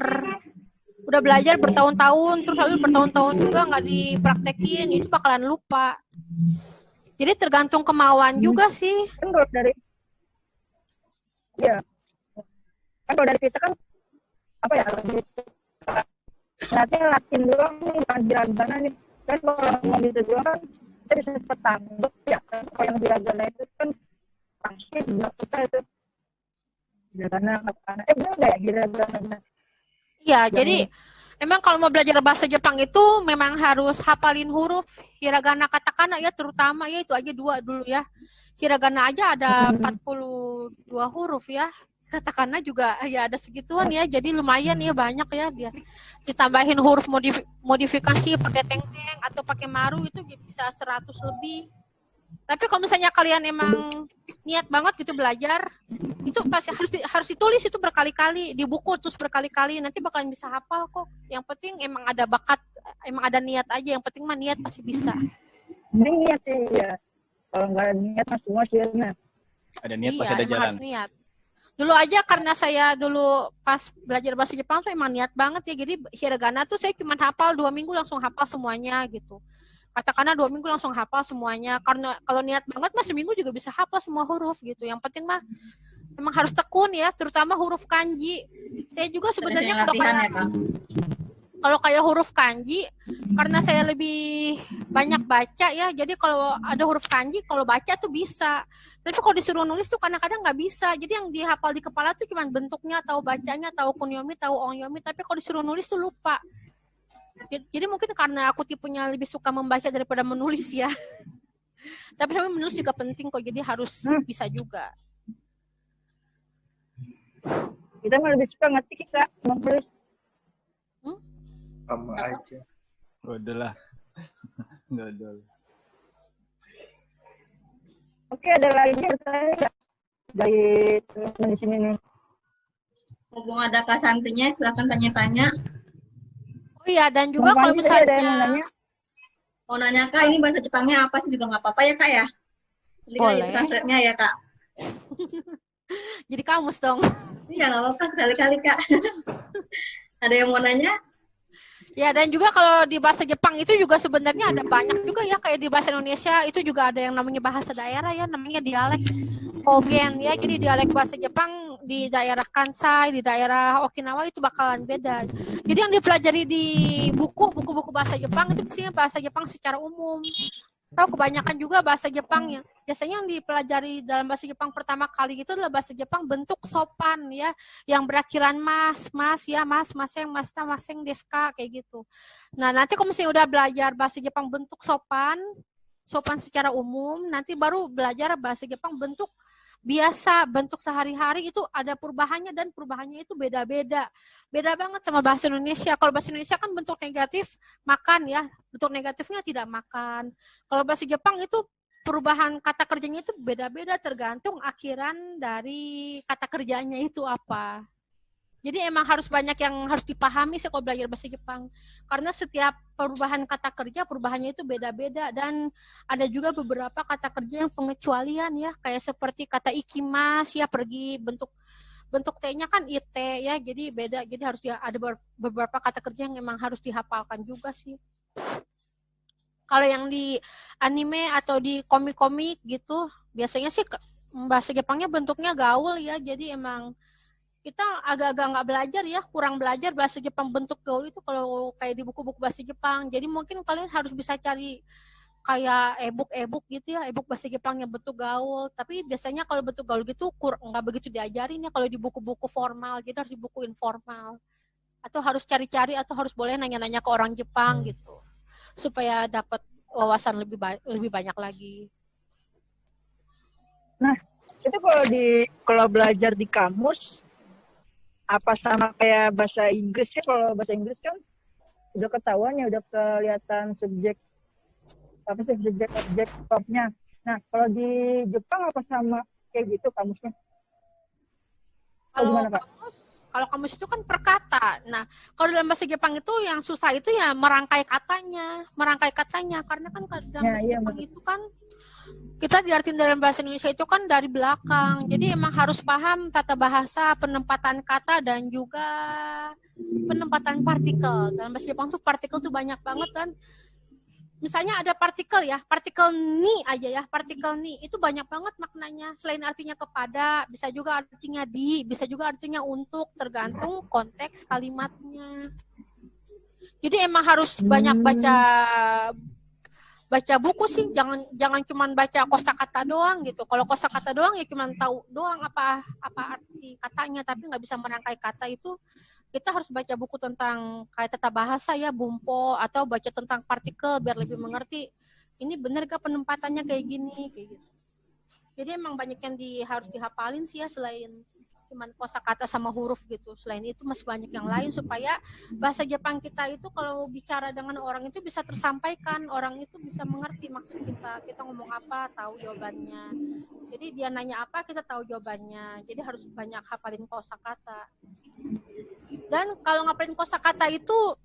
Speaker 4: bertahun-tahun, terus lalu bertahun-tahun juga nggak dipraktekin, itu bakalan lupa. Jadi tergantung kemauan juga sih.
Speaker 5: Kan kalau dari kan kalau dari kita kan apa ya, lebih nanti latihan doang nih, bukan hiragana nih. Kan kalau mau gitu doang kan kita bisa cepet tanggap ya kan. Kalau yang hiragana itu kan pasti nggak susah itu. Hiragana, katakana, bener nggak ya hiragana?
Speaker 4: Iya, jadi emang kalau mau belajar bahasa Jepang itu memang harus hafalin huruf hiragana, katakana ya, terutama ya itu aja 2 dulu ya. Hiragana aja ada 42 huruf ya. Katakana juga ya ada segituan ya. Jadi lumayan ya, banyak ya dia. Ditambahin huruf modifikasi pakai teng-teng atau pakai maru itu bisa 100 lebih. Tapi kalau misalnya kalian emang niat banget gitu belajar, itu pasti harus ditulis itu berkali-kali di buku, terus berkali-kali, nanti bakalan bisa hafal kok. Yang penting emang ada bakat, emang ada niat aja. Yang penting mah niat pasti bisa.
Speaker 5: Mending niat sih ya. Kalau nggak ada niat mah semua sirna.
Speaker 7: Ada niat pasti
Speaker 4: Iya,
Speaker 7: ada
Speaker 4: emang
Speaker 7: jalan.
Speaker 4: harus niat. Dulu aja karena saya dulu pas belajar bahasa Jepang tuh emang niat banget ya. Jadi hiragana tuh saya cuma hafal 2 minggu langsung hafal semuanya gitu. Katakana 2 minggu langsung hafal semuanya. Karena kalau niat banget mah seminggu juga bisa hafal semua huruf gitu. Yang penting mah emang harus tekun ya, terutama huruf kanji. Saya juga sebenarnya kalau kayak huruf kanji, karena saya lebih banyak baca ya, jadi kalau ada huruf kanji, kalau baca tuh bisa. Tapi kalau disuruh nulis tuh kadang-kadang nggak bisa. Jadi yang dihafal di kepala tuh cuma bentuknya, tahu bacanya, tahu kunyomi, tahu onyomi. Tapi kalau disuruh nulis tuh lupa. Jadi mungkin karena aku tipenya lebih suka membaca daripada menulis ya. Tapi menulis juga penting kok, jadi harus bisa juga.
Speaker 5: Kita mah lebih suka ngetik kita menulis.
Speaker 2: Sama aja.
Speaker 7: Udah lah. Godol.
Speaker 5: Oke, ada lagi saya dari teman di sini nih.
Speaker 1: Mumpung ada Kasantinya, silakan tanya-tanya.
Speaker 4: Oh iya, dan juga kalau misalnya
Speaker 1: mau nanya Kak, ini bahasa Jepangnya apa sih juga nggak apa-apa ya Kak ya?
Speaker 4: Boleh.
Speaker 1: Translate-nya ya Kak.
Speaker 4: Jadi kamus dong.
Speaker 1: Iya nggak apa-apa sekali-kali Kak. Ada yang mau nanya?
Speaker 4: Ya, dan juga kalau di bahasa Jepang itu juga sebenarnya ada banyak juga ya, kayak di bahasa Indonesia itu juga ada yang namanya bahasa daerah ya, namanya dialek Kogen ya. Jadi dialek bahasa Jepang di daerah Kansai, di daerah Okinawa itu bakalan beda. Jadi yang dipelajari di buku-buku bahasa Jepang itu biasanya bahasa Jepang secara umum. Tahu kebanyakan juga bahasa Jepang ya. Biasanya yang dipelajari dalam bahasa Jepang pertama kali itu adalah bahasa Jepang bentuk sopan ya, yang berakhiran mas ya, maseng, masta, maseng, deska kayak gitu. Nah, nanti kalau misalnya udah belajar bahasa Jepang bentuk sopan secara umum, nanti baru belajar bahasa Jepang bentuk biasa, bentuk sehari-hari itu ada perubahannya, dan perubahannya itu beda-beda. Beda banget sama bahasa Indonesia. Kalau bahasa Indonesia kan bentuk negatif makan ya, bentuk negatifnya tidak makan. Kalau bahasa Jepang itu perubahan kata kerjanya itu beda-beda tergantung akhiran dari kata kerjanya itu apa. Jadi emang harus banyak yang harus dipahami sih kalau belajar bahasa Jepang. Karena setiap perubahan kata kerja, perubahannya itu beda-beda. Dan ada juga beberapa kata kerja yang pengecualian ya. Kayak seperti kata ikimas ya, pergi, bentuk T-nya kan IT ya. Jadi beda. Jadi harus ada beberapa kata kerja yang emang harus dihafalkan juga sih. Kalau yang di anime atau di komik-komik gitu, biasanya sih bahasa Jepangnya bentuknya gaul ya. Jadi emang kita agak-agak nggak belajar ya, kurang belajar bahasa Jepang bentuk gaul itu kalau kayak di buku-buku bahasa Jepang. Jadi mungkin kalian harus bisa cari kayak e-book gitu ya, e-book bahasa Jepang yang bentuk gaul. Tapi biasanya kalau bentuk gaul gitu nggak begitu diajarin ya kalau di buku-buku formal, jadi harus di buku informal. Atau harus cari-cari atau harus boleh nanya-nanya ke orang Jepang gitu, supaya dapat wawasan lebih banyak lagi.
Speaker 5: Nah, itu kalau belajar di kamus apa sama kayak bahasa Inggris ya? Kalau bahasa Inggris kan udah ketahuan ya, udah kelihatan subjek objek verbnya. Nah, kalau di Jepang apa sama kayak gitu kamusnya?
Speaker 4: Kalau
Speaker 5: gimana, Pak?
Speaker 4: Kalau kamus itu kan per kata. Nah, kalau dalam bahasa Jepang itu yang susah itu ya merangkai katanya. Karena kan dalam bahasa Jepang itu kan kita diartin dalam bahasa Indonesia itu kan dari belakang. Jadi emang harus paham tata bahasa, penempatan kata, dan juga penempatan partikel. Dalam bahasa Jepang tuh partikel tuh banyak banget kan. Misalnya ada partikel ni aja ya, partikel ni itu banyak banget maknanya. Selain artinya kepada, bisa juga artinya di, bisa juga artinya untuk, tergantung konteks kalimatnya. Jadi emang harus banyak baca buku sih, jangan cuma baca kosakata doang gitu. Kalau kosakata doang ya cuma tahu doang apa arti katanya, tapi nggak bisa merangkai kata itu. Kita harus baca buku tentang kayak tata bahasa ya, bumpo, atau baca tentang partikel biar lebih mengerti. Ini benar gak penempatannya kayak gini, kayak gitu. Jadi emang banyak yang harus dihafalin sih ya, selain cuman kosakata sama huruf gitu. Selain itu masih banyak yang lain supaya bahasa Jepang kita itu kalau bicara dengan orang itu bisa tersampaikan, orang itu bisa mengerti maksud kita. Kita ngomong apa, tahu jawabannya. Jadi dia nanya apa, kita tahu jawabannya. Jadi harus banyak hafalin kosakata. Dan kalau ngapalin kosakata itu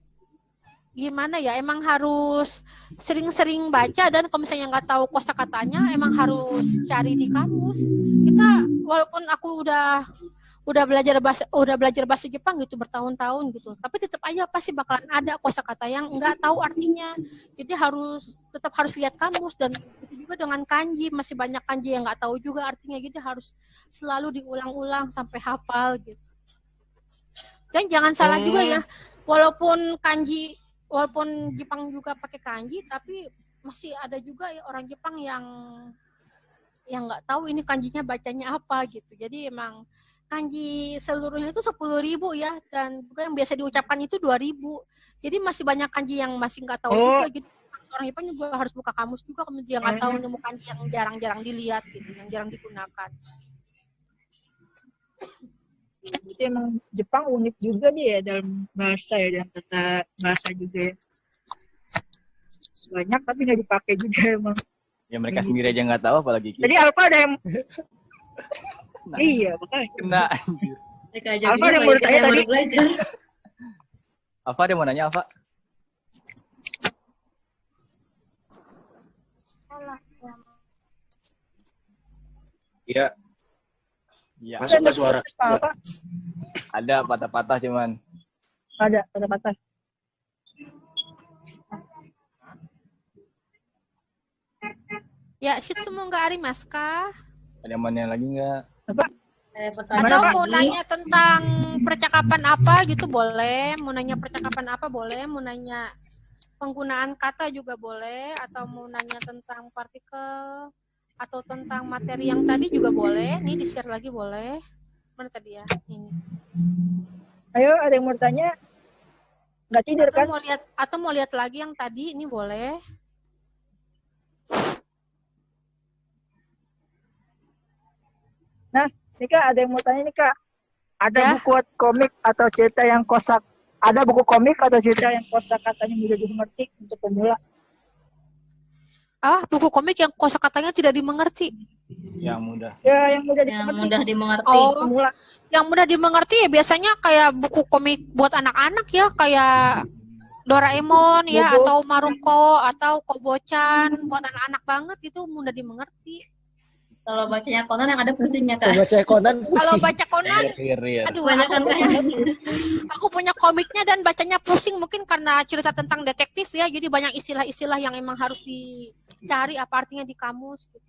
Speaker 4: gimana ya, emang harus sering-sering baca, dan kalau misalnya nggak tahu kosakatanya emang harus cari di kamus. Kita walaupun aku udah belajar bahasa Jepang gitu bertahun-tahun gitu, tapi tetap aja pasti bakalan ada kosakata yang nggak tahu artinya. Jadi tetap harus lihat kamus, dan itu juga dengan kanji, masih banyak kanji yang nggak tahu juga artinya, jadi harus selalu diulang-ulang sampai hafal gitu. Dan jangan salah juga ya, walaupun Jepang juga pakai kanji, tapi masih ada juga ya orang Jepang yang nggak tahu ini kanjinya bacanya apa gitu. Jadi emang kanji seluruhnya itu 10.000 ya, dan juga yang biasa diucapkan itu 2.000. Jadi masih banyak kanji yang masih nggak tahu juga gitu. Orang Jepang juga harus buka kamus juga kalau dia nggak tahu nemu kanji yang jarang-jarang dilihat gitu, yang jarang digunakan.
Speaker 5: Jadi emang Jepang unik juga dia ya dalam bahasa ya, dalam tata bahasa juga ya. Banyak tapi nggak dipakai juga emang.
Speaker 7: Ya mereka sendiri aja nggak tahu apalagi kita.
Speaker 5: Jadi Alfa ada yang iya makanya.
Speaker 7: Kena anjir.
Speaker 5: Alfa ada yang baru tanya tadi.
Speaker 7: Alfa ada yang mau nanya, Alfa?
Speaker 9: Iya.
Speaker 7: Iya.
Speaker 9: Masuk nggak suara?
Speaker 5: Apa?
Speaker 7: Ada patah-patah cuman.
Speaker 5: Ada patah-patah.
Speaker 4: Ya, shitsumo nggak arimasu ka?
Speaker 7: Ada yang mau nanya lagi nggak?
Speaker 5: Apa?
Speaker 4: Atau mau nanya tentang percakapan apa gitu boleh, mau nanya percakapan apa boleh, mau nanya penggunaan kata juga boleh, atau mau nanya tentang partikel atau tentang materi yang tadi juga boleh. Nih di-share lagi boleh. Mana tadi ya? Ini.
Speaker 5: Ayo, ada yang mau tanya? Nggak tidur kan?
Speaker 4: Mau lihat lagi yang tadi, ini boleh.
Speaker 5: Nah, ini Kak, ada yang mau tanya nih Kak. Ada buku komik atau cerita yang buku komik atau cerita yang kosakatanya mudah dimengerti untuk pemula?
Speaker 4: Buku komik yang kosakatanya tidak dimengerti.
Speaker 7: Yang mudah.
Speaker 5: Ya, yang mudah
Speaker 1: dimengerti.
Speaker 5: Pemula.
Speaker 4: Yang mudah dimengerti ya biasanya kayak buku komik buat anak-anak ya, kayak Doraemon ya, atau Maruko, atau Kobo-chan, buat anak-anak banget itu mudah dimengerti.
Speaker 1: Kalau bacanya Conan yang ada pusingnya Kak.
Speaker 2: Kalau baca Conan pusing.
Speaker 4: Kalau baca Conan, aduh, aku punya komiknya dan bacanya pusing, mungkin karena cerita tentang detektif ya, jadi banyak istilah-istilah yang emang harus dicari apa artinya di kamus gitu.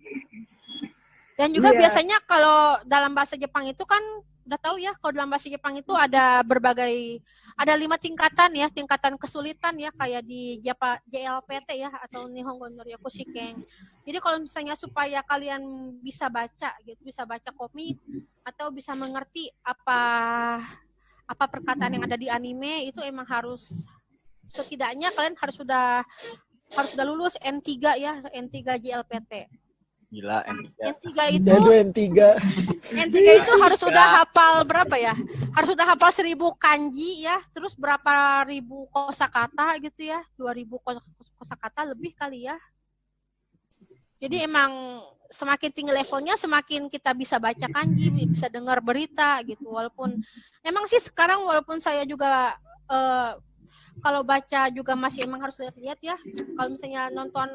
Speaker 4: Dan juga biasanya kalau dalam bahasa Jepang itu kan udah tahu ya, kalau dalam bahasa Jepang itu ada 5 tingkatan ya, tingkatan kesulitan ya, kayak di JLPT ya, atau Nihongo no Ryoku Shiken. Jadi kalau misalnya supaya kalian bisa baca gitu, bisa baca komik atau bisa mengerti apa perkataan yang ada di anime, itu emang harus setidaknya kalian harus sudah lulus N3 ya, N3 JLPT.
Speaker 7: Gila, N3
Speaker 4: itu N3 itu harus sudah hafal berapa ya? Harus sudah hafal 1.000 kanji ya, terus berapa ribu kosakata gitu ya, 2.000 kosakata lebih kali ya. Jadi emang semakin tinggi levelnya, semakin kita bisa baca kanji, bisa dengar berita gitu. Walaupun emang sih sekarang walaupun saya juga kalau baca juga masih emang harus lihat-lihat ya. Kalau misalnya nonton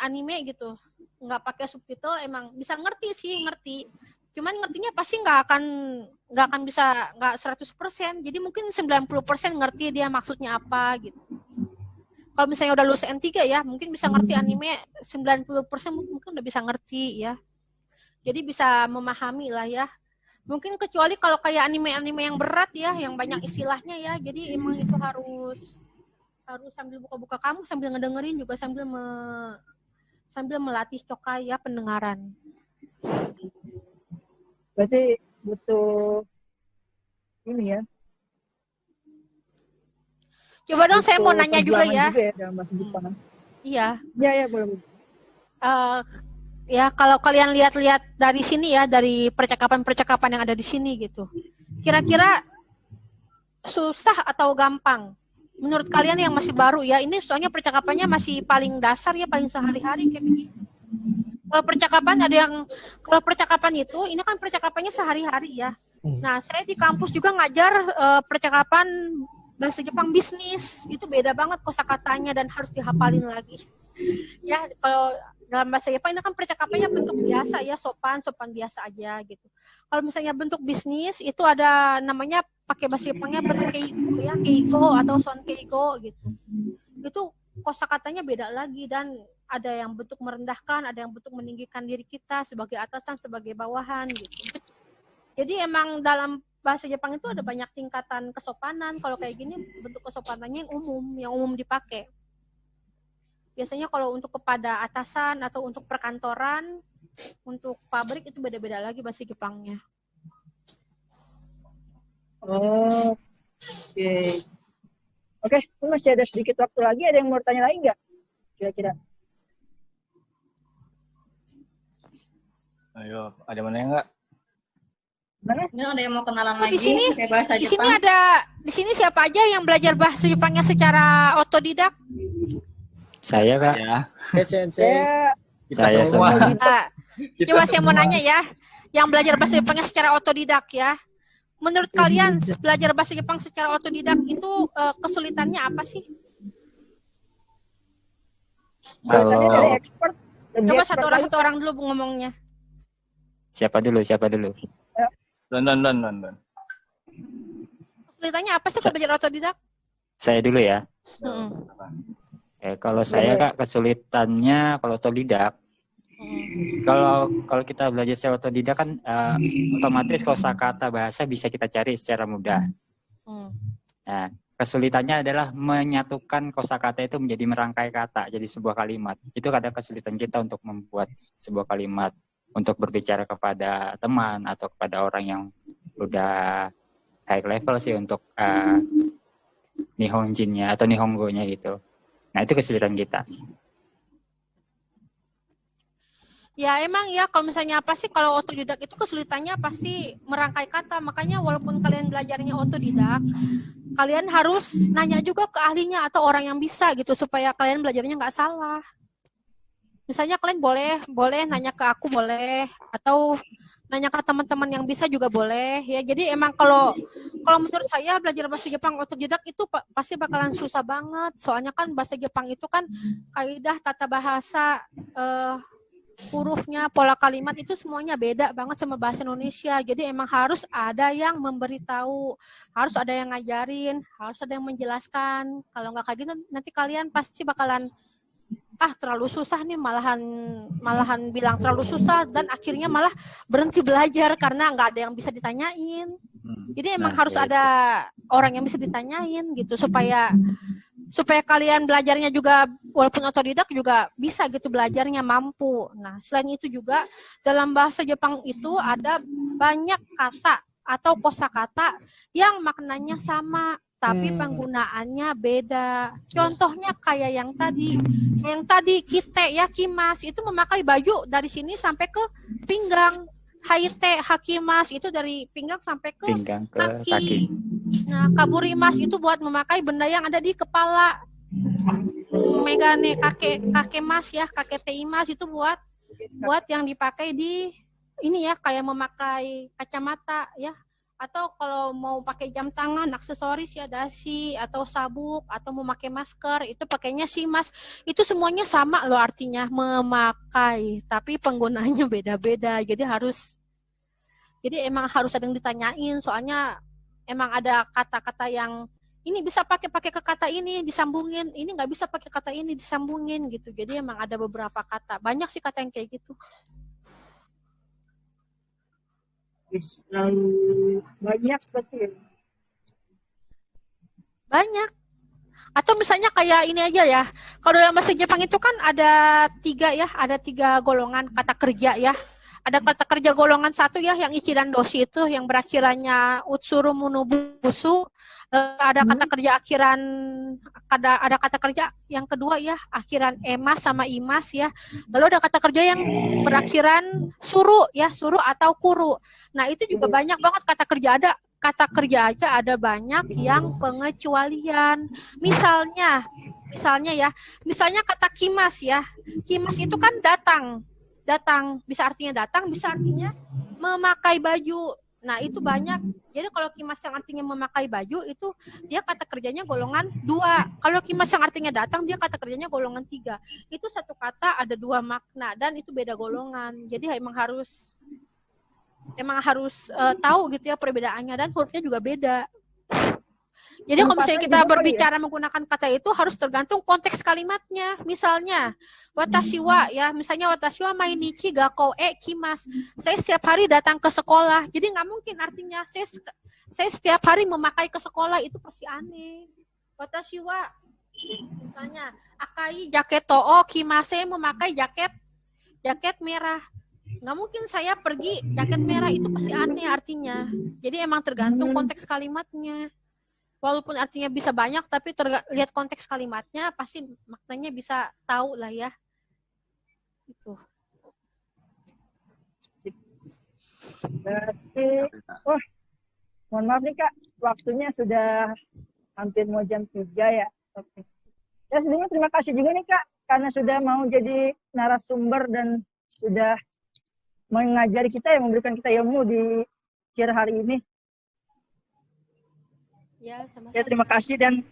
Speaker 4: anime gitu, nggak pakai subtitle emang bisa ngerti. Cuman ngertinya pasti nggak akan bisa nggak 100%. Jadi mungkin 90% ngerti dia maksudnya apa gitu. Kalau misalnya udah lulus N3 ya, mungkin bisa ngerti anime 90% mungkin udah bisa ngerti ya. Jadi bisa memahami lah ya. Mungkin kecuali kalau kayak anime-anime yang berat ya, yang banyak istilahnya ya. Jadi emang itu harus sambil buka-buka kamu, sambil ngedengerin juga sambil melatih cokai ya pendengaran.
Speaker 5: Berarti butuh ini ya.
Speaker 4: Coba dong saya mau nanya juga ya.
Speaker 5: Dalam bahasa Jepang.
Speaker 4: Iya.
Speaker 5: Ya boleh.
Speaker 4: Ya kalau kalian lihat-lihat dari sini ya, dari percakapan-percakapan yang ada di sini gitu. Kira-kira susah atau gampang? Menurut kalian yang masih baru ya, ini soalnya percakapannya masih paling dasar ya, paling sehari-hari kayak begini. Kalau percakapan itu, ini kan percakapannya sehari-hari ya. Nah, saya di kampus juga ngajar percakapan bahasa Jepang bisnis. Itu beda banget kosakatanya dan harus dihafalin lagi. Ya, kalau dalam bahasa Jepang ini kan percakapannya bentuk biasa ya, sopan biasa aja gitu. Kalau misalnya bentuk bisnis itu ada namanya pakai bahasa Jepangnya bentuk keigo ya, keigo atau son keigo gitu. Itu kosakatanya beda lagi dan ada yang bentuk merendahkan, ada yang bentuk meninggikan diri kita sebagai atasan, sebagai bawahan gitu. Jadi emang dalam bahasa Jepang itu ada banyak tingkatan kesopanan. Kalau kayak gini bentuk kesopanannya yang umum dipakai. Biasanya kalau untuk kepada atasan atau untuk perkantoran, untuk pabrik itu beda-beda lagi bahasa Jepangnya.
Speaker 5: Oh, oke. Masih ada sedikit waktu lagi. Ada yang mau tanya lagi nggak? Kira-kira.
Speaker 7: Ayo, ada mana yang enggak?
Speaker 5: Mana?
Speaker 1: Ini ada yang mau kenalan lagi
Speaker 4: Di
Speaker 1: bahasa
Speaker 4: sini
Speaker 1: Jepang?
Speaker 4: di sini siapa aja yang belajar bahasa Jepangnya secara otodidak?
Speaker 3: Saya Kak.
Speaker 7: Ya.
Speaker 2: Sensei.
Speaker 3: Saya semua.
Speaker 4: Coba saya mau nanya ya, yang belajar bahasa Jepangnya secara otodidak ya. Menurut kalian belajar bahasa Jepang secara otodidak itu kesulitannya apa sih?
Speaker 3: Kalau
Speaker 4: Coba satu orang dulu ngomongnya.
Speaker 3: siapa dulu?
Speaker 7: Don.
Speaker 4: Kesulitannya apa sih kalau belajar otodidak?
Speaker 3: Saya dulu ya. Kalau saya Kak, kesulitannya kalau otodidak, kalau kita belajar secara otodidak kan otomatis kosakata bahasa bisa kita cari secara mudah. Nah, kesulitannya adalah menyatukan kosakata itu menjadi merangkai kata jadi sebuah kalimat. Itu ada kesulitan kita untuk membuat sebuah kalimat untuk berbicara kepada teman atau kepada orang yang udah high level sih untuk nihonjinnya atau nihongonya gitu. Nah, itu kesulitan kita.
Speaker 4: Ya emang ya kalau misalnya apa sih kalau otodidak itu kesulitannya pasti merangkai kata. Makanya walaupun kalian belajarnya otodidak, kalian harus nanya juga ke ahlinya atau orang yang bisa gitu supaya kalian belajarnya nggak salah. Misalnya kalian boleh nanya ke aku boleh atau nanya ke teman-teman yang bisa juga boleh ya. Jadi emang kalau menurut saya belajar bahasa Jepang otodidak itu pasti bakalan susah banget. Soalnya kan bahasa Jepang itu kan kaidah tata bahasa, hurufnya, pola kalimat itu semuanya beda banget sama bahasa Indonesia. Jadi emang harus ada yang memberitahu, harus ada yang ngajarin, harus ada yang menjelaskan. Kalau nggak kayak gitu nanti kalian pasti bakalan terlalu susah nih, malahan bilang terlalu susah dan akhirnya malah berhenti belajar karena nggak ada yang bisa ditanyain. Jadi emang harus ada orang yang bisa ditanyain gitu supaya kalian belajarnya juga walaupun otodidak juga bisa gitu belajarnya mampu. Nah, selain itu juga dalam bahasa Jepang itu ada banyak kata atau kosakata yang maknanya sama tapi penggunaannya beda. Contohnya kayak yang tadi kite ya, kimas itu memakai baju dari sini sampai ke pinggang. Haite, hakimas itu dari pinggang sampai ke kaki. Nah, kaburimas itu buat memakai benda yang ada di kepala. megane kakek mas ya, kakek tei mas itu buat yang dipakai di ini ya, kayak memakai kacamata ya, atau kalau mau pakai jam tangan, aksesoris ya, dasi atau sabuk atau memakai masker itu pakainya si mas. Itu semuanya sama loh artinya memakai, tapi penggunaannya beda-beda. Jadi emang harus ada yang ditanyain, soalnya emang ada kata-kata yang ini bisa pakai ke kata ini disambungin, ini nggak bisa pakai kata ini disambungin gitu. Jadi emang ada beberapa kata, banyak sih kata yang kayak gitu.
Speaker 5: Banyak berarti.
Speaker 4: Banyak. Atau misalnya kayak ini aja ya, kalau dalam bahasa Jepang itu kan ada 3 golongan kata kerja ya. Ada kata kerja golongan 1 ya, yang ichi dan doshi itu, yang berakhirannya utsuru munubusu. Ada kata kerja ada kata kerja yang kedua ya, akhiran emas sama imas ya. Lalu ada kata kerja yang berakhiran suru ya, suru atau kuru. Nah itu juga banyak banget kata kerja aja ada banyak yang pengecualian. Misalnya kata kimas ya. Kimas itu kan datang bisa artinya datang, bisa artinya memakai baju. Nah itu banyak. Jadi kalau kimas yang artinya memakai baju itu dia kata kerjanya golongan 2. Kalau kimas yang artinya datang dia kata kerjanya golongan 3. Itu satu kata ada 2 makna dan itu beda golongan. Jadi emang harus tahu gitu ya perbedaannya, dan hurufnya juga beda. Jadi kalau misalnya kita berbicara menggunakan kata itu harus tergantung konteks kalimatnya. Misalnya, watashi wa ya, misalnya watashi wa mainichi gakkou e kimasu. Saya setiap hari datang ke sekolah. Jadi nggak mungkin artinya saya setiap hari memakai ke sekolah, itu pasti aneh. Watashi wa misalnya akai jaketo o kimase, memakai jaket merah. Nggak mungkin saya pergi jaket merah, itu pasti aneh artinya. Jadi emang tergantung konteks kalimatnya. Walaupun artinya bisa banyak, tapi lihat konteks kalimatnya, pasti maknanya bisa tahu lah ya. Itu.
Speaker 5: Berarti, mohon maaf nih Kak, waktunya sudah hampir mau jam 3 ya. Oke. Ya sebenarnya terima kasih juga nih Kak, karena sudah mau jadi narasumber dan sudah mengajari kita, yang memberikan kita ilmu di kira hari ini.
Speaker 4: Ya, sama-sama.
Speaker 5: Ya, terima kasih. Dan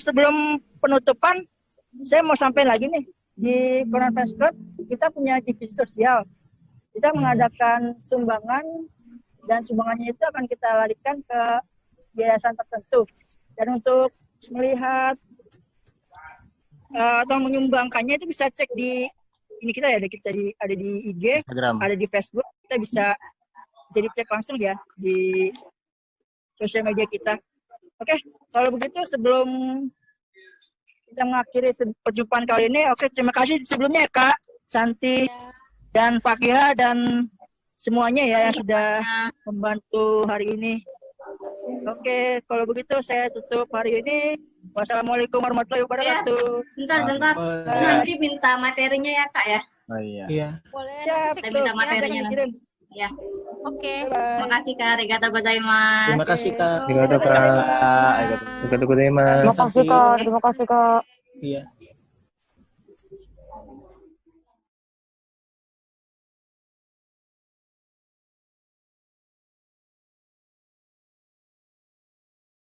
Speaker 5: sebelum penutupan saya mau sampaikan lagi nih, di Corner Fans Club kita punya divisi sosial. Kita mengadakan sumbangan, dan sumbangannya itu akan kita larikan ke yayasan tertentu. Dan untuk melihat atau menyumbangkannya itu bisa cek di ini kita ya, ada di IG, Instagram, ada di Facebook. Kita bisa jadi cek langsung ya di sosial media kita. Oke, kalau begitu sebelum kita mengakhiri perjumpaan kali ini, terima kasih sebelumnya ya Kak Santi dan Pak Kiha dan semuanya ya yang sudah membantu hari ini. Oke, kalau begitu saya tutup hari ini. Wassalamualaikum warahmatullahi wabarakatuh.
Speaker 1: Bentar. Nanti minta materinya ya Kak ya.
Speaker 7: Oh iya.
Speaker 2: Iya.
Speaker 4: Boleh.
Speaker 1: Saya minta materinya nanti. Ya.
Speaker 4: Oke.
Speaker 1: Terima kasih Kak. Arigatou gozaimasu.
Speaker 2: Terima kasih Kak.
Speaker 8: Terima kasih Kak.
Speaker 2: Iya.